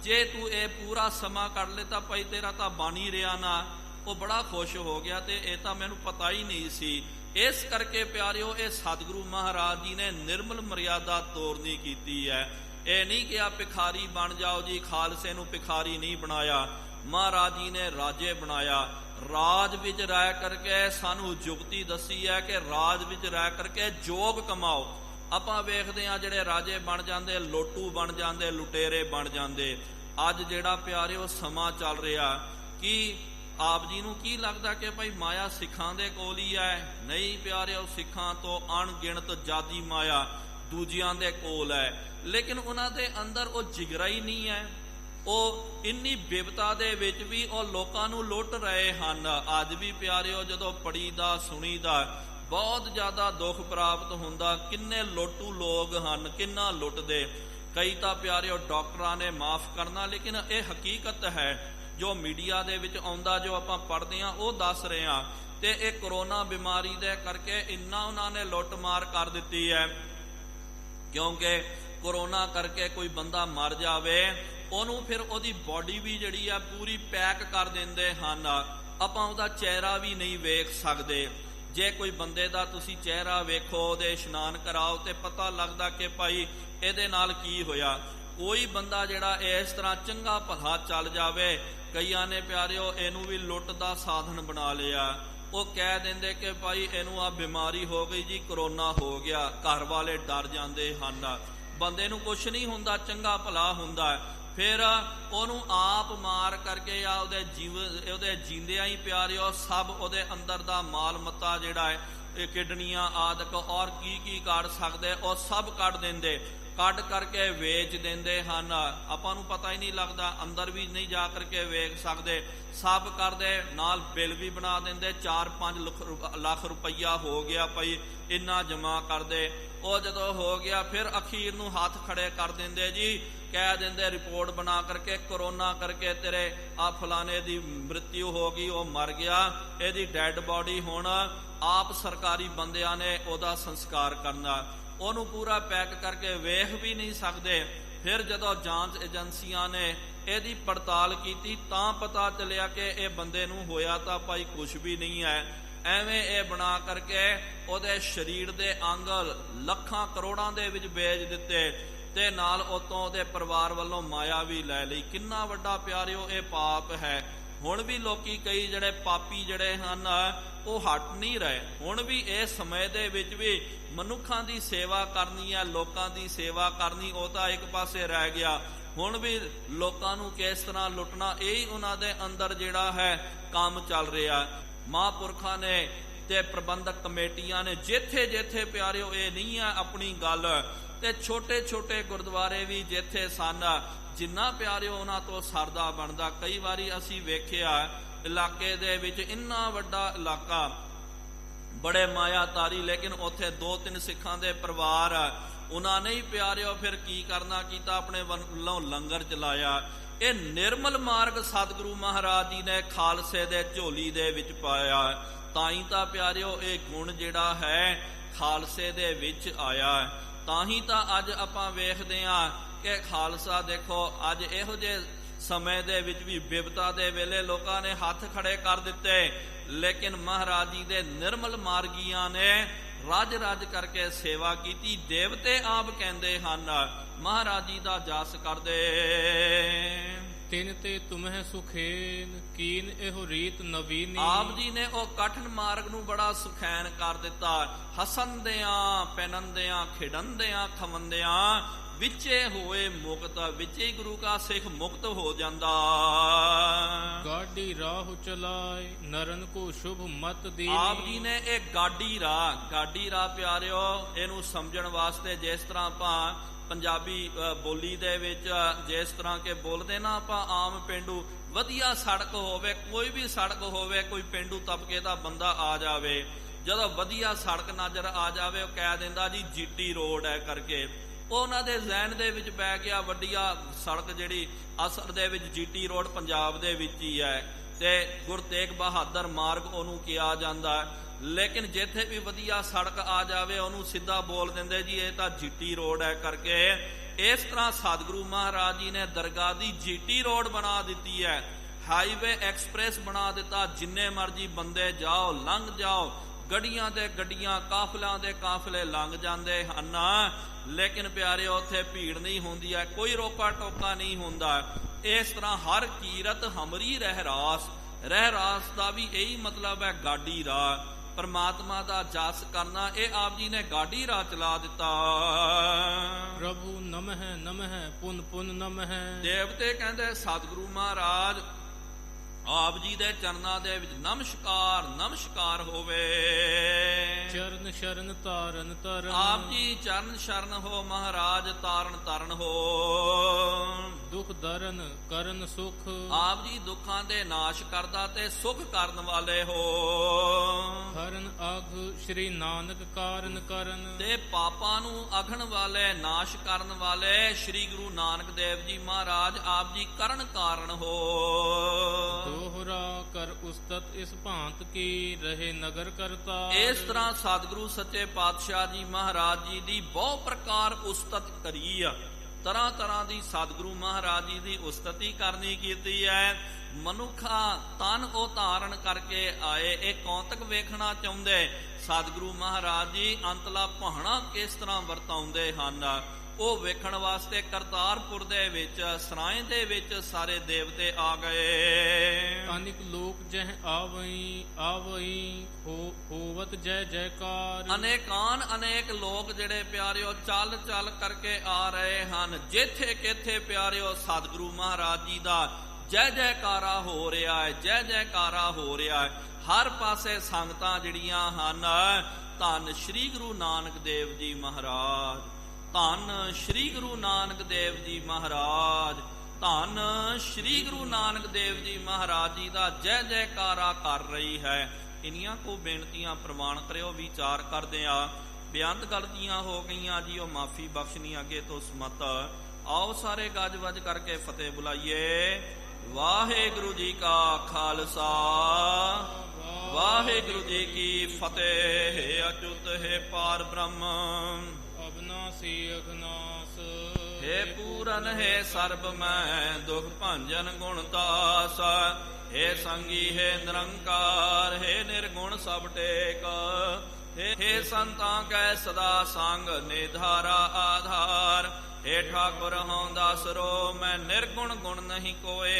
ਜੇ ਤੂੰ ਇਹ ਪੂਰਾ ਸਮਾਂ ਕੱਢ ਲੈ ਤਾਂ ਭਾਈ ਤੇਰਾ ਤਾਂ ਬਣ ਹੀ ਰਿਹਾ ਨਾ। ਉਹ ਬੜਾ ਖੁਸ਼ ਹੋ ਗਿਆ ਤੇ ਇਹ ਤਾਂ ਮੈਨੂੰ ਪਤਾ ਹੀ ਨਹੀਂ ਸੀ। ਇਸ ਕਰਕੇ ਪਿਆਰਿਓ ਇਹ ਸਤਿਗੁਰੂ ਮਹਾਰਾਜ ਜੀ ਨੇ ਨਿਰਮਲ ਮਰਿਆਦਾ ਤੋਰਨੀ ਕੀਤੀ ਹੈ। ਇਹ ਨਹੀਂ ਕਿਹਾ ਭਿਖਾਰੀ ਬਣ ਜਾਓ ਜੀ, ਖਾਲਸੇ ਨੂੰ ਭਿਖਾਰੀ ਨਹੀਂ ਬਣਾਇਆ। ਮਹਾਰਾਜ ਜੀ ਨੇ ਰਾਜੇ ਬਣਾਇਆ। ਰਾਜ ਵਿੱਚ ਰਹਿ ਕਰਕੇ ਸਾਨੂੰ ਜੁਗਤੀ ਦੱਸੀ ਹੈ ਕਿ ਰਾਜ ਵਿੱਚ ਰਹਿ ਕਰਕੇ ਜੋਗ ਕਮਾਓ। ਆਪਾਂ ਵੇਖਦੇ ਹਾਂ ਜਿਹੜੇ ਰਾਜੇ ਬਣ ਜਾਂਦੇ, ਲੋਟੂ ਬਣ ਜਾਂਦੇ, ਲੁਟੇਰੇ ਬਣ ਜਾਂਦੇ। ਅੱਜ ਜਿਹੜਾ ਪਿਆਰਿਓ ਸਮਾਂ ਚੱਲ ਰਿਹਾ, ਕੀ ਆਪ ਜੀ ਨੂੰ ਕੀ ਲੱਗਦਾ ਕਿ ਭਾਈ ਮਾਇਆ ਸਿੱਖਾਂ ਦੇ ਕੋਲ ਹੀ ਹੈ? ਨਹੀਂ ਪਿਆਰਿਓ, ਸਿੱਖਾਂ ਤੋਂ ਅਣਗਿਣਤ ਜਾਦੀ ਮਾਇਆ ਦੂਜਿਆਂ ਦੇ ਕੋਲ ਹੈ, ਲੇਕਿਨ ਉਹਨਾਂ ਦੇ ਅੰਦਰ ਉਹ ਜਿਗਰਾ ਹੀ ਨਹੀਂ ਹੈ। ਉਹ ਇੰਨੀ ਬਿਪਤਾ ਦੇ ਵਿੱਚ ਵੀ ਉਹ ਲੋਕਾਂ ਨੂੰ ਲੁੱਟ ਰਹੇ ਹਨ। ਅੱਜ ਵੀ ਪਿਆਰਿਓ ਜਦੋਂ ਪੜੀਦਾ ਸੁਣੀਦਾ ਬਹੁਤ ਜ਼ਿਆਦਾ ਦੁੱਖ ਪ੍ਰਾਪਤ ਹੁੰਦਾ। ਕਿੰਨੇ ਲੋਟੂ ਲੋਕ ਹਨ, ਕਿੰਨਾ ਲੁੱਟਦੇ। ਕਈ ਤਾਂ ਪਿਆਰਿਓ ਡਾਕਟਰਾਂ ਨੇ ਮਾਫ ਕਰਨਾ, ਲੇਕਿਨ ਇਹ ਹਕੀਕਤ ਹੈ ਜੋ ਮੀਡੀਆ ਦੇ ਵਿੱਚ ਆਉਂਦਾ, ਜੋ ਆਪਾਂ ਪੜ੍ਹਦੇ ਹਾਂ ਉਹ ਦੱਸ ਰਹੇ ਹਾਂ। ਤੇ ਇਹ ਕਰੋਨਾ ਬਿਮਾਰੀ ਦੇ ਕਰਕੇ ਇੰਨਾ ਉਹਨਾਂ ਨੇ ਲੁੱਟ ਮਾਰ ਕਰ ਦਿੱਤੀ ਹੈ, ਕਿਉਂਕਿ ਕਰੋਨਾ ਕਰਕੇ ਕੋਈ ਬੰਦਾ ਮਰ ਜਾਵੇ ਉਹਨੂੰ ਫਿਰ ਉਹਦੀ ਬੋਡੀ ਵੀ ਜਿਹੜੀ ਆ ਪੂਰੀ ਪੈਕ ਕਰ ਦਿੰਦੇ ਹਨ। ਆਪਾਂ ਉਹਦਾ ਚਿਹਰਾ ਵੀ ਨਹੀਂ ਵੇਖ ਸਕਦੇ। ਜੇ ਕੋਈ ਬੰਦੇ ਦਾ ਤੁਸੀਂ ਚਿਹਰਾ ਵੇਖੋ, ਉਹਦੇ ਇਸ਼ਨਾਨ ਕਰਾਓ ਤੇ ਪਤਾ ਲੱਗਦਾ ਕਿ ਭਾਈ ਇਹਦੇ ਨਾਲ ਕੀ ਹੋਇਆ। ਕੋਈ ਬੰਦਾ ਜਿਹੜਾ ਇਸ ਤਰ੍ਹਾਂ ਚੰਗਾ ਭਲਾ ਚੱਲ ਜਾਵੇ, ਕਈਆਂ ਨੇ ਪਿਆਰਿਓ ਇਹਨੂੰ ਵੀ ਲੁੱਟ ਦਾ ਸਾਧਨ ਬਣਾ ਲਿਆ। ਉਹ ਕਹਿ ਦਿੰਦੇ ਕਿ ਭਾਈ ਇਹਨੂੰ ਆ ਬਿਮਾਰੀ ਹੋ ਗਈ ਜੀ, ਕਰੋਨਾ ਹੋ ਗਿਆ। ਘਰ ਵਾਲੇ ਡਰ ਜਾਂਦੇ ਹਨ। ਬੰਦੇ ਨੂੰ ਕੁਛ ਨਹੀਂ ਹੁੰਦਾ, ਚੰਗਾ ਭਲਾ ਹੁੰਦਾ। ਫਿਰ ਉਹਨੂੰ ਆਪ ਮਾਰ ਕਰਕੇ ਜਾਂ ਉਹਦੇ ਜੀਂਦਿਆਂ ਹੀ ਪਿਆਰਿਓ ਸਭ ਉਹਦੇ ਅੰਦਰ ਦਾ ਮਾਲ ਮੱਤਾ ਜਿਹੜਾ ਹੈ, ਇਹ ਕਿਡਨੀਆਂ ਆਦਿਕ ਔਰ ਕੀ ਕੱਢ ਸਕਦੇ ਉਹ ਸਭ ਕੱਢ ਦਿੰਦੇ, ਕੱਢ ਕਰਕੇ ਵੇਚ ਦਿੰਦੇ ਹਨ। ਆਪਾਂ ਨੂੰ ਪਤਾ ਹੀ ਨਹੀਂ ਲੱਗਦਾ, ਅੰਦਰ ਵੀ ਨਹੀਂ ਜਾ ਕਰਕੇ ਵੇਖ ਸਕਦੇ। ਸਭ ਕਰਦੇ, ਨਾਲ ਬਿੱਲ ਵੀ ਬਣਾ ਦਿੰਦੇ, 4-5 ਲੱਖ ਰੁਪਈਆ ਹੋ ਗਿਆ ਭਾਈ ਇੰਨਾ ਜਮਾ ਕਰਦੇ। ਉਹ ਜਦੋਂ ਹੋ ਗਿਆ ਫਿਰ ਅਖੀਰ ਨੂੰ ਹੱਥ ਖੜੇ ਕਰ ਦਿੰਦੇ ਜੀ, ਕਹਿ ਦਿੰਦੇ ਰਿਪੋਰਟ ਬਣਾ ਕਰਕੇ ਕਰੋਨਾ ਕਰਕੇ ਤੇਰੇ ਆ ਫਲਾਣੇ ਦੀ ਮ੍ਰਿਤਿੂ ਹੋ ਗਈ, ਉਹ ਮਰ ਗਿਆ, ਇਹਦੀ ਡੈਡ ਬਾਡੀ ਹੁਣ ਆਪ ਸਰਕਾਰੀ ਬੰਦਿਆਂ ਨੇ ਉਹਦਾ ਸੰਸਕਾਰ ਕਰਨਾ। ਉਹਨੂੰ ਪੂਰਾ ਪੈਕ ਕਰਕੇ ਵੇਖ ਵੀ ਨਹੀਂ ਸਕਦੇ। ਫਿਰ ਜਦੋਂ ਜਾਂਚ ਏਜੰਸੀਆਂ ਨੇ ਇਹਦੀ ਪੜਤਾਲ ਕੀਤੀ ਤਾਂ ਪਤਾ ਚੱਲਿਆ ਕਿ ਇਹ ਬੰਦੇ ਨੂੰ ਹੋਇਆ ਤਾਂ ਭਾਈ ਕੁਛ ਵੀ ਨਹੀਂ ਹੈ। ਐਵੇਂ ਇਹ ਬਣਾ ਕਰਕੇ ਉਹਦੇ ਸਰੀਰ ਦੇ ਅੰਗ ਲੱਖਾਂ ਕਰੋੜਾਂ ਦੇ ਵਿੱਚ ਵੇਚ ਦਿੱਤੇ ਤੇ ਨਾਲ ਉਤੋਂ ਉਹਦੇ ਪਰਿਵਾਰ ਵੱਲੋਂ ਮਾਇਆ ਵੀ ਲੈ ਲਈ। ਕਿੰਨਾ ਵੱਡਾ ਪਿਆਰਿਓ ਇਹ ਪਾਪ ਹੈ। ਹੁਣ ਵੀ ਲੋਕੀ ਕਈ ਜਿਹੜੇ ਪਾਪੀ ਜਿਹੜੇ ਹਨ ਉਹ ਹਟ ਨਹੀਂ ਰਹੇ। ਹੁਣ ਵੀ ਇਸ ਸਮੇਂ ਦੇ ਵਿੱਚ ਵੀ ਮਨੁੱਖਾਂ ਦੀ ਸੇਵਾ ਕਰਨੀ ਹੈ, ਲੋਕਾਂ ਦੀ ਸੇਵਾ ਕਰਨੀ, ਉਹ ਤਾਂ ਇੱਕ ਪਾਸੇ ਰਹਿ ਗਿਆ। ਹੁਣ ਵੀ ਲੋਕਾਂ ਨੂੰ ਕਿਸ ਤਰ੍ਹਾਂ ਲੁੱਟਣਾ, ਇਹੀ ਉਹਨਾਂ ਦੇ ਅੰਦਰ ਜਿਹੜਾ ਹੈ ਕੰਮ ਚੱਲ ਰਿਹਾ। ਮਹਾਂਪੁਰਖਾਂ ਨੇ ਤੇ ਪ੍ਰਬੰਧਕ ਕਮੇਟੀਆਂ ਨੇ ਜਿੱਥੇ ਜਿੱਥੇ ਪਿਆਰਿਓ ਇਹ ਨਹੀਂ ਹੈ ਆਪਣੀ ਗੱਲ, ਤੇ ਛੋਟੇ ਛੋਟੇ ਗੁਰਦੁਆਰੇ ਵੀ ਜਿੱਥੇ ਸਨ, ਜਿੰਨਾ ਪਿਆਰਿਓ ਉਹਨਾਂ ਤੋਂ ਸਰਦਾ ਬਣਦਾ। ਕਈ ਵਾਰੀ ਅਸੀਂ ਵੇਖਿਆ ਇਲਾਕੇ ਦੇ ਵਿੱਚ ਇੰਨਾ ਵੱਡਾ ਇਲਾਕਾ, ਬੜੇ ਮਾਇਆਤਾਰੀ, ਲੇਕਿਨ ਉੱਥੇ 2-3 ਸਿੱਖਾਂ ਦੇ ਪਰਿਵਾਰ, ਉਹਨਾਂ ਨੇ ਹੀ ਪਿਆਰਿਓ ਫਿਰ ਕੀ ਕਰਨਾ ਕੀਤਾ, ਆਪਣੇ ਵੱਲੋਂ ਲੰਗਰ ਚਲਾਇਆ। ਇਹ ਨਿਰਮਲ ਮਾਰਗ ਸਤਿਗੁਰੂ ਮਹਾਰਾਜ ਜੀ ਨੇ ਖਾਲਸੇ ਦੇ ਝੋਲੀ ਦੇ ਵਿੱਚ ਪਾਇਆ। ਤਾਂ ਹੀ ਤਾਂ ਪਿਆਰਿਓ ਇਹ ਗੁਣ ਜਿਹੜਾ ਹੈ ਖਾਲਸੇ ਦੇ ਵਿੱਚ ਆਇਆ। ਤਾਂ ਹੀ ਤਾਂ ਅੱਜ ਆਪਾਂ ਵੇਖਦੇ ਹਾਂ ਕਿ ਖਾਲਸਾ ਦੇਖੋ ਅੱਜ ਇਹੋ ਜਿਹੇ ਸਮੇਂ ਦੇ ਵਿੱਚ ਵੀ ਬਿਪਤਾ ਦੇ ਵੇਲੇ ਲੋਕਾਂ ਨੇ ਹੱਥ ਖੜੇ ਕਰ ਦਿੱਤੇ, ਲੇਕਿਨ ਮਹਾਰਾਜ ਜੀ ਦੇ ਨਿਰਮਲ ਮਾਰਗੀਆਂ ਨੇ ਰੱਜ ਰੱਜ ਕਰਕੇ ਸੇਵਾ ਕੀਤੀ। ਦੇਵਤੇ ਆਪ ਕਹਿੰਦੇ ਹਨ ਮਹਾਰਾਜ ਜੀ ਦਾ ਜਸ ਕਰਦੇ। ਤਿਨ ਤੇ ਤੁਮਹਿ ਸੁਖੇਨ ਕੀਨ ਇਹੋ ਰੀਤ ਨਵੀਨੀ। ਆਪ ਜੀ ਨੇ ਉਹ ਕਠਿਨ ਮਾਰਗ ਨੂੰ ਬੜਾ ਸੁਖੈਨ ਕਰ ਦਿੱਤਾ। ਹਸੰਦਿਆਂ ਪਹਿਨੰਦਿਆਂ ਖੇਡੰਦਿਆਂ ਖਵੰਦਿਆਂ ਵਿਚੇ ਹੋਏ ਮੁਕਤ, ਵਿਚੇ ਹੀ ਗੁਰੂ ਕਾ ਸਿੱਖ ਮੁਕਤ ਹੋ ਜਾਂਦਾ। ਗਾਡੀ ਰਾਹ ਚਲਾਏ ਨਰਨ ਕੋ ਸ਼ੁਭ ਮਤ ਦੀ। ਆਪ ਜੀ ਨੇ ਇਹ ਗਾਡੀ ਰਾਹ ਪਿਆਰਿਓ ਇਹਨੂੰ ਸਮਝਣ ਵਾਸਤੇ, ਜਿਸ ਤਰ੍ਹਾਂ ਆਪਾਂ ਪੰਜਾਬੀ ਬੋਲੀ ਦੇ ਵਿੱਚ ਜਿਸ ਤਰ੍ਹਾਂ ਕਿ ਬੋਲਦੇ ਨਾ ਆਪਾਂ ਆਮ ਪਿੰਡੂ, ਵਧੀਆ ਸੜਕ ਹੋਵੇ, ਕੋਈ ਵੀ ਸੜਕ ਹੋਵੇ, ਕੋਈ ਪਿੰਡੂ ਤਬਕੇ ਦਾ ਬੰਦਾ ਆ ਜਾਵੇ, ਜਦੋਂ ਵਧੀਆ ਸੜਕ ਨਜ਼ਰ ਆ ਜਾਵੇ ਉਹ ਕਹਿ ਦਿੰਦਾ ਜੀ ਜੀਟੀ ਰੋਡ ਹੈ ਕਰਕੇ। ਉਹ ਉਹਨਾਂ ਦੇ ਜ਼ਹਿਨ ਦੇ ਵਿੱਚ ਪੈ ਗਿਆ ਵੱਡੀਆਂ ਸੜਕ ਜਿਹੜੀ ਅਸਲ ਦੇ ਵਿੱਚ ਜੀਟੀ ਰੋਡ ਪੰਜਾਬ ਦੇ ਵਿੱਚ ਹੀ ਹੈ, ਤੇ ਗੁਰੂ ਤੇਗ ਬਹਾਦਰ ਮਾਰਗ ਉਹਨੂੰ ਕਿਹਾ ਜਾਂਦਾ। ਲੇਕਿਨ ਜਿੱਥੇ ਵੀ ਵਧੀਆ ਸੜਕ ਆ ਜਾਵੇ ਉਹਨੂੰ ਸਿੱਧਾ ਬੋਲ ਦਿੰਦੇ ਜੀ ਇਹ ਤਾਂ ਜੀਟੀ ਰੋਡ ਹੈ ਕਰਕੇ। ਇਸ ਤਰ੍ਹਾਂ ਸਤਿਗੁਰੂ ਮਹਾਰਾਜ ਜੀ ਨੇ ਦਰਗਾਹ ਦੀ ਜੀਟੀ ਰੋਡ ਬਣਾ ਦਿੱਤੀ ਹੈ, ਹਾਈਵੇ ਐਕਸਪ੍ਰੈਸ ਬਣਾ ਦਿੱਤਾ। ਜਿੰਨੇ ਮਰਜੀ ਬੰਦੇ ਜਾਓ, ਲੰਘ ਜਾਓ, ਗੱਡੀਆਂ ਦੇ ਗੱਡੀਆਂ, ਕਾਫਲਿਆਂ ਦੇ ਕਾਫਲੇ ਲੰਘ ਜਾਂਦੇ ਹਨ, ਲੇਕਿਨ ਪਿਆਰਿਓ ਉੱਥੇ ਭੀੜ ਨਹੀਂ ਹੁੰਦੀ ਹੈ, ਕੋਈ ਰੋਕਾ ਟੋਕਾ ਨਹੀਂ ਹੁੰਦਾ। ਇਸ ਤਰ੍ਹਾਂ ਹਰ ਕੀਰਤ ਹਮਰੀ ਰਹਿਰਾਸ, ਰਹਿਰਾਸ ਦਾ ਵੀ ਇਹੀ ਮਤਲਬ ਹੈ ਗਾਡੀ ਰਾਹ, ਪਰਮਾਤਮਾ ਦਾ ਜਸ ਕਰਨਾ। ਇਹ ਆਪ ਜੀ ਨੇ ਗਾਡੀ ਰਾਹ ਚਲਾ ਦਿੱਤਾ। ਪ੍ਰਭੂ ਨਮਹਿ ਨਮਹਿ ਪੁਨ ਪੁਨ ਨਮਹਿ। ਦੇਵਤੇ ਕਹਿੰਦੇ ਸਤਿਗੁਰੂ ਮਹਾਰਾਜ ਆਪ ਜੀ ਦੇ ਚਰਨਾਂ ਦੇ ਵਿੱਚ ਨਮਸਕਾਰ ਨਮਸਕਾਰ ਹੋਵੇ। ਚਰਨ ਸ਼ਰਨ ਤਾਰਨ ਤਰਨ। ਆਪ ਜੀ ਚਰਨ ਸ਼ਰਨ ਹੋ ਮਹਾਰਾਜ, ਤਾਰਨ ਤਰਨ ਹੋ। ਦੁਖ ਦਰਨ ਕਰਨ ਸੁਖ। ਆਪ ਜੀ ਦੁੱਖਾਂ ਦੇ ਨਾਸ਼ ਕਰਦਾ ਤੇ ਸੁਖ ਕਰਨ ਵਾਲੇ ਹੋ। ਹਰਨ ਅਘ ਸ਼੍ਰੀ ਨਾਨਕ ਕਾਰਨ ਕਰਨ। ਤੇ ਪਾਪਾਂ ਨੂੰ ਅਘਣ ਵਾਲੇ, ਨਾਸ਼ ਕਰਨ ਵਾਲੇ ਸ਼੍ਰੀ ਗੁਰੂ ਨਾਨਕ ਦੇਵ ਜੀ ਮਹਾਰਾਜ ਆਪ ਜੀ ਕਰਨ ਕਾਰਨ ਹੋ। ਦੋਹਰਾ ਕਰ ਉਸਤਤ ਇਸ ਭਾਂਤ ਕੀ ਰਹੇ ਨਗਰ ਕਰਤਾ। ਇਸ ਤਰ੍ਹਾਂ ਸਤਿਗੁਰੂ ਸੱਚੇ ਪਾਤਸ਼ਾਹ ਜੀ ਮਹਾਰਾਜ ਜੀ ਦੀ ਬਹੁ ਪ੍ਰਕਾਰ ਉਸਤਤ ਕਰੀ ਆ। ਤਰ੍ਹਾਂ ਤਰ੍ਹਾਂ ਦੀ ਸਤਿਗੁਰੂ ਮਹਾਰਾਜ ਜੀ ਦੀ ਉਸਤਤੀ ਕਰਨੀ ਕੀਤੀ ਹੈ। ਮਨੁੱਖਾ ਤਨ ਉਹ ਧਾਰਨ ਕਰਕੇ ਆਏ, ਇਹ ਕੌਤਕ ਵੇਖਣਾ ਚਾਹੁੰਦੇ ਸਤਿਗੁਰੂ ਮਹਾਰਾਜ ਜੀ ਅੰਤਲਾ ਭਾਣਾ ਕਿਸ ਤਰ੍ਹਾਂ ਵਰਤਾਉਂਦੇ ਹਨ, ਉਹ ਵੇਖਣ ਵਾਸਤੇ ਕਰਤਾਰਪੁਰ ਦੇ ਵਿੱਚ, ਸਰਾਏ ਦੇ ਵਿੱਚ ਸਾਰੇ ਦੇਵਤੇ ਆ ਗਏ। ਅਨੇਕ ਲੋਕ ਜਹ ਆਵਈ ਆਵਈ ਹੋਵਤ ਜੈ ਜੈਕਾਰ। ਅਨੇਕਾਨ ਅਨੇਕ ਲੋਕ ਜਿਹੜੇ ਪਿਆਰਿਓ ਚੱਲ ਚੱਲ ਕਰਕੇ ਆ ਰਹੇ ਹਨ। ਜਿੱਥੇ ਕਿੱਥੇ ਪਿਆਰਿਓ ਸਤਿਗੁਰੂ ਮਹਾਰਾਜ ਜੀ ਦਾ ਜੈ ਜੈਕਾਰਾ ਹੋ ਰਿਹਾ ਹੈ, ਜੈ ਜੈਕਾਰਾ ਹੋ ਰਿਹਾ ਹੈ। ਹਰ ਪਾਸੇ ਸੰਗਤਾਂ ਜਿਹੜੀਆਂ ਹਨ, ਧੰਨ ਸ਼੍ਰੀ ਗੁਰੂ ਨਾਨਕ ਦੇਵ ਜੀ ਮਹਾਰਾਜ, ਧੰਨ ਸ਼੍ਰੀ ਗੁਰੂ ਨਾਨਕ ਦੇਵ ਜੀ ਮਹਾਰਾਜ, ਧੰਨ ਸ਼੍ਰੀ ਗੁਰੂ ਨਾਨਕ ਦੇਵ ਜੀ ਮਹਾਰਾਜ ਜੀ ਦਾ ਜੈ ਜੈਕਾਰਾ ਕਰ ਰਹੀ ਹੈ। ਇੰਨੀਆਂ ਕੋ ਬੇਨਤੀਆਂ ਪ੍ਰਵਾਨ ਕਰਿਓ। ਵਿਚਾਰ ਕਰਦੇ ਆ ਬੇਅੰਤ ਗਲਤੀਆਂ ਹੋ ਗਈਆਂ ਜੀ, ਉਹ ਮਾਫੀ ਬਖਸ਼ਣੀ ਅੱਗੇ ਤੋਂ ਸਮਤ। ਆਓ ਸਾਰੇ ਗੱਜ ਵੱਜ ਕਰਕੇ ਫਤਿਹ ਬੁਲਾਈਏ। ਵਾਹਿਗੁਰੂ ਜੀ ਕਾ ਖਾਲਸਾ, ਵਾਹਿਗੁਰੂ ਜੀ ਕੀ ਫਤਿਹ। ਅਚੁੱਤ ਹੈ ਪਾਰ ਬ੍ਰਹਮ, ਅਬਨਾਸੀ ਅਗਨਾਸ। ਹੈ ਪੂਰਨ ਹੈ ਸਰਬ ਮੈਂ, ਦੁਖ ਭੰਜਨ ਗੁਣ ਤਾਸ। ਹੈ ਸੰਗੀ ਹੈ ਨਿਰੰਕਾਰ, ਹੈ ਨਿਰਗੁਣ ਸਭ ਟੇਕ। ਹੈ ਸੰਤਾਂ ਕੈ ਸਦਾ ਸੰਗ, ਨਿਧਾਰਾ ਆਧਾਰ। हे ठाकुर हों दासरो, मैं निर्गुण गुण नहीं कोय।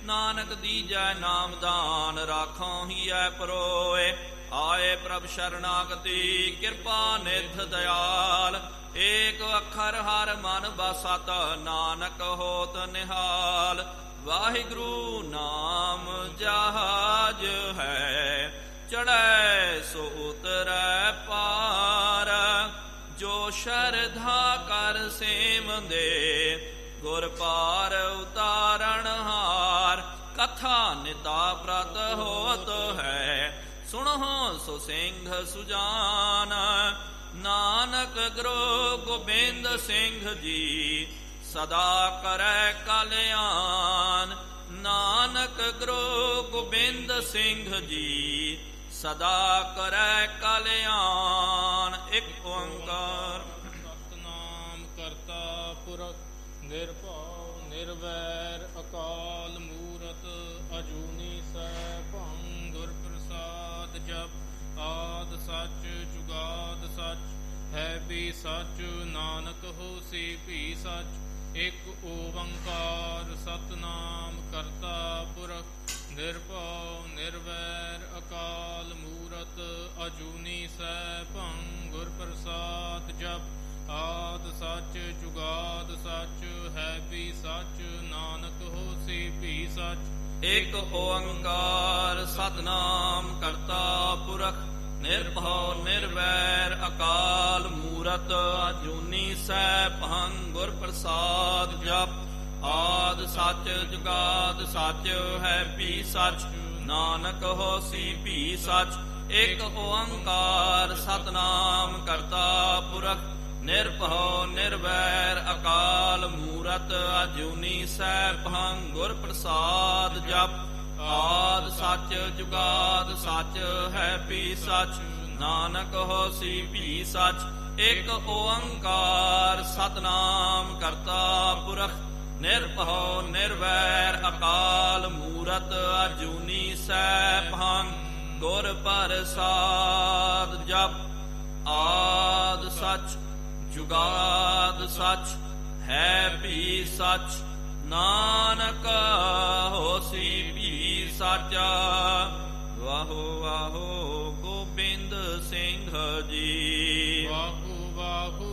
नानक दीजै नाम दान, राखों ही है परोए। आए प्रभ शरणागति, कृपा निध दयाल। ਏਕ ਅੱਖਰ ਹਰ ਮਨ ਬਸਤ, ਨਾਨਕ ਹੋਤ ਨਿਹਾਲ। ਵਾਹਿਗੁਰੂ ਨਾਮ ਜਹਾਜ ਹੈ, ਚੜ੍ਹੈ ਸੋ ਉਤਰੈ ਪਾਰ। ਜੋ ਸ਼ਰਧਾ ਕਰ ਸੇਵੰਦੇ, ਗੁਰ ਪਾਰ ਉਤਾਰਨ ਹਾਰ। ਕਥਾ ਨਿਤਾ ਪ੍ਰਤ ਹੋਤ ਹੈ, ਸੁਣਹੁ ਸੋ ਸਿੰਘ ਸੁਜਾਨ। ਨਾਨਕ ਗੁਰੂ ਗੋਬਿੰਦ ਸਿੰਘ ਜੀ, ਸਦਾ ਕਰੈ ਕਲਿਆਣ। ਨਾਨਕ ਗੁਰੂ ਗੋਬਿੰਦ ਸਿੰਘ ਜੀ, ਸਦਾ ਕਰੈ ਕਲਿਆਣ। ਇੱਕ ਓੰਕਾਰ ਸਤਿਨਾਮ ਕਰਤਾ ਪੁਰਖ ਨਿਰਭਉ ਨਿਰਵੈਰ ਅਕਾਲ ਮੂਰਤ ਅਜੂਨੀ ਸੈਭੰ ਗੁਰ ਪ੍ਰਸਾਦ। ਜਪ ਆਦ ਸੱਚ ਜੁਗਾਦ ਸੱਚ ਹੈ ਵੀ ਸੱਚ, ਨਾਨਕ ਹੋਸੀ ਵੀ ਸੱਚ। ਇੱਕ ਓੰਕਾਰ ਸਤਿਨਾਮ ਕਰਤਾ ਪੁਰਖ ਨਿਰਭਉ ਨਿਰਵੈਰ ਅਕਾਲ ਮੂਰਤ ਅਜੂਨੀ ਸੈਭੰ ਗੁਰ ਪ੍ਰਸਾਦ। ਜਪ ਆਦ ਸੱਚ ਜੁਗਾਦ ਸੱਚ ਹੈ ਵੀ ਸੱਚ, ਨਾਨਕ ਹੋਸੀ ਵੀ ਸੱਚ। ਇੱਕ ਓੰਕਾਰ ਸਤਿਨਾਮ ਕਰਤਾ ਪੁਰਖ ਨਿਰਭਉ ਨਿਰਵੈਰ ਅਕਾਲ ਮੂਰਤ ਅਜੂਨੀ ਸੈਭੰ ਗੁਰ ਪ੍ਰਸਾਦ। ਜਪ ਆਦ ਸੱਚ ਜੁਗਾਦ ਸੱਚ ਹੈ ਵੀ ਸੱਚ, ਨਾਨਕ ਹੋਸੀ ਵੀ ਸੱਚ। ਇੱਕ ਓੰਕਾਰ ਸਤਿਨਾਮ ਕਰਤਾ ਪੁਰਖ ਨਿਰਭਉ ਨਿਰਵੈਰ ਅਕਾਲ ਮੂਰਤ ਅਜੂਨੀ ਸੈਭੰ ਗੁਰ ਪ੍ਰਸਾਦ। ਜਪ ਆਦ ਸੱਚ ਜੁਗਾਦ ਸੱਚ ਹੈ ਵੀ ਸੱਚ, ਨਾਨਕ ਹੋਸੀ ਵੀ ਸੱਚ। ਇੱਕ ਓੰਕਾਰ ਸਤਿਨਾਮ ਕਰਤਾ ਪੁਰਖ ਨਿਰਭਉ ਨਿਰਵੈਰ ਅਕਾਲ ਮੂਰਤ ਅਜੂਨੀ ਸੈਭੰ ਗੁਰ ਪ੍ਰਸਾਦ। ਜਪ ਆਦ ਸੱਚ ਜੁਗਾਦ ਸੱਚ ਹੈ ਵੀ ਸੱਚ, ਨਾਨਕ ਹੋਸੀ ਵੀ ਸੱਚ। ਵਾਹੋ ਵਾਹੋ ਗੋਬਿੰਦ ਸਿੰਘ ਜੀ, ਵਾਹੋ ਵਾਹੋ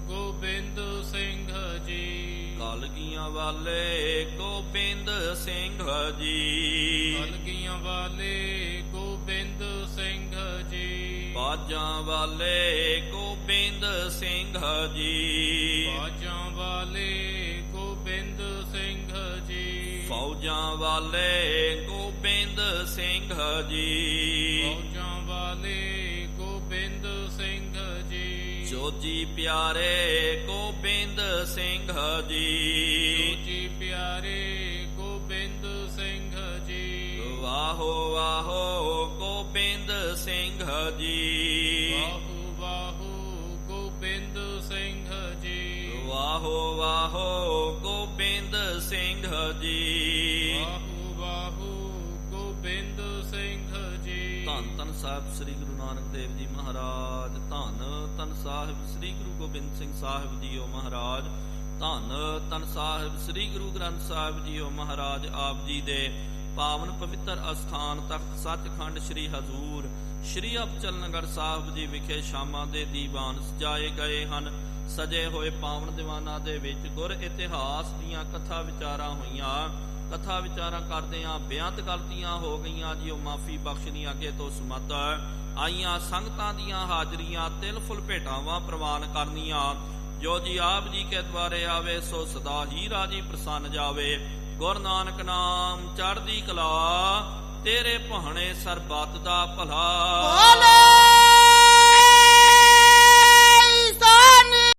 ਗੋਬਿੰਦ ਸਿੰਘ ਜੀ। ਕਲਗੀਆਂ ਵਾਲੇ ਗੋਬਿੰਦ ਸਿੰਘ ਜੀ, ਕਲਗੀਆਂ ਵਾਲੇ ਗੋਬਿੰਦ ਸਿੰਘ ਜੀ। ਬਾਜਾਂ ਵਾਲੇ ਗੋਬਿੰਦ ਸਿੰਘ ਜੀ, ਬਾਜਾਂ ਵਾਲੇ ਗੋਬਿੰਦ ਸਿੰਘ ਜੀ। ਫੌਜਾਂ ਵਾਲੇ ਗੋਬਿੰਦ ਸਿੰਘ ਜੀ, ਫੌਜਾਂ ਵਾਲੇ ਗੋਬਿੰਦ ਸਿੰਘ ਜੀ। ਜੋਜੀ ਪਿਆਰੇ ਗੋਬਿੰਦ ਸਿੰਘ ਜੀ, ਜੋਜੀ ਪਿਆਰੇ ਗੋਬਿੰਦ ਸਿੰਘ ਜੀ। ਵਾਹੋ ਵਾਹੋ ਗੋਬਿੰਦ ਸਿੰਘ ਜੀ, ਵਾਹੋ ਵਾਹੋ ਗੋਬਿੰਦ ਸਿੰਘ ਜੀ। ਵਾਹੋ ਵਾਹੋ ਗੋਬਿੰਦ ਸਿੰਘ ਜੀ। ਵਾਹੋ ਵਾਹੋ ਗੋਬਿੰਦ ਸਿੰਘ ਜੀ। ਧੰਨ ਧੰਨ ਸਾਹਿਬ ਸ੍ਰੀ ਗੁਰੂ ਨਾਨਕ ਦੇਵ ਜੀ ਮਹਾਰਾਜ। ਧੰਨ ਧੰਨ ਸਾਹਿਬ ਸ੍ਰੀ ਗੁਰੂ ਗੋਬਿੰਦ ਸਿੰਘ ਸਾਹਿਬ ਜੀਓ ਮਹਾਰਾਜ। ਧੰਨ ਧੰਨ ਸਾਹਿਬ ਸ੍ਰੀ ਗੁਰੂ ਗ੍ਰੰਥ ਸਾਹਿਬ ਜੀਓ ਮਹਾਰਾਜ। ਆਪ ਜੀ ਦੇ ਪਾਵਨ ਪਵਿੱਤਰ ਅਸਥਾਨ ਤਖਤ ਸੱਚਖੰਡ ਸ੍ਰੀ ਹਜ਼ੂਰ ਸ੍ਰੀ ਅਬਚਲ ਨਗਰ ਸਾਹਿਬ ਜੀ ਵਿਖੇ ਸ਼ਾਮਾਂ ਦੇ ਦੀਵਾਨ ਸਜਾਏ ਗਏ ਹਨ। ਸਜੇ ਹੋਏ ਪਾਵਨ ਦੀਵਾਨਾਂ ਦੇ ਵਿੱਚ ਗੁਰ ਇਤਿਹਾਸ ਦੀਆਂ ਕਥਾ ਵਿਚਾਰਾਂ ਹੋਈਆਂ। ਕਥਾ ਵਿਚਾਰਾਂ ਕਰਦਿਆਂ ਬੇਅੰਤ ਗਲਤੀਆਂ ਹੋ ਗਈਆਂ ਜੀ, ਉਹ ਮਾਫੀ ਬਖਸ਼ਣੀ ਅੱਗੇ ਤੋਂ ਸਮੱਤ ਆਈਆਂ। ਸੰਗਤਾਂ ਦੀਆਂ ਹਾਜ਼ਰੀਆਂ ਤਿਲ ਫੁੱਲ ਭੇਟਾਵਾਂ ਪ੍ਰਵਾਨ ਕਰਨੀਆਂ। ਜੋ ਜੀ ਆਪ ਜੀ ਕੇ ਦੁਆਰੇ ਆਵੇ ਸੋ ਸਦਾ ਹੀ ਰਾਜੀ ਪ੍ਰਸੰਨ ਜਾਵੇ। ਗੁਰ ਨਾਨਕ ਨਾਮ ਚੜ੍ਹਦੀ ਕਲਾ, ਤੇਰੇ ਭਾਣੇ ਸਰਬੱਤ ਦਾ ਭਲਾ।